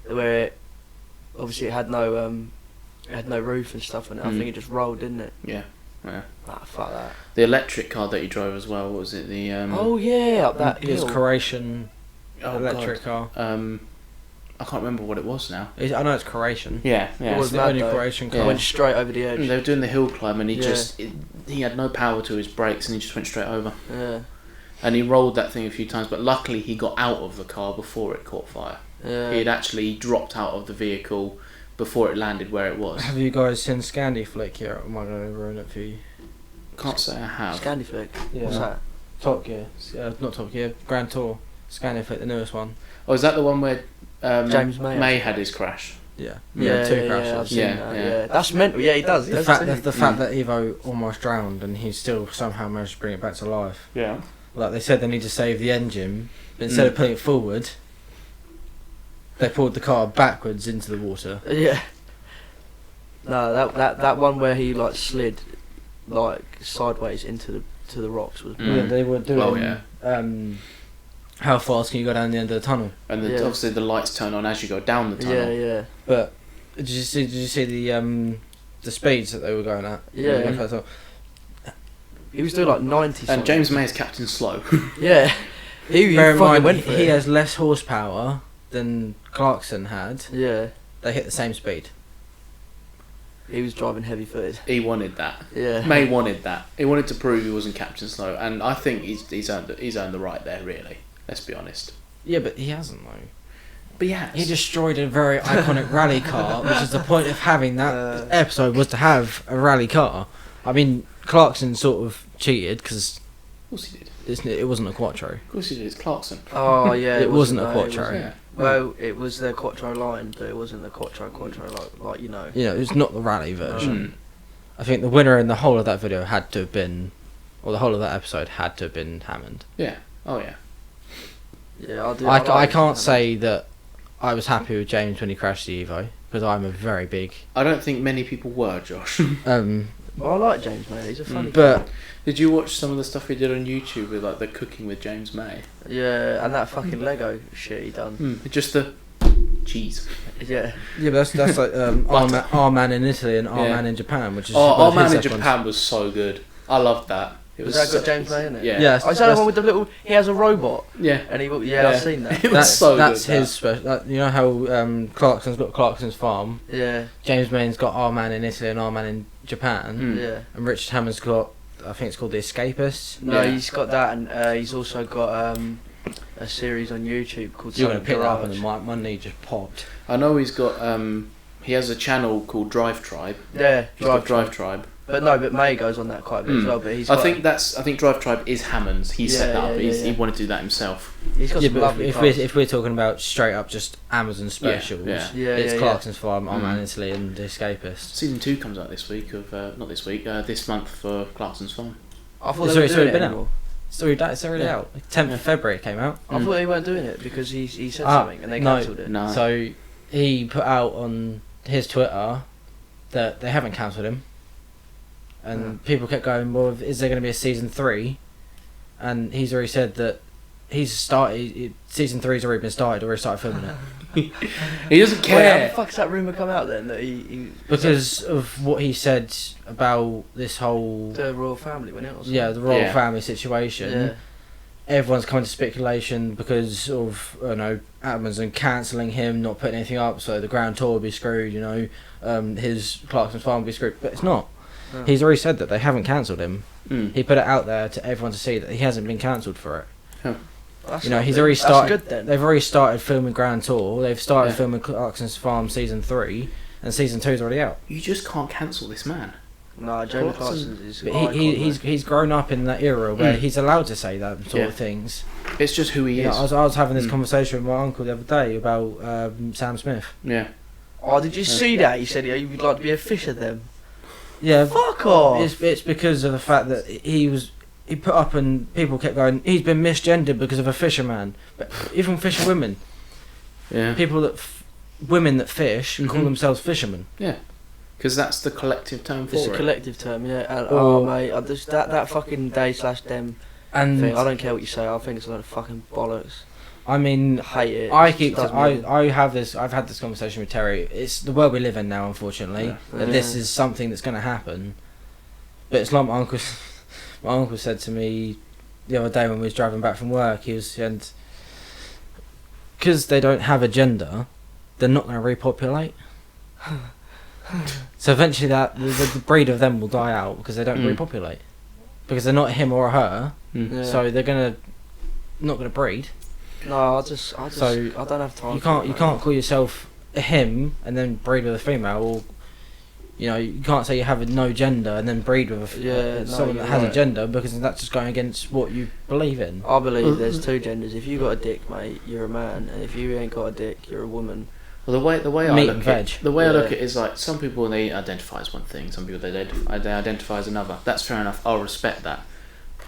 where obviously it had no roof and stuff on it. I think it just rolled, didn't it? Yeah. Yeah. Ah, fuck that. The electric car that he drove as well, what was it? The Oh yeah, up that His hill. Croatian oh, electric God. car. I can't remember what it was now. I know it's Croatian. Yeah, yeah. It was It's the mad only though. Croatian Yeah. car. Went straight over the edge. They were doing the hill climb and he Yeah. he had no power to his brakes and he just went straight over. Yeah, And he rolled that thing a few times, but luckily he got out of the car before it caught fire. yeah. He had actually dropped out of the vehicle before it landed where it was. Have you guys seen Scandi Flick yet? Am I going to ruin it for you? Can't say I have. Scandi Flick. Yeah. What's that? Top Gear. Not Top Gear. Grand Tour. Scandi Flick, the newest one. Oh, is that the one where James May had his crash? Yeah. Yeah, Two yeah, crashes. I've seen Yeah, that. yeah. Yeah, that's mental. Yeah, he does. He The does fact, too. the fact that Evo almost drowned and he still somehow managed to bring it back to life. Yeah. Like they said, they need to save the engine, but instead of putting it forward, they pulled the car backwards into the water. Yeah. No, that one where he like slid like sideways into the rocks was. Mm. Yeah, they were doing. Oh, yeah. How fast can you go down the end of the tunnel? And Yeah. obviously the lights turn on as you go down the tunnel. Yeah, yeah. But did you see the speeds that they were going at? Yeah. He was doing like 90 something. And James May is Captain Slow. Yeah. He Bear in fucking mind, went for he it. has less horsepower than Clarkson had. Yeah. They hit the same speed. He was driving heavy footed. He wanted that. Yeah. May wanted that. He wanted to prove he wasn't Captain Slow, and I think he's earned the right there. Really, let's be honest. Yeah, but he hasn't though. But yeah, He destroyed a very iconic rally car, which is the point of having that episode, was to have a rally car. I mean, Clarkson sort of cheated because Of course he did. it wasn't a Quattro. Of course he did. It's Clarkson. Oh yeah. It wasn't a though, Quattro. wasn't- Yeah. Well, it was the Quattro line, but it wasn't the Quattro like you know. You know, it's not the rally version. Mm. I think the winner in the whole of that video had to have been, or the whole of that episode had to have been Hammond. Yeah. Oh yeah. Yeah, I can't say that I was happy with James when he crashed the Evo, because I'm a very big. I don't think many people were, Josh. Well, I like James May. He's a funny. But Did you watch some of the stuff he did on YouTube with like the cooking with James May? Yeah, and that fucking Lego shit he done. Just the cheese. Yeah. yeah, but that's like our man in Italy and our Yeah. man in Japan, which is Oh, one Our of Man his in best ones. Japan was so good. I loved that. It Was was that got James May in it? Yeah. Yeah, Oh, is that the one with the little? He has a robot, Yeah. and he. Yeah, Yeah. I've seen that. It was so That's good. his special. You know how Clarkson's got Clarkson's farm. Yeah. James Mayne's got our man in Italy and our man in Japan, Mm. Yeah. and Richard Hammond's got, I think it's called The Escapists. No, Yeah. he's got that, and he's also got a series on YouTube called. You're gonna Silent pick that up, Garage. and my knee just popped. I know he's got he has a channel called Drive Tribe. Yeah, He's got Drive Tribe. But no, but May goes on that quite a bit as well. But he's. I Got, think Drive Tribe is Hammond's. He set that Yeah, up. yeah, He yeah. wanted to do that himself. he's got Yeah, some but lovely cars. if we're talking about straight up just Amazon specials, yeah. Yeah, it's yeah, Clarkson's farm, our man Mm. in Italy, and The Escapists. Season 2 comes out this week of not this week, this month for Clarkson's Farm. I thought It's they were already doing it been out. anymore. It's already Yeah. out. 10th of February it came out. I thought they weren't doing it because he said Ah, something and they no. cancelled it. No. So he put out on his Twitter that they haven't cancelled him, and people kept going, "Well, is there going to be a season 3?" And he's already said that he's started. Season 3's already been started. Already started filming it He doesn't Wait, how the care. fuck's that rumour come out then? That he because of what he said about this whole the royal family went out or something? the royal Yeah. family situation. Yeah. everyone's coming to speculation because of Amazon cancelling him, not putting anything up, so the Grand Tour will be screwed. His Clarkson's Farm will be screwed, but it's not. No. He's already said that they haven't cancelled him. Mm. He put it out there to everyone to see that he hasn't been cancelled for it. That's He's not already good. started. That's good then. They've already started filming Grand Tour. They've started Yeah. filming Clarkson's Farm season 3, and season 2's already out. You just can't cancel this man. No, Jamie Clarkson- Clarkson is. But an icon, he's grown up in that era where Mm. he's allowed to say that sort Yeah. of things. It's just who he is. I was having this Mm. conversation with my uncle the other day about Sam Smith. Yeah. Oh, did you see that? He said he would like to be a fisher then. Yeah, Fuck off. it's because of the fact that he put up and people kept going, he's been misgendered because of a fisherman. But even fisherwomen, Yeah. women that fish call Mhm. themselves fishermen. Because that's the collective term for It's a it. collective term, yeah. And, Or- mate, I just, that fucking they/them And thing. I don't care what you say. I think it's a lot of fucking bollocks. I mean, I hate it. I've had this conversation with Terry. It's the world we live in now, unfortunately. Yeah. That this is something that's going to happen. But it's like my uncle said to me the other day when we was driving back from work. Because they don't have a gender, they're not going to repopulate. So eventually, the breed of them will die out because they don't repopulate, because they're not him or her. Mm. Yeah. So they're not gonna breed. No, I So, don't have time. You for can't it, call yourself a him and then breed with a female, or you can't say you have no gender and then breed with someone that you're has a right. gender, because that's just going against what you believe in. I believe there's two genders. If you got a dick, mate, you're a man, and if you ain't got a dick, you're a woman. Well, the way I Meat look and at veg. the way I look Yeah. at it is like some people they identify as one thing, some people they identify as another. That's fair enough. I'll respect that.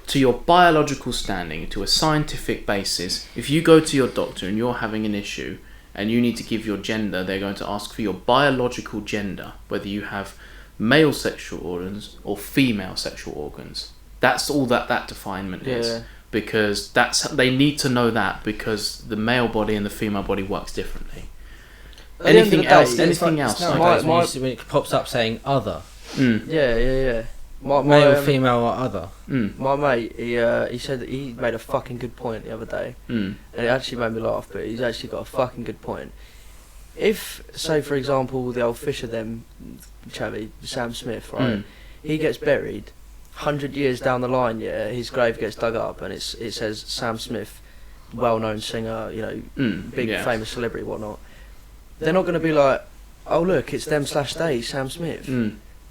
To your biological standing, to a scientific basis, if you go to your doctor and you're having an issue and you need to give your gender, they're going to ask for your biological gender, whether you have male sexual organs or female sexual organs. That's all that definement is. Yeah. Because they need to know that, because the male body and the female body works differently. At the end of the Anything day, else? it's Anything It's else? nowadays My- when it pops up saying other, Yeah. My male, female, or other. My mate, he said that he made a fucking good point the other day, and it actually made me laugh. But he's actually got a fucking good point. If, say, for example, the old Fisher, Chavy, Sam Smith, right? He gets buried, 100 years down the line, yeah, his grave gets dug up, and it says Sam Smith, well-known singer, big famous celebrity, whatnot. They're not going to be like, oh look, it's them/they, Sam Smith.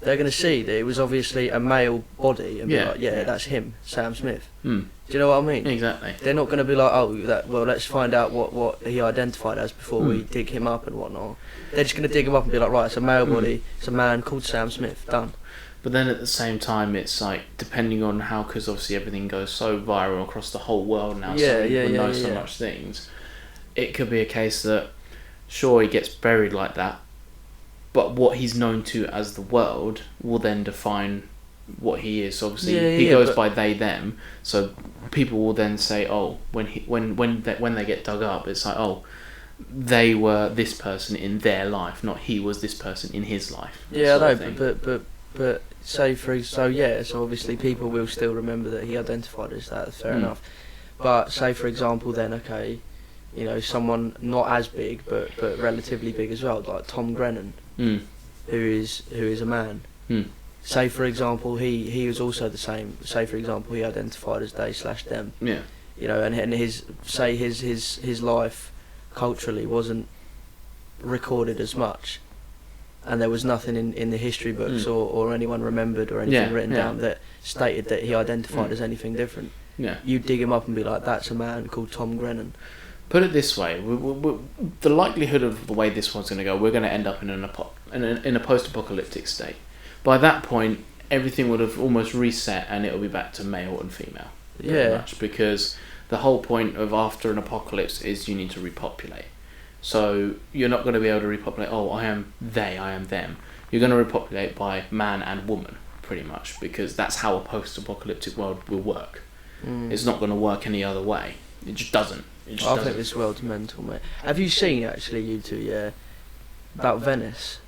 They're going to see that it was obviously a male body and be like, yeah, that's him, Sam Smith. Do you know what I mean? Exactly. They're not going to be like, oh, let's find out what he identified as before we dig him up and whatnot. They're just going to dig him up and be like, right, it's a male body, it's a man called Sam Smith, done. But then at the same time, it's like, depending on how, because obviously everything goes so viral across the whole world now, so people know so much things, it could be a case that, sure, he gets buried like that, but what he's known to as the world will then define what he is. So obviously, he goes by they, them, so people will then say, oh, when they get dug up, it's like, oh, they were this person in their life, not he was this person in his life. Yeah, I sort of know, thing. but so obviously people will still remember that he identified as that. Fair enough. But say for example, then okay, someone not as big but relatively big as well, like Tom Grennan, who is a man. Say for example, he was also the same. Say for example, he identified as they/them. Yeah. And his life culturally wasn't recorded as much. And there was nothing in the history books or anyone remembered or anything written down that stated that he identified as anything different. Yeah. You dig him up and be like, that's a man called Tom Grennan. Put it this way: the likelihood of the way this one's going to go, we're going to end up in a post-apocalyptic state. By that point, everything would have almost reset, and it'll be back to male and female. Pretty much, because the whole point of after an apocalypse is you need to repopulate. So you're not going to be able to repopulate, oh, I am they, I am them. You're going to repopulate by man and woman, pretty much, because that's how a post-apocalyptic world will work. It's not going to work any other way. It just doesn't. I think this world's mental, mate. Have you seen, actually, you two, about Venice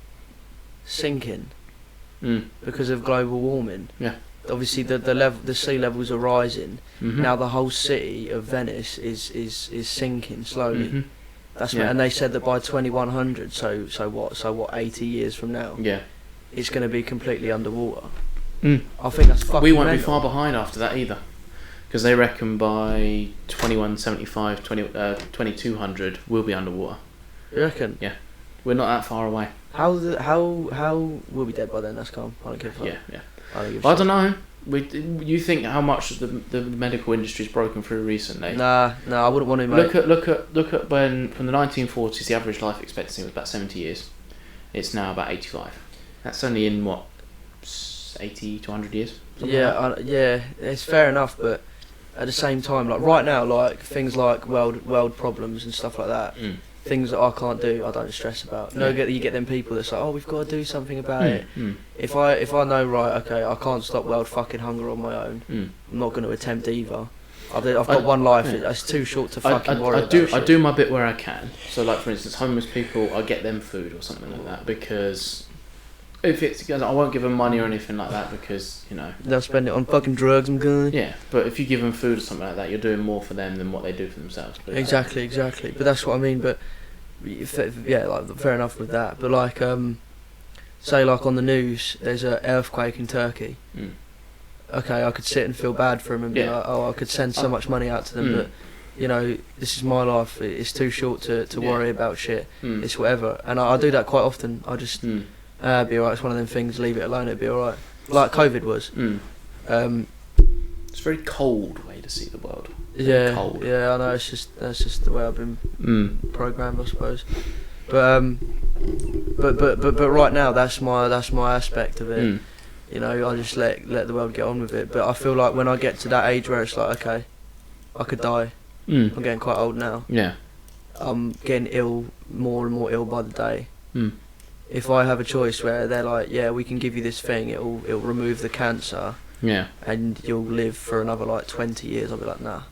sinking because of global warming? Yeah. obviously the sea levels are rising. Now the whole city of Venice is sinking slowly. That's Yeah. and they said that by 2100, so what 80 years from now, Yeah. it's going to be completely underwater. Mm. I think that's fucking We won't be mental. far behind after that either, because they reckon by 2175, 2200 we'll be underwater. You reckon? We're not that far away. How we'll be dead by then? That's calm. I don't give a fuck. Yeah. I don't give a I shit. don't know. You think how much the medical industry's broken through recently? Nah, I wouldn't want to, mate. Look at when from the 1940s the average life expectancy was about 70 years. It's now about 85. That's only in what 80 to 100 years. Yeah, it's fair enough, but at the same time, like right now, like things like world problems and stuff like that, things that I can't do, I don't stress about. You get them people that's like, oh, we've got to do something about it. If I know, right, okay, I can't stop world fucking hunger on my own. I'm not going to attempt either. I've got one life. It's too short to fucking worry about shit. I do my bit where I can. So, like for instance, homeless people, I get them food or something like that, because if it's, I won't give them money or anything like that, because they'll spend it on fucking drugs and guns. Yeah, but if you give them food or something like that, you're doing more for them than what they do for themselves. Exactly. But that's what I mean. But yeah, like fair enough with that. But like, say like on the news, there's an earthquake in Turkey. Okay, I could sit and feel bad for them and be like, oh, I could send so much money out to them, but this is my life. It's too short to worry about shit. It's whatever, and I do that quite often. I just be alright. It's one of them things. Leave it alone. It'll be alright. Like COVID was. It's a very cold way to see the world. Yeah, Cold. yeah. I know. That's just the way I've been programmed, I suppose. But right now, that's my aspect of it. I just let the world get on with it. But I feel like when I get to that age where it's like, okay, I could die. I'm getting quite old now. Yeah. I'm getting ill, more and more ill by the day. If I have a choice where they're like, yeah, we can give you this thing, it'll remove the cancer. Yeah. And you'll live for another like 20 years. I'll be like, nah.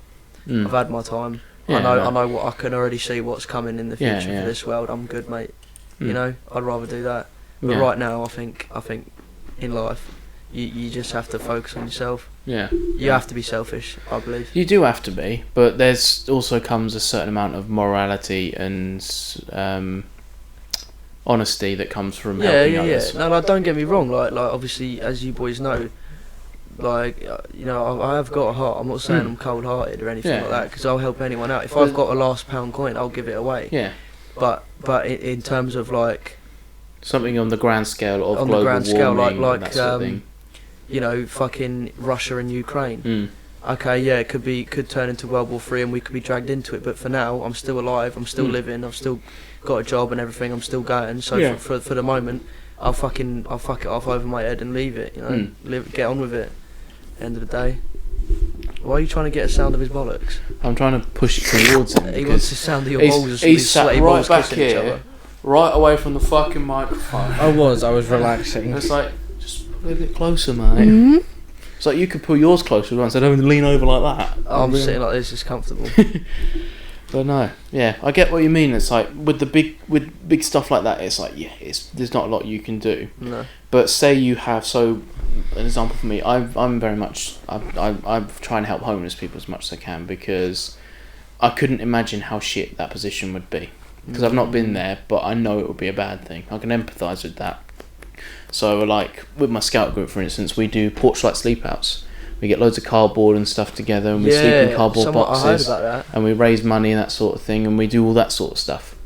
I've had my time. Yeah, I know what I can already see what's coming in the future for this world. I'm good, mate. I'd rather do that. But right now, I think in life, you just have to focus on yourself. Yeah. You have to be selfish, I believe. You do have to be, but there's also comes a certain amount of morality and honesty that comes from helping others. No, don't get me wrong. Like obviously, as you boys know, like I have got a heart. I'm not saying I'm cold-hearted or anything like that, because I'll help anyone out. If I've got a last pound coin, I'll give it away. Yeah. But in terms of like something on the grand scale of on global the grand scale, warming like that sort of thing. Fucking Russia and Ukraine. Okay, yeah, it could turn into World War III and we could be dragged into it. But for now, I'm still alive. I'm still living. I've still got a job and everything. I'm still going. So for the moment, I'll fuck it off over my head and leave it. Get on with it. End of the day. Why are you trying to get a sound of his bollocks? I'm trying to push it towards him. He wants the sound of your balls. He's sat sweaty right balls back kissing each here, other. right away from the fucking microphone. I was relaxing. It's like, just a little bit closer, mate. It's like you could pull yours closer once. I don't even lean over like that. I'm sitting like this. It's comfortable. But no, yeah, I get what you mean. It's like with big stuff like that. It's like there's not a lot you can do. No. But say you have an example for me. I'm very much I try and help homeless people as much as I can, because I couldn't imagine how shit that position would be, because I've not been there, but I know it would be a bad thing. I can empathise with that. So like with my scout group, for instance, we do porch light sleep outs. We get loads of cardboard and stuff together, and we sleep in cardboard boxes. I heard about that. And we raise money and that sort of thing, and we do all that sort of stuff.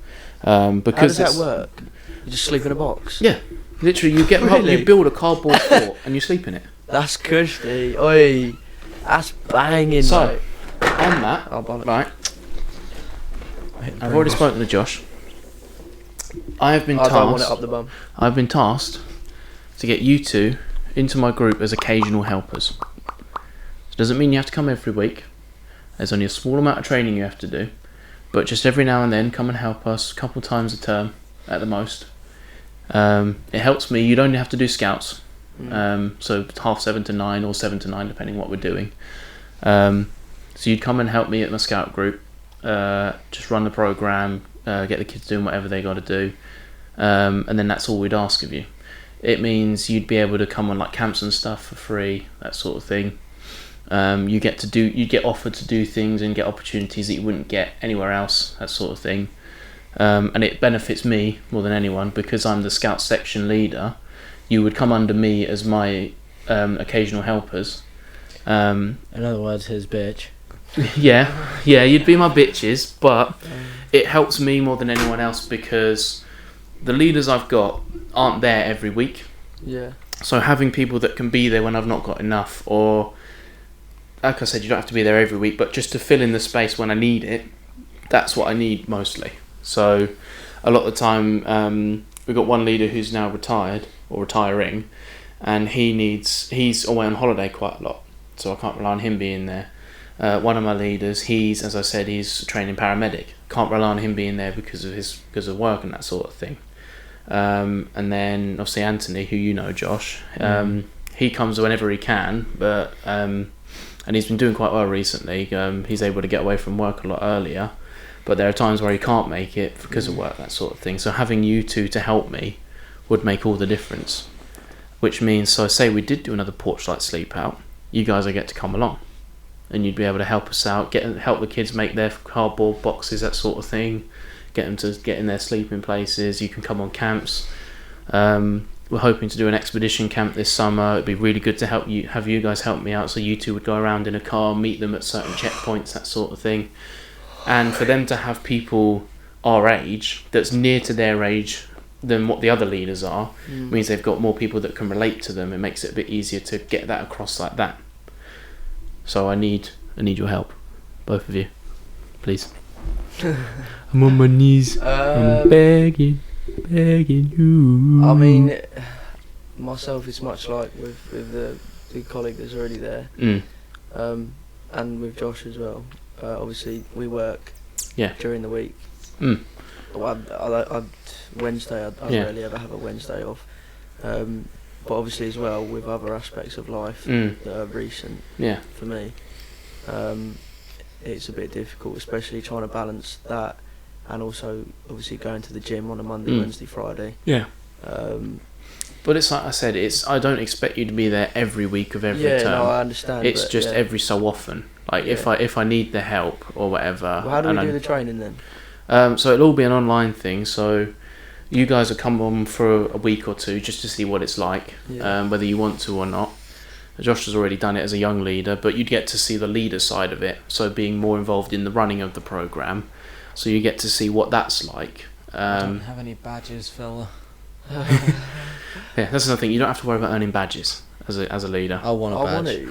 How does that work? You just sleep in a box? Yeah, literally. You get Really? you build a cardboard fort and you sleep in it. That's cushy. Oi, that's banging. So, mate. on that, right? I've already spoken to Josh. I have been I don't want it tasked. up the bum. I've been tasked to get you two into my group as occasional helpers. It doesn't mean you have to come every week. There's only a small amount of training you have to do, but just every now and then come and help us a couple times a term at the most. It helps me. You don't have to do scouts, so 7:30 to 9 or 7 to 9 depending what we're doing. So you'd come and help me at my scout group, just run the program, get the kids doing whatever they got to do, and then that's all we'd ask of you. It means you'd be able to come on like camps and stuff for free, that sort of thing. You get offered to do things and get opportunities that you wouldn't get anywhere else, that sort of thing. And it benefits me more than anyone because I'm the scout section leader. You would come under me as my occasional helpers. In other words, his bitch. Yeah, you'd be my bitches, but it helps me more than anyone else because the leaders I've got aren't there every week. Yeah. So having people that can be there when I've not got enough, or like I said, you don't have to be there every week, but just to fill in the space when I need it, that's what I need mostly. So a lot of the time, we've got one leader who's now retired or retiring, and he's away on holiday quite a lot, so I can't rely on him being there. One of my leaders, as I said, he's a training paramedic. Can't rely on him being there because of work and that sort of thing. And then obviously Anthony, who you know, Josh, he comes whenever he can, but and he's been doing quite well recently. He's able to get away from work a lot earlier, but there are times where he can't make it because of work, that sort of thing. So having you two to help me would make all the difference. Which means, so say we did do another porch light sleep out, you guys will get to come along, and you'd be able to help us out, help the kids make their cardboard boxes, that sort of thing, get them to get in their sleeping places. You can come on camps. We're hoping to do an expedition camp this summer. It'd be really good to have you guys help me out, so you two would go around in a car, meet them at certain checkpoints, that sort of thing. And for them to have people our age, that's near to their age than what the other leaders are, means they've got more people that can relate to them. It makes it a bit easier to get that across like that. So I need your help, both of you, please. I'm on my knees. I'm begging you. I mean, myself is much like with the colleague that's already there, and with Josh as well. Obviously, we work during the week. Wednesday, I rarely ever have a Wednesday off. But obviously as well with other aspects of life that are recent for me, it's a bit difficult, especially trying to balance that and also obviously going to the gym on a Monday, Wednesday, Friday. But it's like I said, I don't expect you to be there every week of every term. No, I understand. It's just every so often. Like if I need the help or whatever. Well, how do we do the training then? So it'll all be an online thing. So you guys will come on for a week or two just to see what it's like, whether you want to or not. Josh has already done it as a young leader, but you'd get to see the leader side of it. So being more involved in the running of the programme. So you get to see what that's like. I don't have any badges, Phil. Yeah, that's another thing. You don't have to worry about earning badges as a leader. I want a badge.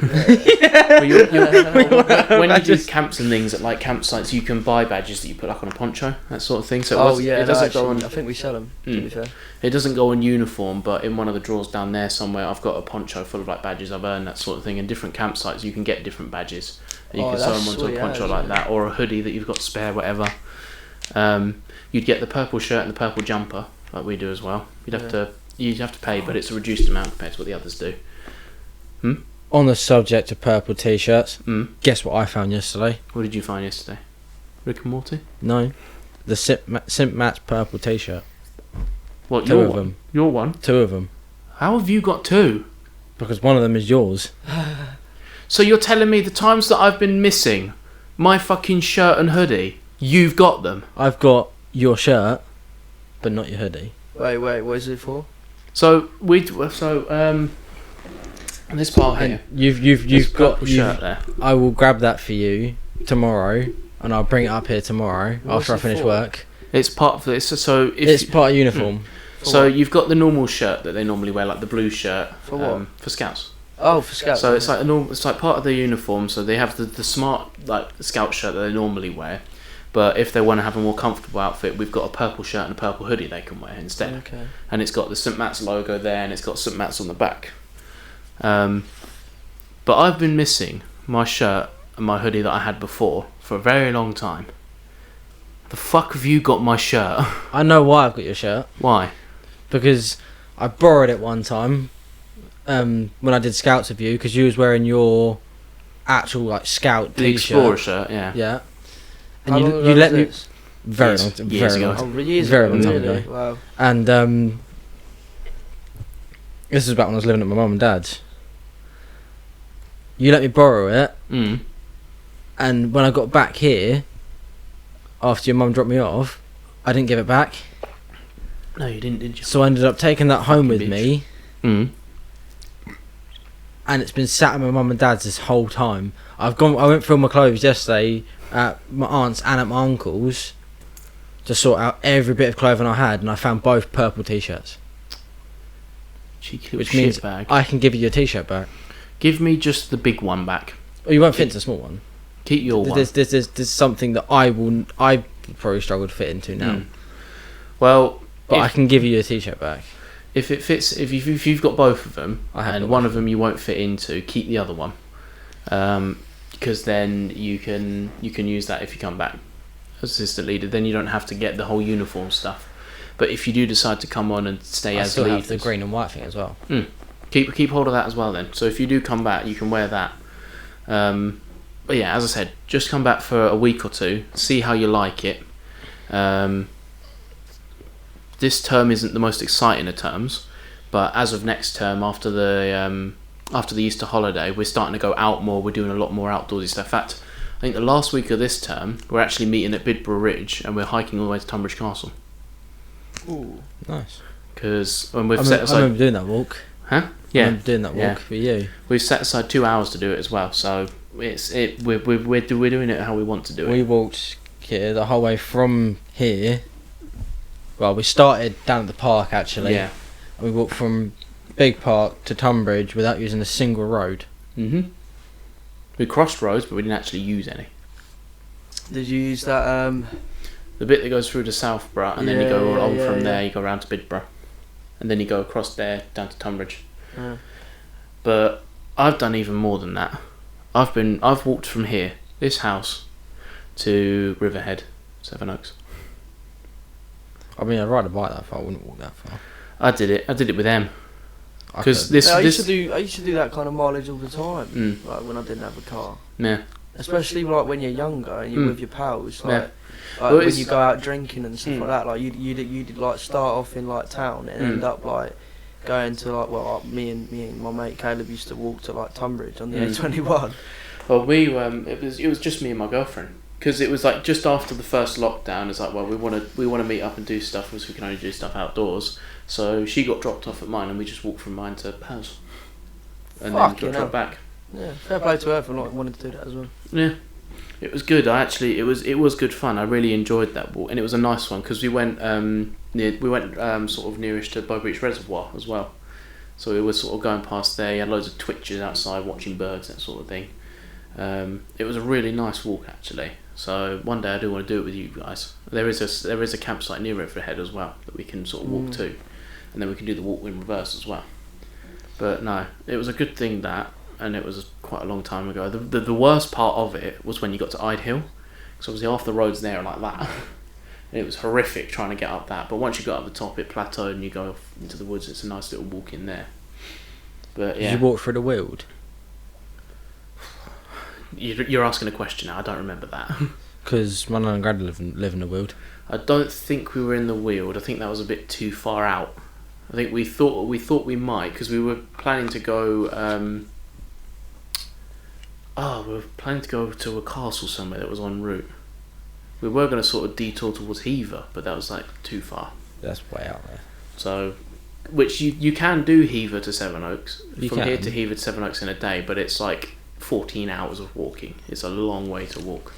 When you do camps and things at like campsites, you can buy badges that you put like on a poncho, that sort of thing. So it doesn't go on. I think we sell them. To be fair, it doesn't go on uniform, but in one of the drawers down there somewhere, I've got a poncho full of like badges I've earned, that sort of thing. In different campsites, you can get different badges. And you can sew them onto a poncho like that, or a hoodie that you've got spare, whatever. You'd get the purple shirt and the purple jumper, like we do as well. You'd have to pay, but it's a reduced amount compared to what the others do. On the subject of purple t-shirts, guess what I found yesterday? What did you find yesterday? Rick and Morty? No, the Simp Match purple t-shirt. What? Two of them. Your one? Two of them. How have you got two? Because one of them is yours. So you're telling me the times that I've been missing my fucking shirt and hoodie, you've got them? I've got your shirt, but not your hoodie. Wait, what is it for? So this part here, you've got purple shirt there. I will grab that for you tomorrow, and I'll bring it up here tomorrow after I finish work. It's part of this. So it's part of uniform. So you've got the normal shirt that they normally wear, like the blue shirt. For what? For scouts. Oh, for scouts. So it's like it's like part of their uniform. So they have the smart like scout shirt that they normally wear, but if they want to have a more comfortable outfit, we've got a purple shirt and a purple hoodie they can wear instead. Okay. And it's got the St. Matt's logo there, and it's got St. Matt's on the back. But I've been missing my shirt and my hoodie that I had before for a very long time. The fuck have you got my shirt? I know why I've got your shirt. Why? Because I borrowed it one time when I did Scouts with you, because you was wearing your actual like Scout the t-shirt. Explorer shirt, yeah. Yeah. And you let me very long years ago. Very long time ago. Wow. And This is back when I was living at my mum and dad's. You let me borrow it, and when I got back here, after your mum dropped me off, I didn't give it back. No, you didn't, did you? So I ended up taking that home with me, Mm. and it's been sat at my mum and dad's this whole time. I went through my clothes yesterday at my aunt's and at my uncle's to sort out every bit of clothing I had, and I found both purple t-shirts. Cheeky little Which shit means bag. I can give you your t-shirt back. Give me just the big one back. Oh, you won't fit into the small one. Keep your one. There's something that I probably struggle to fit into now. Well, But I can give you your t-shirt back. if it fits, if you've got both of them, I have and got one both. of them you won't fit into, keep the other one, because then you can use that if you come back as assistant leader. Then you don't have to get the whole uniform stuff. But if you do decide to come on and stay I as still leader, have the green and white thing as well. keep hold of that as well. Then, so if you do come back, you can wear that. But yeah, as I said, just come back for a week or two, see how you like it. This term isn't the most exciting of terms, but as of next term, after the Easter holiday, we're starting to go out more. We're doing a lot more outdoorsy stuff. In fact, I think the last week of this term, we're actually meeting at Bidborough Ridge, and we're hiking all the way to Tunbridge Castle. Ooh. Nice. Because when we've I set aside, remember doing that walk. huh? I Yeah, remember doing that walk yeah. for you. We've set aside 2 hours to do it as well. So we're doing it how we want to do We it. walked here the whole way from here. Well, we started down at the park actually. Yeah. And we walked from Big Park to Tunbridge without using a single road. We crossed roads, but we didn't actually use any. Did you use that? The bit that goes through to Southborough, and then you go along from yeah. there, you go around to Bidborough, and then you go across there down to Tunbridge. Yeah. But I've done even more than that. I've walked from here, this house, to Riverhead, Sevenoaks. I mean, I'd ride a bike that far. I wouldn't walk that far. I did it with them. I Because could. this, I used this, to do that kind of mileage all the time. Mm. Like when I didn't have a car. yeah, Especially like when you're younger and you're with your pals, like, Yeah. like Well, when it's- you go out drinking and stuff Mm. like that. Like you'd like start off in like town and end up like going to like me and my mate Caleb used to walk to like Tunbridge on the A21. well, it was just me and my girlfriend. Because it was like just after the first lockdown, it's like, well, we want to meet up and do stuff, because we can only do stuff outdoors. So she got dropped off at mine, and we just walked from mine to Paz, and then Fucking got hell. dropped back. Yeah, fair play to her for like wanting to do that as well. Yeah, it was good. It was good fun. I really enjoyed that walk, and it was a nice one because we went sort of nearish to Bow Beach Reservoir as well. So it was sort of going past there. You had loads of twitches outside watching birds, that sort of thing. It was a really nice walk actually. So one day I do want to do it with you guys. There is a campsite near Riverhead as well that we can sort of walk to, and then we can do the walk in reverse as well. But no, it was a good thing that, and it was quite a long time ago. The worst part of it was when you got to Ide Hill, because obviously half the roads there are like that, and it was horrific trying to get up that. But once you got up the top, it plateaued and you go off into the woods. It's a nice little walk in there. But yeah, Did you walk through the Weald? you're asking a question now. I don't remember that. Because my nan and granddad live in the Weald. I don't think we were in the Weald. I think that was a bit too far out. I think we thought we might, because we were planning to go. We were planning to go to a castle somewhere that was en route. We were going to sort of detour towards Hever, but that was like too far. That's way out there. So, which you can do Hever to Sevenoaks. You From here can. to Hever to Sevenoaks in a day, but it's like 14 hours of walking. It's a long way to walk.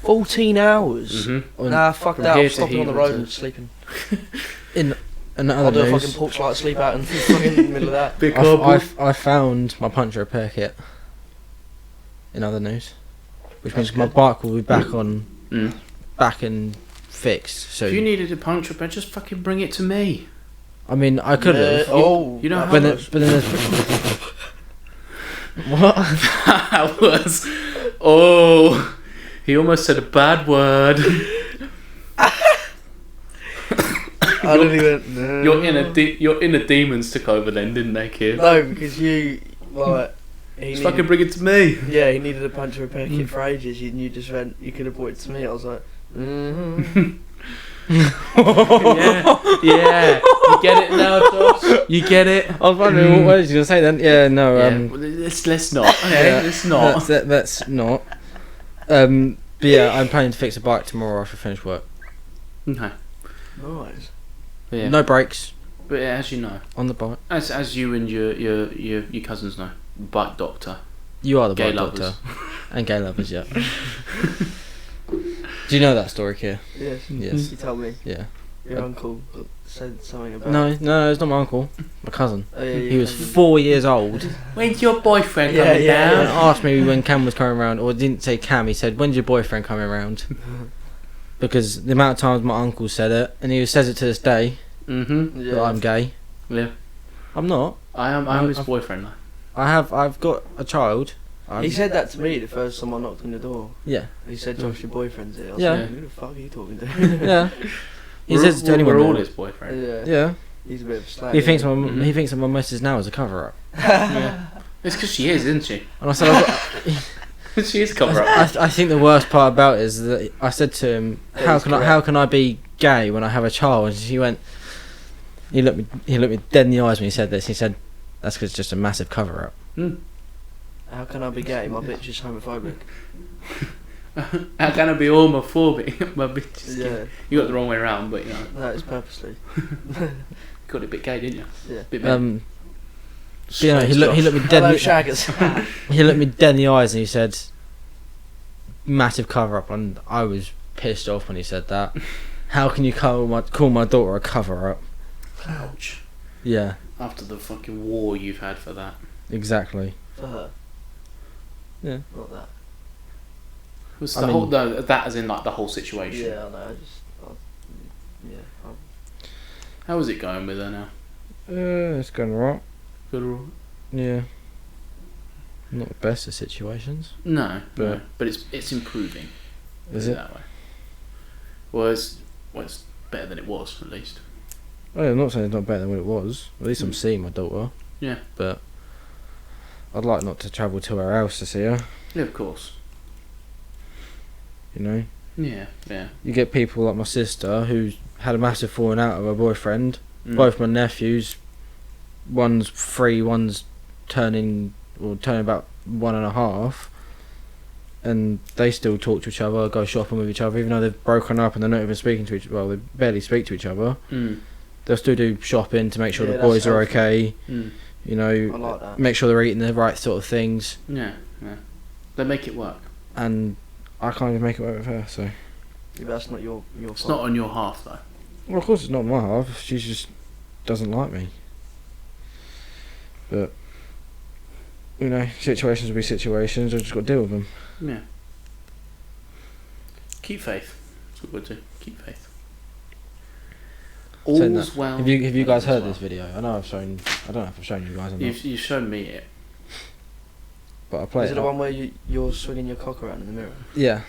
14 hours. Mm-hmm. Nah, fuck From that. here I'm to stopping on the Hever road to- and sleeping. In I'll other do a news, fucking porch light sleep out and fucking in the middle of that. I found my puncture repair kit. In other news, which means my bike will be back on, back and fixed. So If you needed a puncture repair, just fucking bring it to me. I mean, I could have. You know how But then, much but then there's what? that was. Oh, he almost said a bad word. I don't even. No. Your inner demons took over then, didn't they, kid? No, because you like. Just fucking bring it to me. Yeah, he needed a puncture repair kit for ages. You just went. You could have brought it to me. I was like, Yeah. You get it now, Josh? You get it? I was wondering what was you gonna say then? Yeah, no. Well, let's not. Okay, yeah, let's not. That's not. But yeah, I'm planning to fix a bike tomorrow after I finish work. Okay. Nice. But yeah. No brakes But yeah, as you know, on the bike. as you and your cousins know, bike doctor. You are the Gay bike lovers. doctor and gay lovers. Yeah. Do you know that story, Keir? Yes. Yes. You told me. Yeah. Your uncle said something about. No, it's not my uncle. My cousin. Oh, yeah, He was cousin. 4 years old When's your boyfriend Yeah, coming yeah. and down? asked me when Cam was coming around, or didn't say Cam. He said, "When's your boyfriend coming around?" Because the amount of times my uncle said it, and he says it to this day Mm-hmm. Yeah. that I'm gay. Yeah. I'm not. I'm his boyfriend. I've got a child. He said that to me the first time I knocked on the door. Yeah. He said, "Josh, your boyfriend's here." I was Yeah. like, who the fuck are you talking to? Yeah. He says it to anyone. We're all now. his boyfriend. Yeah. Yeah. He's a bit of a slag. He thinks Mhm. he thinks that my missus now is a cover up. Yeah. It's because she is, isn't she? And I said, She is cover up. I think the worst part about it is that I said to him, That how is can I correct. how can I be gay when I have a child? And he went, he looked me dead in the eyes when he said this. He said, that's because it's just a massive cover up. Mm. How can I be gay? My bitch is homophobic. How can I be homophobic? My bitch is gay. Yeah. You got it the wrong way around, but you know, No, it's purposely. got it a bit gay, didn't you? Yeah. Bit But, you know, he looked me dead. Hello, In the, shaggers. he looked me dead in the eyes and he said, massive cover up. And I was pissed off when he said that. How can you call my daughter a cover up? Ouch. Yeah, After the fucking war you've had for that. exactly. For her. Yeah. Not that. Was I the mean- whole that as in like the whole situation? Yeah, I know. Yeah. How is it going with her now? It's going alright. Good or Yeah. Not the best of situations. no, But- but it's improving. Is Put it? that way? Well, it's better than it was at least. Oh, I'm not saying it's not better than what it was. At least I'm Mm. seeing my daughter. Yeah. But I'd like not to travel to her house to see her. Yeah, of course. You know, Yeah, yeah. you get people like my sister who's had a massive falling out with her boyfriend. Mm. Both my nephews, one's 3, one's turning about 1.5, and they still talk to each other, go shopping with each other, even though they've broken up and they're not even speaking to each. Well, they barely speak to each other. Mm. They'll still do shopping to make sure Yeah, the that's boys are healthy. okay. Mm. You I know, like that. make sure they're eating the right sort of things, Yeah, yeah. They make it work. and I can't even make it work with her. So, Yeah, that's not your It's fault. not on your half though. well, of course it's not my half. She just doesn't like me. But you know, situations will be situations. I've just got to deal with them. Yeah. Keep faith. That's what we'll do. Keep faith. Saying All's well. Have you guys all's heard well. this video? I know I've shown. I don't know if I've shown you guys or not. You've shown me it. But I play Is it it. the one where you're swinging your cock around in the mirror? Yeah,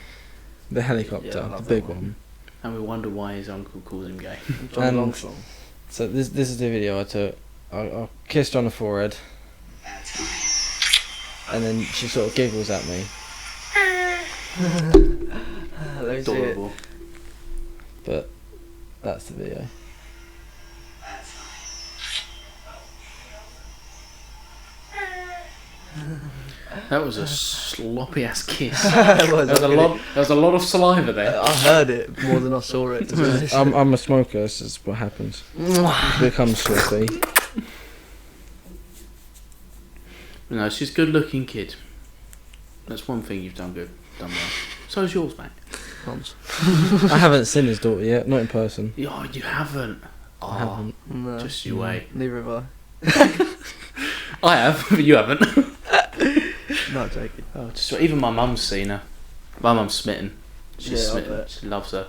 the helicopter, Yeah, I the love big that one. one. And we wonder why his uncle calls him gay. John And- Longsong. So this is the video I took. I kissed her on the forehead, and then she sort of giggles at me. Let me see it. Adorable. But that's the video. That was a sloppy ass kiss. It was, There was a lot of saliva there. I heard it more than I saw it. To be honest. I'm a smoker. This is what happens. It becomes sloppy. No, she's a good looking kid. That's one thing you've done well. So's yours, mate. I haven't seen his daughter yet, not in person. Oh, you haven't. I haven't. No, Just you wait. neither have I. I have, but you haven't. Not joking. Oh, just wait. Even my mum's seen her. My mum's smitten. She's Yeah, I smitten. bet. She loves her.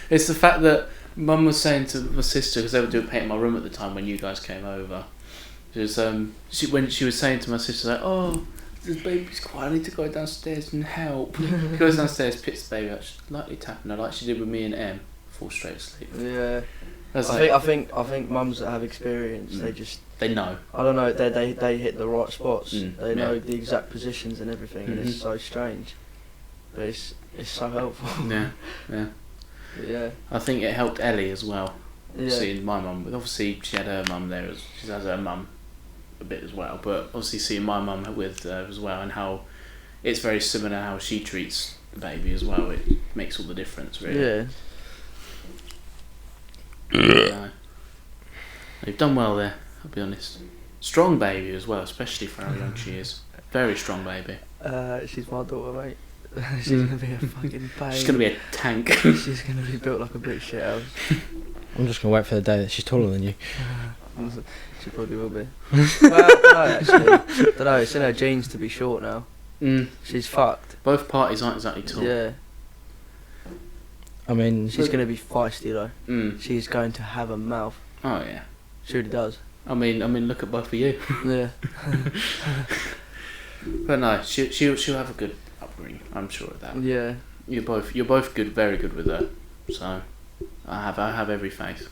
It's the fact that mum was saying to my sister, because they were doing painting my room at the time when you guys came over. She was when she was saying to my sister, like, "Oh, the baby's quiet. I need to go downstairs and help." She goes downstairs, picks the baby up, she's lightly tapping her like she did with me and Em. Fall straight asleep. Yeah. I was I like, think mums that have experience, they just, they know. I don't know, they hit the right spots. Mm, They know yeah. the exact positions and everything, and it's Mhm. so strange, but it's so helpful. Yeah, yeah. Yeah. I think it helped Ellie as well. Yeah. Seeing my mum, but obviously she had her mum there. She has her mum a bit as well, but obviously seeing my mum with as well, and how it's very similar how she treats the baby as well. It makes all the difference, really. Yeah. No. They've done well there. I'll be honest. Strong baby as well, especially for how young she is. Very strong baby. She's my daughter, mate. She's gonna be a fucking pain. She's gonna be a tank. She's gonna be built like a brick shit house. I'm just gonna wait for the day that she's taller than you. She probably will be. Well, no, actually. Don't know, it's in her genes to be short now. She's fucked. Both parties aren't exactly tall. Yeah. I mean, She's going to be feisty though. Mm. She's going to have a mouth. Oh yeah. She really does. I mean, look at both of you. Yeah. But no, she'll have a good upbringing. I'm sure of that. Yeah. You're both good, very good with her. So I have every faith.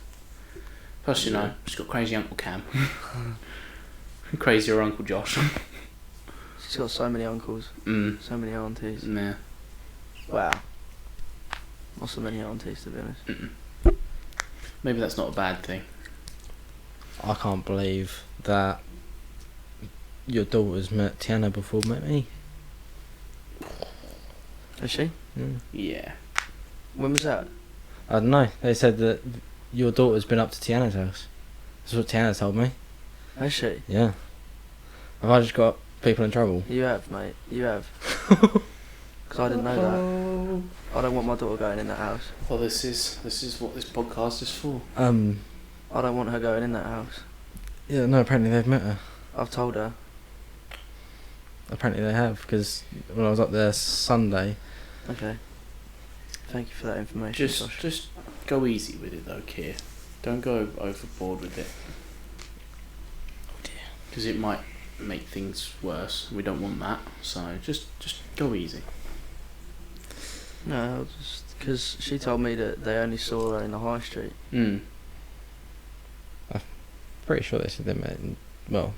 Plus, you know, she's got crazy Uncle Cam, crazier Uncle Josh. She's got so many uncles, so many aunties. Yeah. Wow. Not so many aunties, to be honest. Maybe that's not a bad thing. I can't believe that your daughter's met Tiana before met me. Is she? Yeah. When was that? I don't know. They said that your daughter's been up to Tiana's house. That's what Tiana told me. Is she? Yeah. Have I just got people in trouble? You have, mate. You have. Because I didn't know that. I don't want my daughter going in that house. Well, this is what this podcast is for. I don't want her going in that house. Yeah, no, apparently they've met her. I've told her. Apparently they have, because when I was up there Sunday... Okay. Thank you for that information, Josh. Just go easy with it though, Keir. Don't go overboard with it. Because it might make things worse. We don't want that. So just go easy. No, just because she told me that they only saw her in the high street. Pretty sure they said they met in... Well...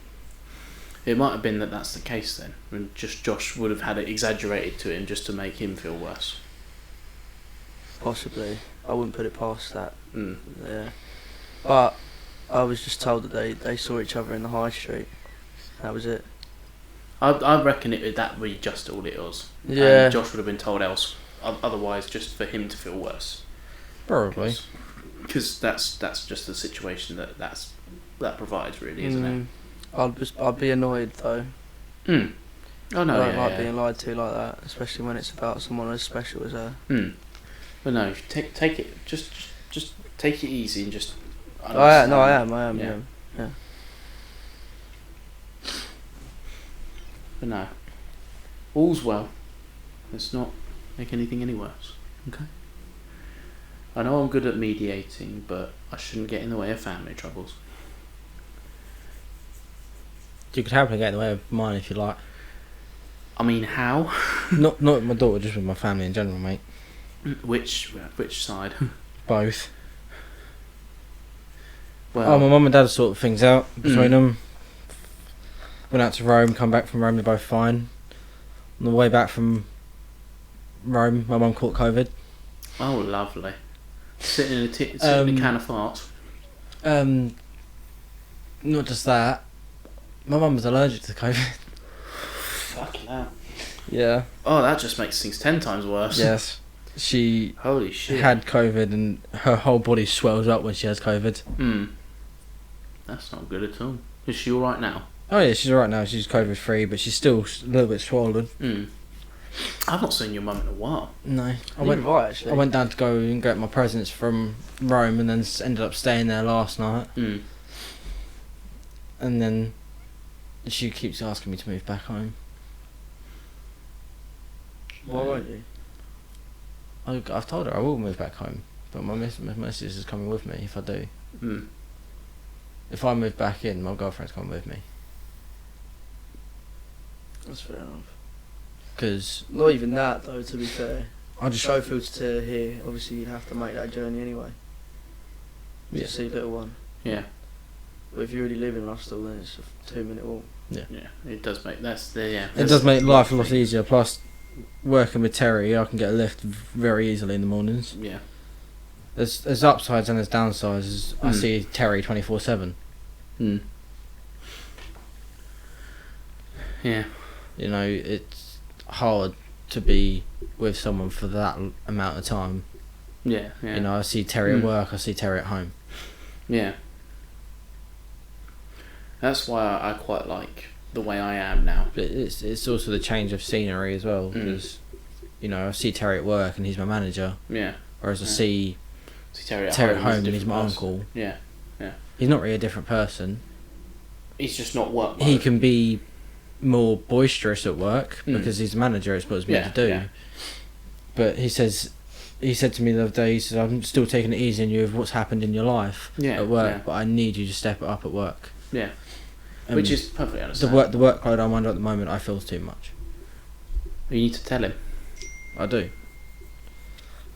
It might have been that that's the case then. And just Josh would have had it exaggerated to him just to make him feel worse. Possibly. I wouldn't put it past that. Yeah. But I was just told that they saw each other in the high street. That was it. I reckon that would be just all it was. Yeah. And Josh would have been told else. Otherwise, just for him to feel worse. Probably. Because that's just the situation that provides, really, isn't it? I'd be annoyed though. Oh no, I don't like being lied to like that, especially when it's about someone as special as her. But no, take it. Just take it easy and just. I am. Yeah. But no, all's well. Let's not make anything any worse. Okay. I know I'm good at mediating, but I shouldn't get in the way of family troubles. You could happily get in the way of mine if you like. I mean, how? not with my daughter, just with my family in general, mate. Which side? Both. Well, my mum and dad sort things out between them. Went out to Rome, come back from Rome, they're both fine. On the way back from Rome, my mum caught COVID. Oh, lovely. Sitting in a can of farts. Not just that. My mum was allergic to COVID. Fucking hell. Yeah. Oh, that just makes things 10 times worse. Yes. She Holy shit. had COVID and her whole body swells up when she has COVID. That's not good at all. Is she alright now? Oh yeah, she's alright now. She's COVID free, but she's still a little bit swollen. I've not seen your mum in a while. No. I went down to go and get my presents from Rome and then ended up staying there last night. And then she keeps asking me to move back home. Why won't you? I've told her I will move back home, but my missus is coming with me if I do. If I move back in, my girlfriend's coming with me. That's fair enough. Because not even that though, to be fair. I just Schofields to here, obviously you'd have to make that journey anyway. To see little one. Yeah. But if you already live in Rustle, then it's a 2-minute walk. Yeah, it does make it does make life a lot easier. Plus, working with Terry, I can get a lift very easily in the mornings. Yeah. there's upsides and there's downsides. I see Terry 24/7. Mm. Yeah. You know, it's hard to be with someone for that amount of time. Yeah. Yeah. You know, I see Terry at work. I see Terry at home. Yeah. That's why I quite like the way I am now. But it's also the change of scenery as well, because you know, I see Terry at work and he's my manager. Yeah. Whereas I see Terry at home and he's my uncle. Yeah. Yeah. He's not really a different person. He's just not work mode. He can be more boisterous at work because he's a manager. It's what he's meant to do. Yeah. But he said to me the other day, he said, I'm still taking it easy on you of what's happened in your life at work, but I need you to step it up at work. Yeah. Which is perfectly understandable. The workload I'm under at the moment, I feel is too much. You need to tell him. I do.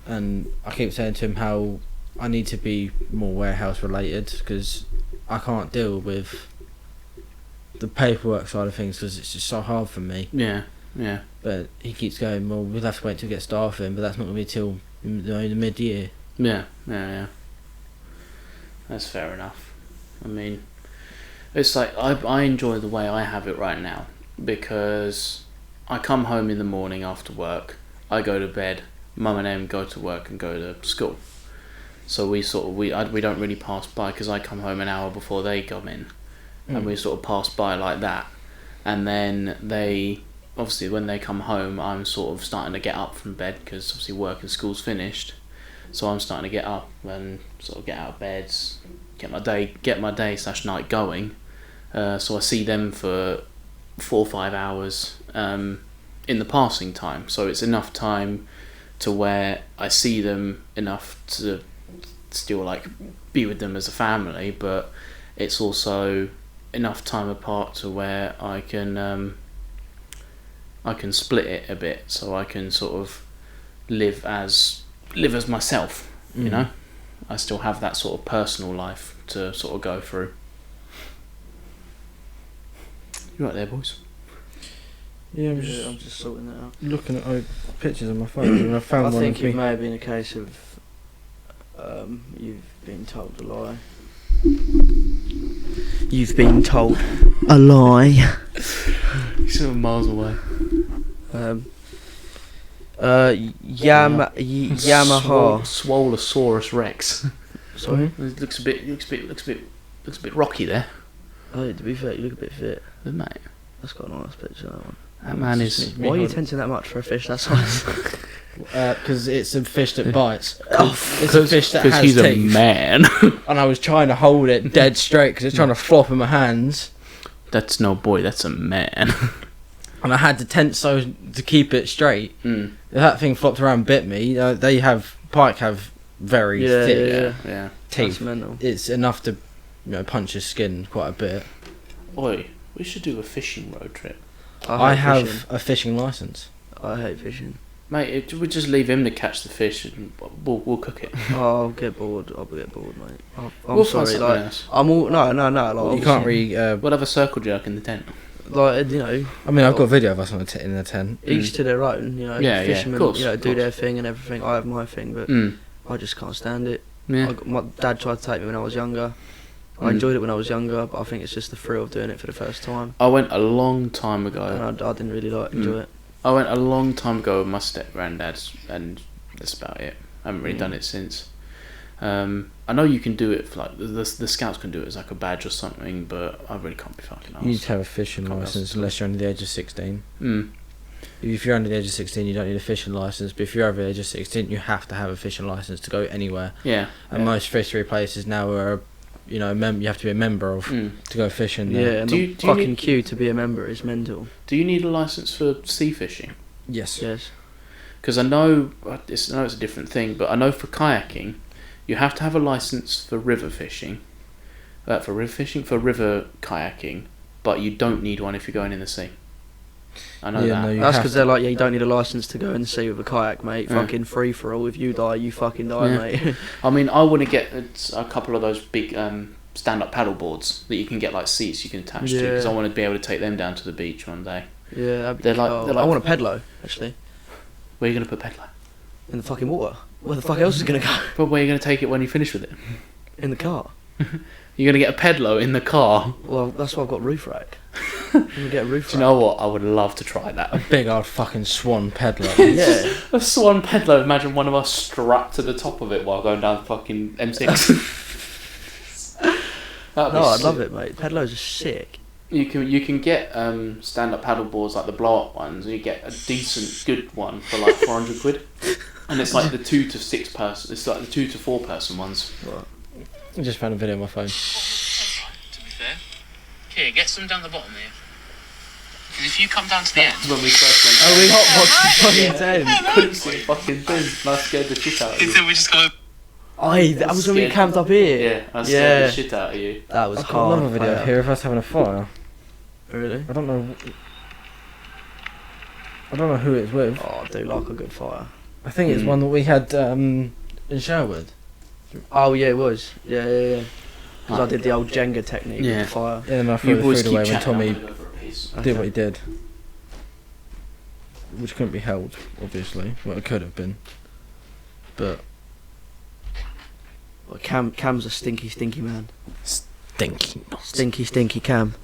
And I keep saying to him how I need to be more warehouse related, because I can't deal with the paperwork side of things because it's just so hard for me. Yeah, yeah. But he keeps going, well, we'll have to wait till we get staff in, but that's not going to be till the mid-year. Yeah. That's fair enough. I mean, it's like I enjoy the way I have it right now, because I come home in the morning after work, I go to bed, Mum and Em go to work and go to school. So we don't really pass by, because I come home an hour before they come in, and we sort of pass by like that. And then they, obviously when they come home, I'm sort of starting to get up from bed, because obviously work and school's finished. So I'm starting to get up and sort of get out of bed, get my day/night going. So I see them for 4 or 5 hours in the passing time. So it's enough time to where I see them enough to still like be with them as a family, but it's also enough time apart to where I can split it a bit, so I can sort of live as myself. You know, I still have that sort of personal life to sort of go through. You right there, boys? Yeah, I'm just sorting that out. Looking at old pictures on my phone, and I found I one. think it may have been a case of you've been told a lie. You've been told a lie. You're sort of miles away. Yamaha. Swolosaurus Rex. Sorry. It looks a bit rocky there. Oh, to be fair, you look a bit fit. Mate, That's got a nice picture, that one. that man is. Why are you tensing that much for a fish that size? Because it's a fish that bites. Oh, It's a fish that has he's teeth. a man. And I was trying to hold it dead straight because it's trying to flop in my hands. That's no boy. That's a man. And I had to tense so to keep it straight. If that thing flopped around and bit me, pike have very thick Yeah. teeth. That's mental. It's enough to punch your skin quite a bit. Oi, we should do a fishing road trip, I hate have fishing. a fishing license. I hate fishing. mate. We just leave him to catch the fish, and we'll cook it. Oh, I'll get bored. Mate. I'm We'll find sorry. something Like, else. I'm all no. Like, You can't really. We'll have a circle jerk in the tent. Like, you know, I mean, I've got a video of us in the tent. each to their own. You know, Yeah, fishermen, of course, you know, of do their course. thing and everything. I have my thing, but I just can't stand it. Yeah. My dad tried to take me when I was younger. I enjoyed it when I was younger, but I think it's just the thrill of doing it for the first time. I went a long time ago. And I didn't really enjoy it. I went a long time ago with my step granddad's, and that's about it. I haven't really done it since. I know you can do it for like the scouts can do it as like a badge or something, but I really can't be fucking arsed. You need to have a fishing Can't be license arsed. unless you're under the age of 16. Mm. If you're under the age of 16, you don't need a fishing license. But if you're over the age of 16, you have to have a fishing license to go anywhere. Yeah. And most fishery places now are, you have to be a member of to go fishing. Yeah, There. and Do the you fucking need- queue to be a member is mental. Do you need a license for sea fishing? Yes. Yes. Because I know it's a different thing, but I know for kayaking, you have to have a license for river fishing. For river kayaking, but you don't need one if you're going in the sea. I know Yeah, that. no, you That's have because to. they're like, yeah, you don't need a license to go in the sea with a kayak, mate. Yeah. Fucking free for all. If you die, you fucking die, Yeah. mate. I mean, I want to get a couple of those big stand-up paddle boards that you can get like seats you can attach to, because I Yeah. want to be able to take them down to the beach one day. Yeah, that'd be They're like- cool. they're like- I want a pedalo, actually. Where are you going to put pedalo? In the fucking water. Where the fuck else is gonna go? But where are you going to take it when you finish with it? In the car. You're going to get a pedalo in the car. Well, that's why I've got roof rack. I'm gonna get a roof rack. Do you know what? I would love to try that. Big old fucking swan peddler. Yeah. A swan pedalo. Imagine one of us strapped to the top of it while going down the fucking M6. No, I'd love it, mate. Pedalos are sick. You can get stand-up paddle boards like the blow-up ones, and you get a decent, good one for like 400 quid. And it's like the 2 to 6 person. It's like the 2 to 4 person ones. Right. I just found a video on my phone. To be fair, here, get some down the bottom here. Because if you come down to the end, when we first went, Oh, we hotboxed fucking 10. couldn't see fucking thing. And I scared the shit out of you. So we just go. Aye, that was when we camped up here. Yeah, I scared the shit out of you. That was I've got hard. another video fire. here of us having a fire. Really? I don't know who it's with. Oh, I do like a good fire. I think it's one that we had in Sherwood. Oh, yeah, it was. Yeah. Because I did the old Jenga technique with the fire. Yeah, and I threw You the boys food keep away when chatting. Tommy I'm gonna go for a piece. did what he did. Which couldn't be held, obviously. Well, it could have been. But... Well, Cam's a stinky man. Stinky. Stinky Cam.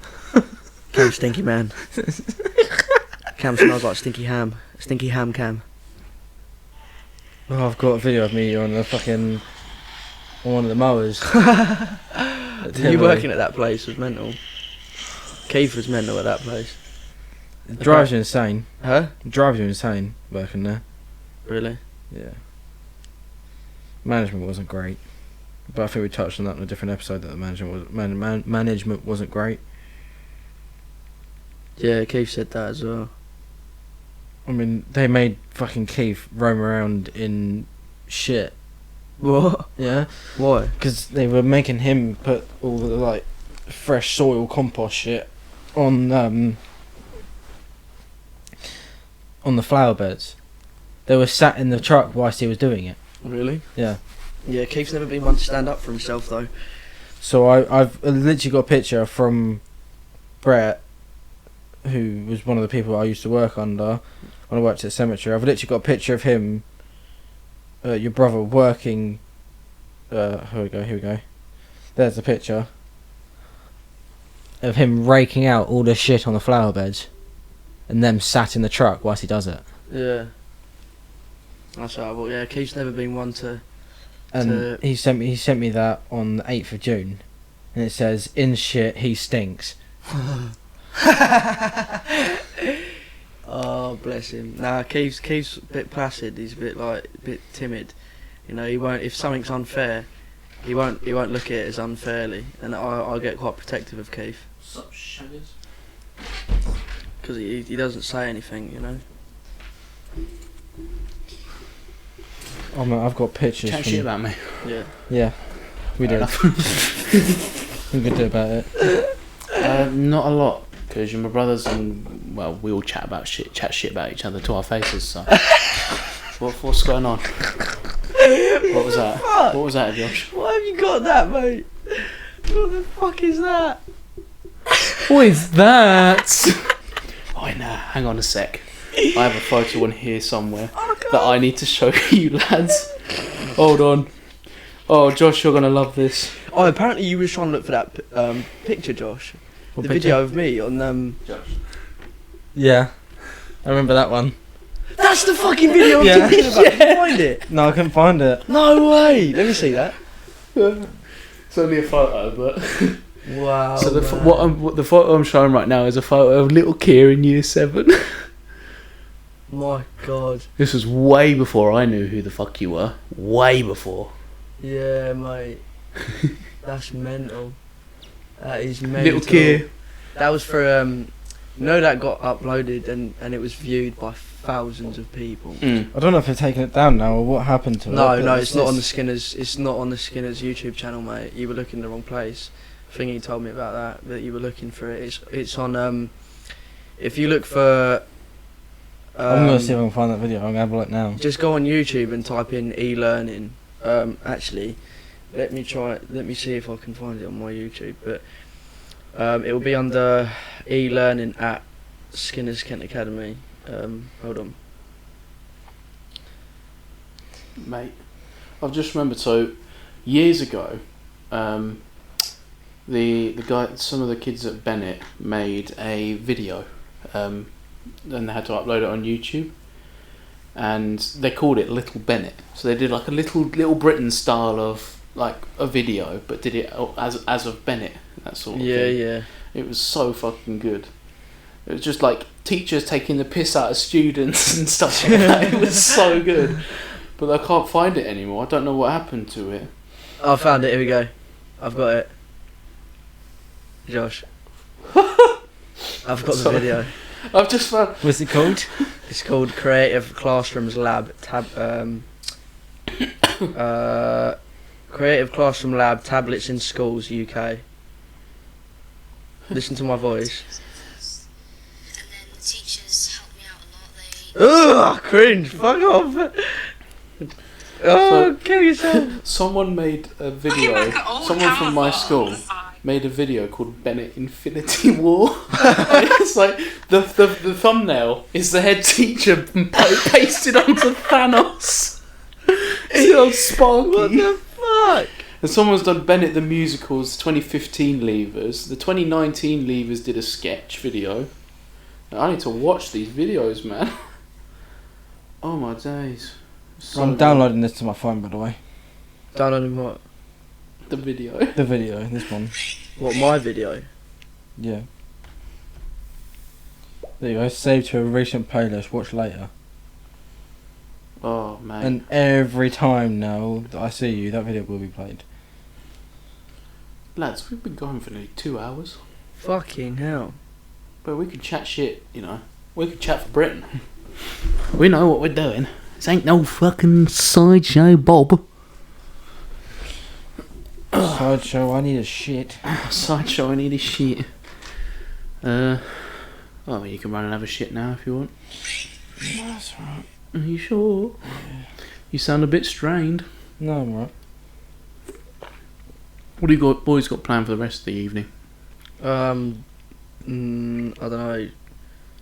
Cam stinky man. Cam smells like stinky ham. Stinky ham Cam. Oh, I've got a video of me on on one of the mowers. You working at that place was mental. Keith was mental at that place. It drives you insane. Huh? It drives you insane working there. Really? Yeah. Management wasn't great. But I think we touched on that in a different episode that the management wasn't great. Yeah, Keith said that as well. I mean, they made fucking Keith roam around in shit. What? Yeah? Why? Because they were making him put all the, like, fresh soil compost shit on the flower beds. They were sat in the truck whilst he was doing it. Really? Yeah. Yeah, Keith's never been one to stand up for himself though. So I've literally got a picture from Brett, who was one of the people I used to work under when I worked at the cemetery. I've literally got a picture of him, your brother, working. Here we go. There's the picture of him raking out all the shit on the flower beds, and them sat in the truck whilst he does it. Yeah. That's right. Well, yeah, Keith's never been one to. And he sent me that on the 8th of June, and it says, "In shit, he stinks." Oh, bless him. Nah, Keith's a bit placid. He's a bit timid. You know, he won't. If something's unfair, he won't look at it as unfairly. And I get quite protective of Keith. Sup, shaggers? Because he doesn't say anything. You know. Oh man, I've got pictures. Chat shit about me. Yeah. Yeah, we Fair did. We could do about it. Not a lot, because you're my brothers, and well, we all chat shit about each other to our faces. So, what's going on? What was that? Fuck. What was that, Josh? Why have you got that, mate? What the fuck is that? What is that? Oh, nah, hang on a sec. I have a photo on here somewhere that I need to show you lads. Hold on. Oh, Josh, you're gonna love this. Oh, apparently you were trying to look for that picture, Josh. What the picture? video of me on Josh. Yeah, I remember that one. That's the fucking video I'm Yeah. talking about. Can you find it? No, I couldn't find it. No way. Let me see that. It's only a photo, but Wow. so man. the photo I'm showing right now is a photo of little Keir in year 7. My God. This was way before I knew who the fuck you were. Way before. Yeah, mate. That's mental. That is mental. Little Keir. That was for that got uploaded and it was viewed by thousands of people. Mm. I don't know if they're taking it down now or what happened to it. No, but it's not on the Skinners. It's not on the Skinners YouTube channel, mate. You were looking in the wrong place. I think he told me about that you were looking for it. It's on. If you look for. I'm gonna see if I can find that video. I'm gonna have a look now. Just go on YouTube and type in e-learning. Actually, let me see if I can find it on my YouTube. But it will be under e-learning at Skinner's Kent Academy. Hold on. Mate, I've just remembered. So, years ago, the guy, some of the kids at Bennett made a video, and they had to upload it on YouTube, and they called it Little Bennett. So they did like a Little Britain style of like a video, but did it as of Bennett, that sort of thing. Yeah. It was so fucking good. It was just like teachers taking the piss out of students and stuff like that. It was so good. But I can't find it anymore. I don't know what happened to it. I found it. Here we go. I've got it. Josh. I've got the video. I've just found... What's it called? It's called Creative Classrooms Lab. Creative Classroom Lab, Tablets in Schools, UK. Listen to my voice. And then the teachers helped me out a lot. Ugh, cringe. Fuck off. Oh, kill yourself. Someone made a video. Someone from my school made a video called Bennett Infinity War. It's like the thumbnail is the head teacher pasted onto Thanos. It's all sparky. What the fuck? And someone's done Bennett the Musical's 2015 Leavers. The 2019 Leavers did a sketch video. I need to watch these videos, man. Oh my days. So I'm downloading this to my phone, by the way. Downloading what? the video. The video, this one. What, my video? Yeah. There you go, saved to a recent playlist, watch later. Oh man. And every time now that I see you, that video will be played. Lads, we've been going for nearly 2 hours. Fucking hell. But we could chat shit, you know. We could chat for Britain. We know what we're doing. This ain't no fucking sideshow, Bob. Sideshow, I need a shit. Sideshow, I need a shit. Well, you can run and have a shit now if you want. No, that's right. Are you sure? Yeah. You sound a bit strained. No, I'm right. What do you boys got planned for the rest of the evening? I don't know.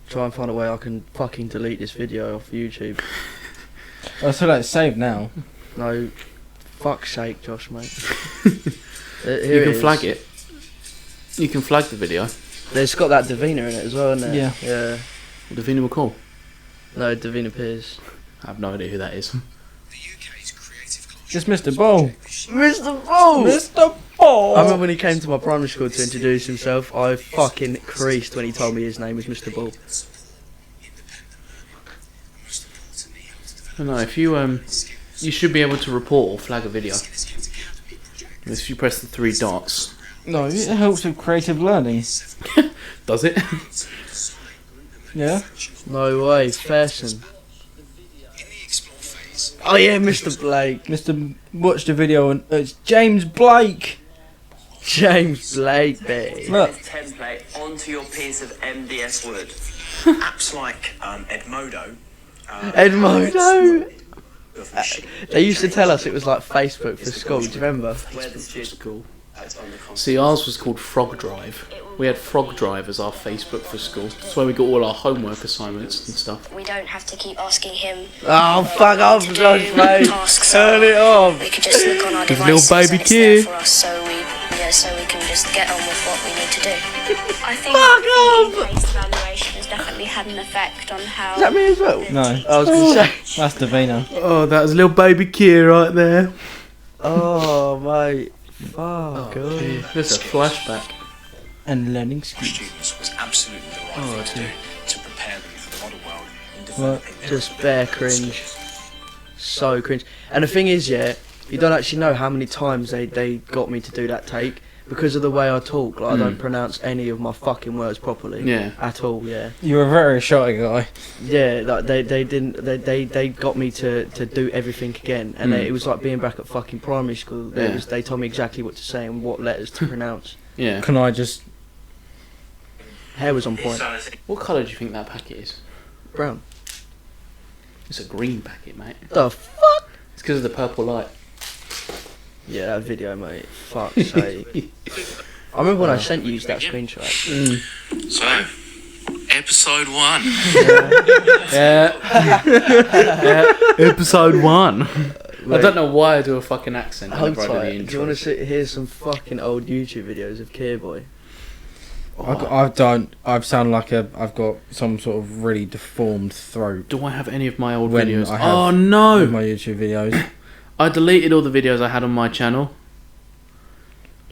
Try and find a way I can fucking delete this video off YouTube. I feel like it's saved now. No, fuck's sake, Josh, mate. You can flag it. You can flag the video. There's got that Davina in it as well, isn't it? Yeah. Yeah. Davina McCall. No, Davina Pierce. I have no idea who that is. Just Mr. Ball. Mr. Ball! Mr. Ball! I remember when he came to my primary school to introduce himself, I fucking creased when he told me his name was Mr. Ball. No, if you you should be able to report or flag a video. If you press the 3 dots. No, it helps with creative learning. Does it? Yeah? No way, Fairson. Oh yeah, Mr. Blake. Watch the video and it's James Blake. James Blake, babe. Look. Template onto your piece of MDS wood. Apps like Edmodo. Edmodo! They used to tell us it was like Facebook for school, do you remember? Where the student School. See, ours was called Frog Drive. We had Frog Drive as our Facebook for school. That's where we got all our homework assignments and stuff. We don't have to keep asking him. Oh, fuck off, Josh, mate. Turn it off. We could just look on our His devices little baby and it's there kid. for us, so we can just get on with what we need to do. I think Fuck the pace evaluation has definitely had an effect on how. Is that me as well? No, I was going to say. that's Davina. Oh, that was little baby Keir right there. Oh, mate. Fuck. There's a flashback. And learning skills. students was absolutely the right thing to do to prepare them for the modern world and develop it. Just bare cringe. So cringe. And the thing is, yeah, you don't actually know how many times they got me to do that take because of the way I talk. Like, I don't pronounce any of my fucking words properly. Yeah. At all, yeah. You're a very shy guy. Yeah, like they got me to do everything again, and it was like being back at fucking primary school. They told me exactly what to say and what letters to pronounce. Yeah. Can I just... Hair was on point. What colour do you think that packet is? Brown. It's a green packet, mate. The fuck? It's because of the purple light. Yeah, that video, mate. Fuck's sake. I remember when I sent you that screenshot. So, episode 1. Yeah. Episode 1. I don't know why I do a fucking accent. Hold whenever I do the tight. Do you want intros. to hear some fucking old YouTube videos of Keir Boy? I've sound like I've got some sort of really deformed throat. Do I have any of my old When videos? I have Oh no! with my YouTube videos. I deleted all the videos I had on my channel.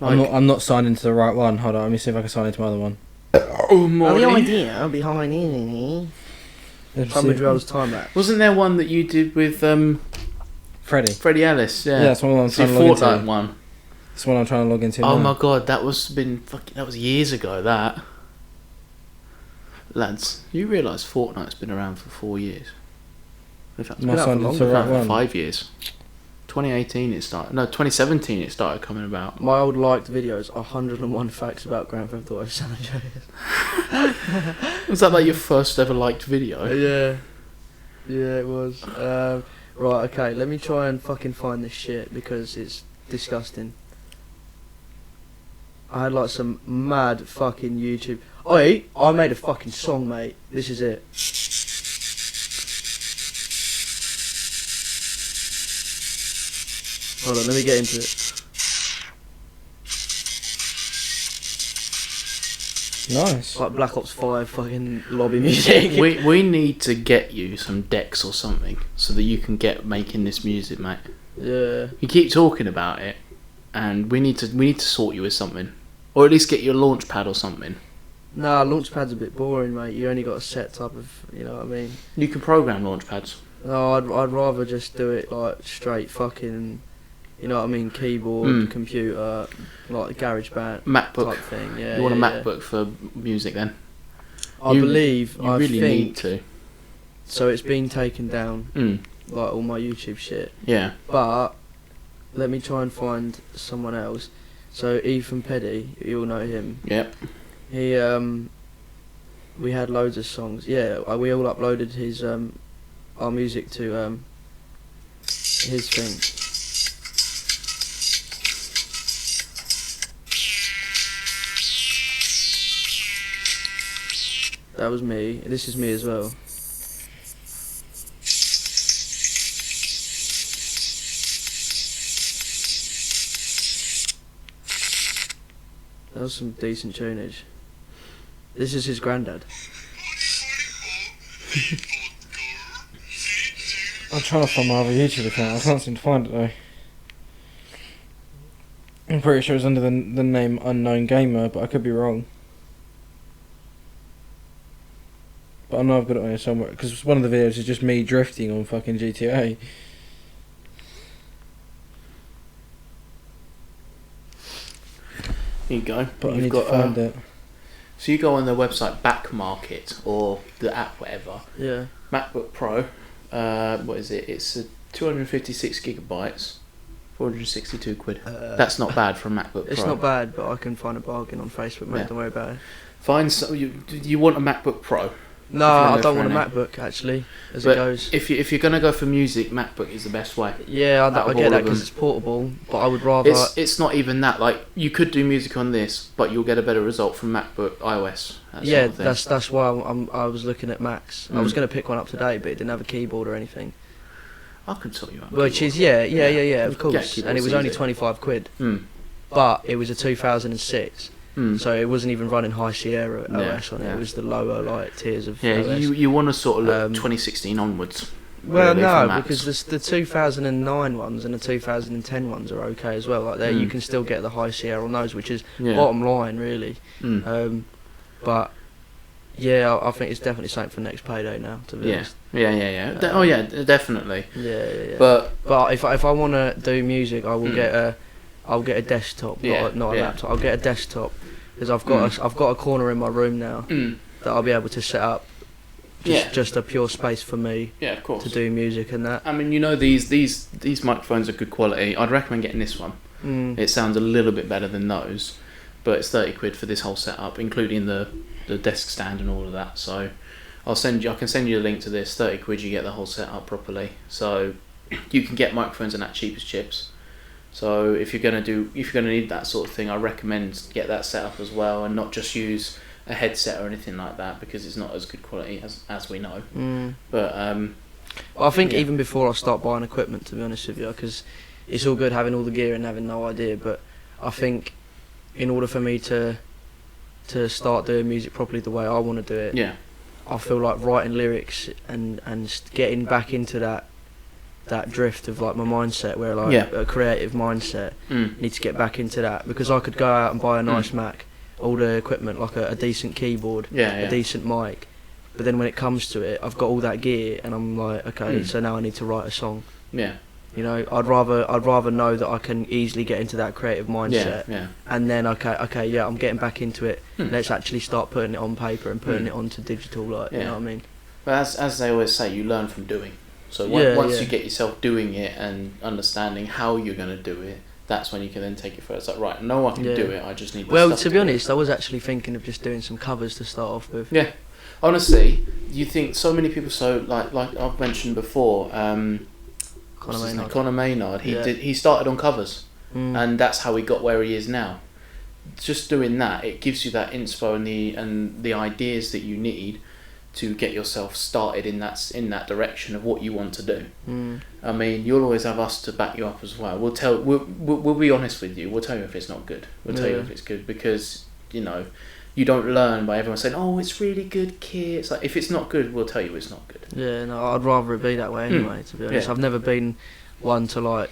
I'm not signed into the right one. Hold on, let me see if I can sign into my other one. Oh, Morty. idea behind it. Somebody dwells time lapse. Wasn't there one that you did with Freddie. Freddie Ellis? Yeah, Yeah, that's one I'm it's the trying to log Fortnite into. one. That's what I'm trying to log into. Oh now. my god, that was years ago. That lads, you realise Fortnite's been around for 4 years? In fact, it's Am I been out signed for into the longer, right for one? 5 years. 2018 it started. No, 2017 it started coming about. My old liked videos, 101 facts about Grand Theft Auto San Andreas. Was that like your first ever liked video? Yeah, it was. Right, okay, let me try and fucking find this shit because it's disgusting. I had like some mad fucking YouTube. Oi, I made a fucking song, mate. This is it. Hold on, let me get into it. Nice. Like Black Ops 5 fucking lobby music. we need to get you some decks or something so that you can get making this music, mate. Yeah. You keep talking about it, and we need to sort you with something, or at least get you a launch pad or something. Nah, Launchpad's a bit boring, mate. You only got a set type of, you know what I mean? You can program launch pads. No, I'd rather just do it like straight fucking, you know what I mean? Keyboard, computer, like GarageBand MacBook. type thing. Yeah. You want a yeah, MacBook for music then? I believe. You I really think, need to. So it's been taken down, Mm. like all my YouTube shit. Yeah. But let me try and find someone else. So Ethan Peddy, you all know him. Yep. He we had loads of songs. Yeah, we all uploaded his our music to his thing. That was me. This is me as well. That was some decent tunage. This is his granddad. I'm trying to find my other YouTube account. I can't seem to find it though. I'm pretty sure it's under the name Unknown Gamer, but I could be wrong. But I know I've got it on here somewhere because one of the videos is just me drifting on fucking GTA. Here you go. But I You've need got, to find it. So you go on their website, Back Market, or the app, whatever. Yeah. MacBook Pro. What is it? It's 256 gigabytes, 462 quid. That's not bad for a MacBook It's Pro. not bad, but I can find a bargain on Facebook, mate. Yeah. Don't worry about it. Find some. You want a MacBook Pro? No, If you're I gonna don't go want a for an MacBook actually, as But it goes. if you're gonna go for music, MacBook is the best way. Yeah, out I of all get that of because them. it's portable, but I would rather. It's not even that. Like you could do music on this, but you'll get a better result from MacBook iOS. That Yeah, sort of thing. that's why I was looking at Macs. I was going to pick one up today, but it didn't have a keyboard or anything. I could sort you out. Which is yeah, of Yeah, course. keyboard's And it was only easy. 25 quid, Mm. but it was a 2006, Mm. so it wasn't even running High Sierra Yeah, OS on it. yeah. It was the lower like tiers of Yeah, OS. you want to sort of look Um, 2016 onwards. Well, really, for no, Macs. because the 2009 ones and the 2010 ones are okay as well. Like there, you can still get the High Sierra on those, which is Yeah. bottom line really. Mm. But yeah, I think it's definitely something for next payday now. To be Yeah, honest. yeah. Oh yeah, definitely. Yeah. But But if I want to do music, I will I'll get a desktop, Yeah, not a yeah. laptop. I'll get a desktop because I've got a corner in my room now that I'll be able to set up. Just a pure space for me yeah, of course. to do music and that. I mean, you know, these microphones are good quality. I'd recommend getting this one. It sounds a little bit better than those, but it's 30 quid for this whole setup, including the desk stand and all of that. So I can send you a link to this. 30 quid, you get the whole setup properly. So you can get microphones and that cheap as chips. So if you're gonna need that sort of thing, I recommend get that set up as well, and not just use a headset or anything like that because it's not as good quality as we know. But Well, I think even before I start buying equipment, to be honest with you, because it's all good having all the gear and having no idea, but I think in order for me to start doing music properly the way I want to do it, Yeah. I feel like writing lyrics and getting back into that drift of like my mindset, where like a creative mindset, need to get back into that, because I could go out and buy a nice Mac, all the equipment, like a decent keyboard, a decent mic, but then when it comes to it, I've got all that gear and I'm like, okay, so now I need to write a song. Yeah. You know, I'd rather know that I can easily get into that creative mindset, and then okay, yeah, I'm getting back into it. Let's actually start putting it on paper and putting it onto digital, like you know what I mean. But as they always say, you learn from doing. So once you get yourself doing it and understanding how you're going to do it, that's when you can then take it further. It's like, right, I know I can do it. I just need. Well, to be honest, I was actually thinking of just doing some covers to start off with. Yeah, honestly, you think so many people. So like I've mentioned before. Conor Maynard. He started on covers, and that's how he got where he is now. Just doing that, it gives you that inspo and the ideas that you need to get yourself started in that direction of what you want to do. I mean, you'll always have us to back you up as well. We'll be honest with you. We'll tell you if it's not good. We'll tell you if it's good, because you don't learn by everyone saying, "Oh, it's really good, Keir." It's like, if it's not good, we'll tell you it's not good. Yeah, no, I'd rather it be that way anyway. To be honest, I've never been one to like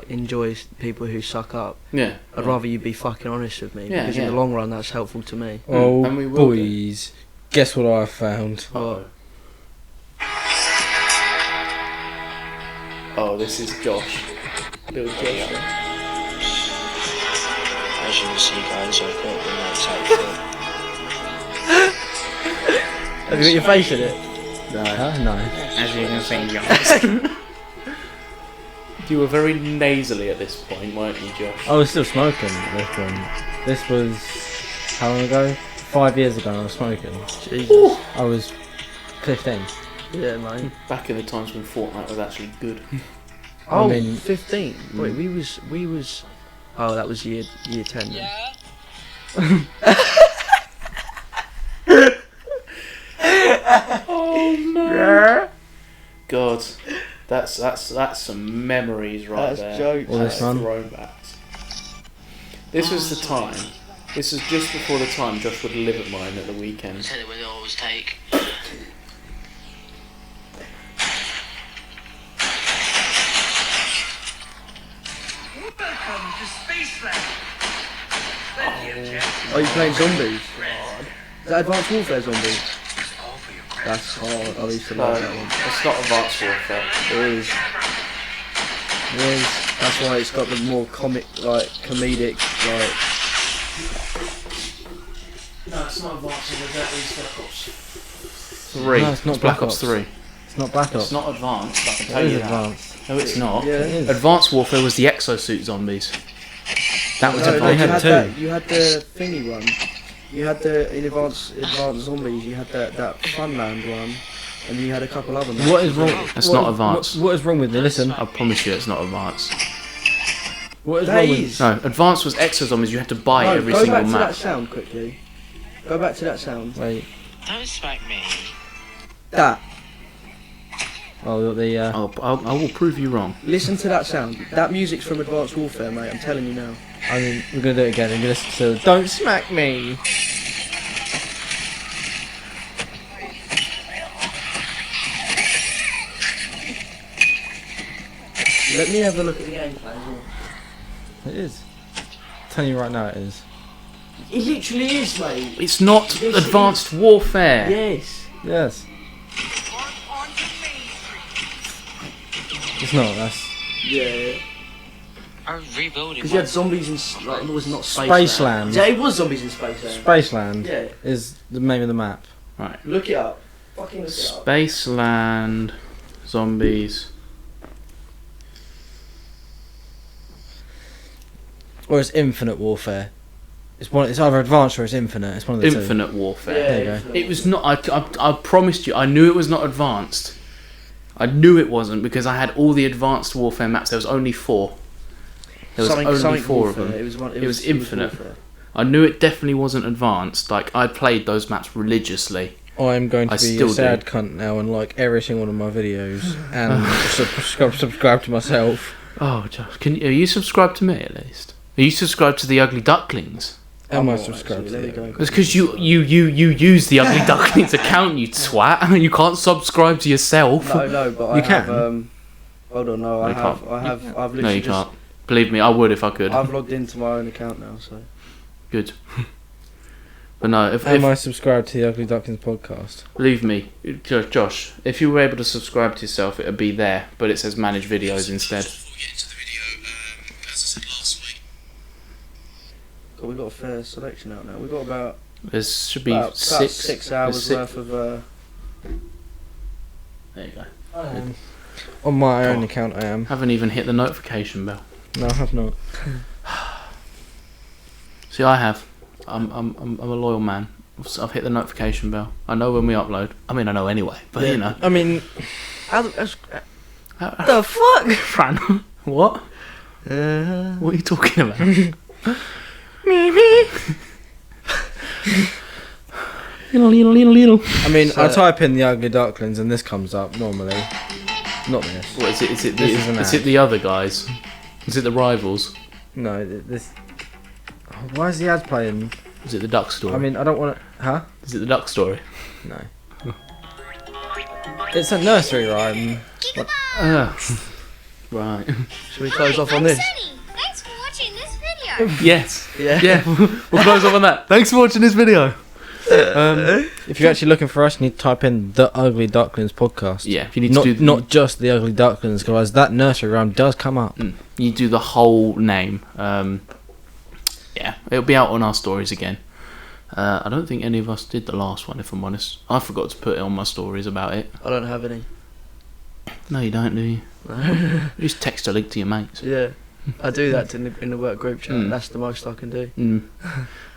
enjoy people who suck up. Yeah, I'd rather you be fucking honest with me, because in the long run, that's helpful to me. Oh, and we will boys, guess what I found? Oh, this is Josh. Little Josh. As you can see, guys, I've got the next outfit. Have you got your face in it? No. No. As you can see, Josh. You were very nasally at this point, weren't you, Josh? I was still smoking at this point. This was how long ago? 5 years ago I was smoking. Jesus. I was 15. Yeah, mate. Back in the times when Fortnite was actually good. I mean, 15. Wait, we was. Oh, that was year 10. Yeah. Oh no! God, that's some memories right there. Jokes. All this fun. Throwbacks. This was the time. This was just before the time Josh would live at mine at the weekend. Tell it when it always take. Welcome to Spaceland. Oh, you playing zombies? Is that Advanced Warfare Zombies? That's hard. I used to love that one. It's not Advanced Warfare. It is. It is. That's why it's got the more comedic, like. No, it's not Advanced Warfare. That is Black Ops 3. No, it's not Black Ops 3. It's not Black Ops. It's not Advanced. I can tell It you is that. advanced. No, it's not. Yeah, it is. Advanced Warfare was the exosuit zombies. That was No, Advanced. you had had two. that. You had the thingy one. You had in Advanced Zombies. You had that Funland one, and you had a couple other ones. What is wrong? That's not advanced. What is wrong with it? Listen. I promise you, it's not Advanced. What is That wrong is. No, Advanced was exo zombies. You had to buy No, every go single back to map. that sound quickly. Go back to that sound. Wait. Don't smack me. That. Oh, the I will prove you wrong. Listen to that sound. That music's from Advanced Warfare, mate. I'm telling you now. I mean, we're gonna do it again. I'm gonna listen to "Don't Smack Me." Let me have a look at the gameplay as well. It is. I'm telling you right now, it is. It literally is, mate. It's not Advanced Warfare. Yes. Yes. It's not. That's Yeah. I'm rebuilding. Because you had zombies in it was not Spaceland. Yeah, it was zombies in Spaceland. Spaceland. Yeah. Is the name of the map. Right. Look it up. Fucking look it up. Spaceland zombies. Or it's Infinite Warfare. It's either Advanced or it's Infinite. It's one of the two. Infinite Warfare. There you go. Infinite It was not. I promised you. I knew it was not Advanced. I knew it wasn't because I had all the Advanced Warfare maps. There was only 4. There was only 4 of them. It was Infinite. Warfare. I knew it definitely wasn't Advanced. Like, I played those maps religiously. I'm going to I be still a sad do. cunt now and like every single one of my videos and subscribe to myself. Oh, Josh, are you subscribed to me at least? Are you subscribed to the Ugly Ducklings? Am I not, subscribed actually. to Let me it? go. It's because you use the Ugly Ducklings account, you twat. You can't subscribe to yourself. No, but You I have. can. Hold on, no, No, I you have. can't. I've literally No, you just. can't. Believe me, I would if I could. I've logged into my own account now, so. Good. But no, if Am I subscribed to the Ugly Ducklings podcast? believe me, Josh, if you were able to subscribe to yourself, it would be there, but it says manage videos instead. Before we get into the video, as I said last week, God, we've got a fair selection out now. We've got about There should be about 6 hours there's worth of. There you go. On my own account, I am. Haven't even hit the notification bell. No, I have not. See, I have. I'm a loyal man. I've hit the notification bell. I know when we upload. I mean, I know anyway, but you know. I mean, The fuck, Fran? What? What are you talking about? Little. I mean, I type in the Ugly Ducklings and this comes up normally. Not this. What is it? Is it This is an is ad. it the other guys? Is it the rivals? No, this. Oh, why is the ad playing? Is it the duck story? I mean, I don't want to. Huh? Is it the duck story? No. It's a nursery rhyme. Right. Should we close off on this? Sunny. Thanks for watching this video. Yes. Yeah. Yeah. We'll close off on that. Thanks for watching this video. If you're actually looking for us, you need to type in the Ugly Ducklings podcast. Yeah. If you need Not to do not just the Ugly Ducklings, guys. That nursery rhyme does come up. you do the whole name. Yeah, it'll be out on our stories again. I don't think any of us did the last one, if I'm honest. I forgot to put it on my stories about it. I don't have any. No, you don't, do you? You just text a link to your mates. Yeah, I do that in the work group chat. Mm. That's the most I can do.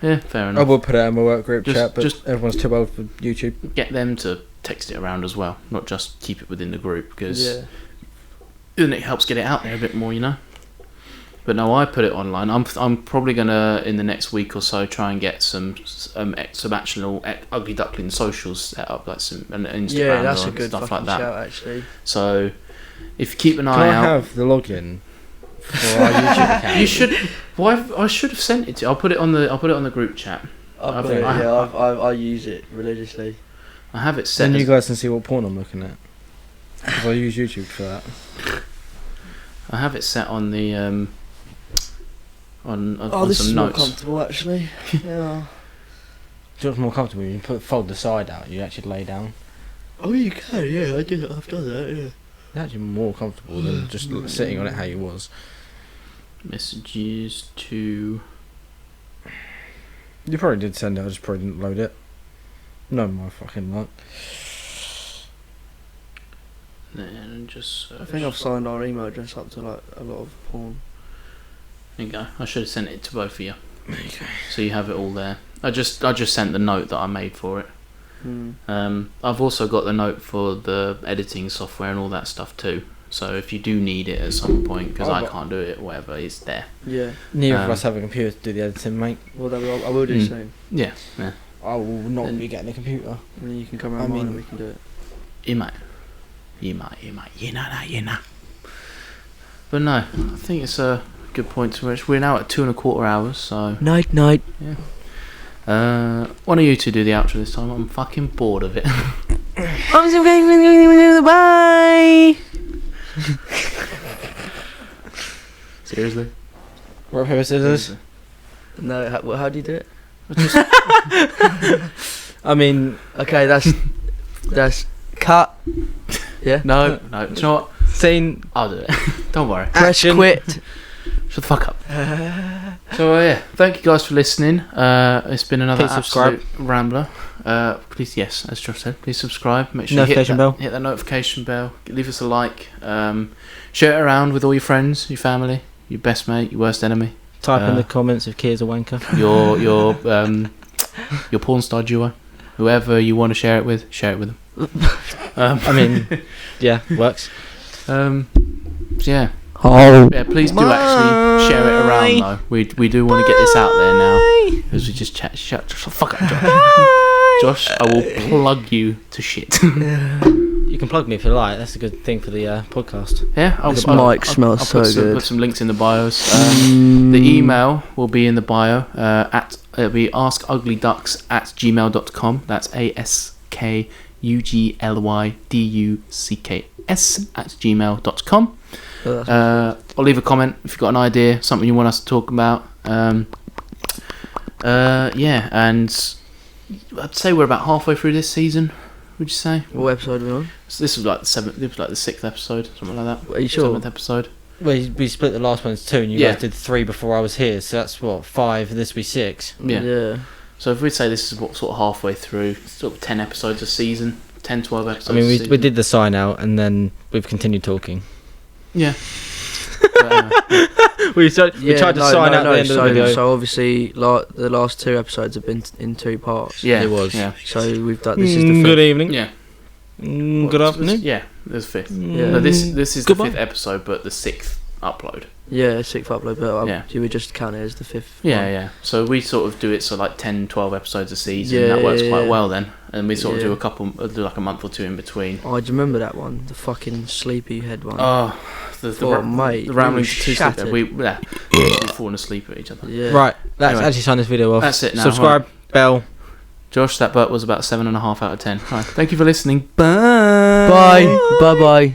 Yeah, fair I enough. will put it in my work group Just- chat, but just- everyone's too old for YouTube. Get them to text it around as well, not just keep it within the group, because Yeah. then it helps get it out there a bit more, you know. But no, I put it online. I'm probably gonna in the next week or so try and get some actual Ugly Duckling socials set up, like some an Instagram Yeah, that's or a good stuff fucking like that. shout, actually. So if you keep an Can eye I out, have the login for our YouTube account? you should. Well, I should have sent it to you. I'll put it on the group chat. I've I got think it, I- yeah, I use it religiously. I have it set. Then you as- guys can see what porn I'm looking at. 'Cause I use YouTube for that. I have it set on the on Oh, this some is more notes. comfortable, actually. Yeah. It's fold the side out, you actually lay down. Oh, you can, yeah, I've done that, yeah. It's actually more comfortable than just sitting on it how you was. Messages to. You probably did send it, I just probably didn't load it. No, my fucking luck. Then just. I think I've signed our email address up to like a lot of porn. There you go. I should have sent it to both of you, There you go. so you have it all there. I just sent the note that I made for it. I've also got the note for the editing software and all that stuff too. So if you do need it at some point, because I can't do it, whatever, it's there. Yeah. Neither of us have a computer to do the editing, mate. Well, I will do soon. Yeah, yeah. I will not Then- be getting a computer. And then you can come around I mine mean- and we can do it. You might. You know. But no, I think it's a good point to which we're now at 2.25 hours. So Night. one of you two do the outro this time. I'm fucking bored of it. Bye. Seriously? Rock, paper, scissors. No, how do you do it? I mean, Okay, that's cut. Yeah. No. Do you know what? scene. I'll do it. Don't worry. Press quit. Shut the fuck up. So yeah, thank you guys for listening. It's been another Please subscribe. absolute rambler. Please, yes, as Josh said, please subscribe. Make sure Notification bell. Hit that notification bell. Leave us a like. Share it around with all your friends, your family, your best mate, your worst enemy, Type in the comments if Keir's a wanker. your porn star duo, whoever you want to share it with them. I mean, yeah, works. So yeah. Oh. Yeah, please do actually share it around though. We do want to get this out there now because we just chat. Shut the fuck up, Josh. Josh, I will plug you to shit. You can plug me if you like. That's a good thing for the podcast. Yeah, This mic smells I'll so good. Put some links in the bios. The email will be in the bio. It'll be askuglyducks@gmail.com. That's askuglyducks@gmail.com. Or leave a comment if you've got an idea, something you want us to talk about. Yeah, and I'd say we're about halfway through this season. Would you say? What episode are we on? So this was like the seventh. This was like the 6th episode, something like that. Are you sure? 7th episode. Well, we split the last one into 2, and you Yeah. guys did 3 before I was here, so that's what, 5, and this will be 6. Yeah. So if we'd say this is what sort of halfway through, sort of 10 episodes a season, 10, 12 episodes. I mean, a we season. did the sign out, and then we've continued talking. Yeah. But, we tried to sign out at the end of the video. So obviously, the last 2 episodes have been in 2 parts. yeah, It was. Yeah. So we've done. This is the Good 5th. evening. Yeah. Good afternoon. Yeah, there's 5th. Yeah. No, this is Goodbye. the 5th episode, but the 6th upload. Yeah, 6th upload, but Yeah. you would just count it as the 5th. Yeah, one. yeah. So we sort of do it so like 10, 12 episodes a season. Yeah, That works yeah, quite yeah. well then. And we sort of Yeah. do do like a month or 2 in between. Oh, do you remember that one? The fucking sleepy head one. Oh, mate, the rambling we to shattered. we've fallen asleep at each other. Yeah. Right, let's Anyway. actually sign this video off. That's it now, Subscribe, bell. Josh, that butt was about 7.5 out of 10. Right, thank you for listening. Bye. Bye. Bye.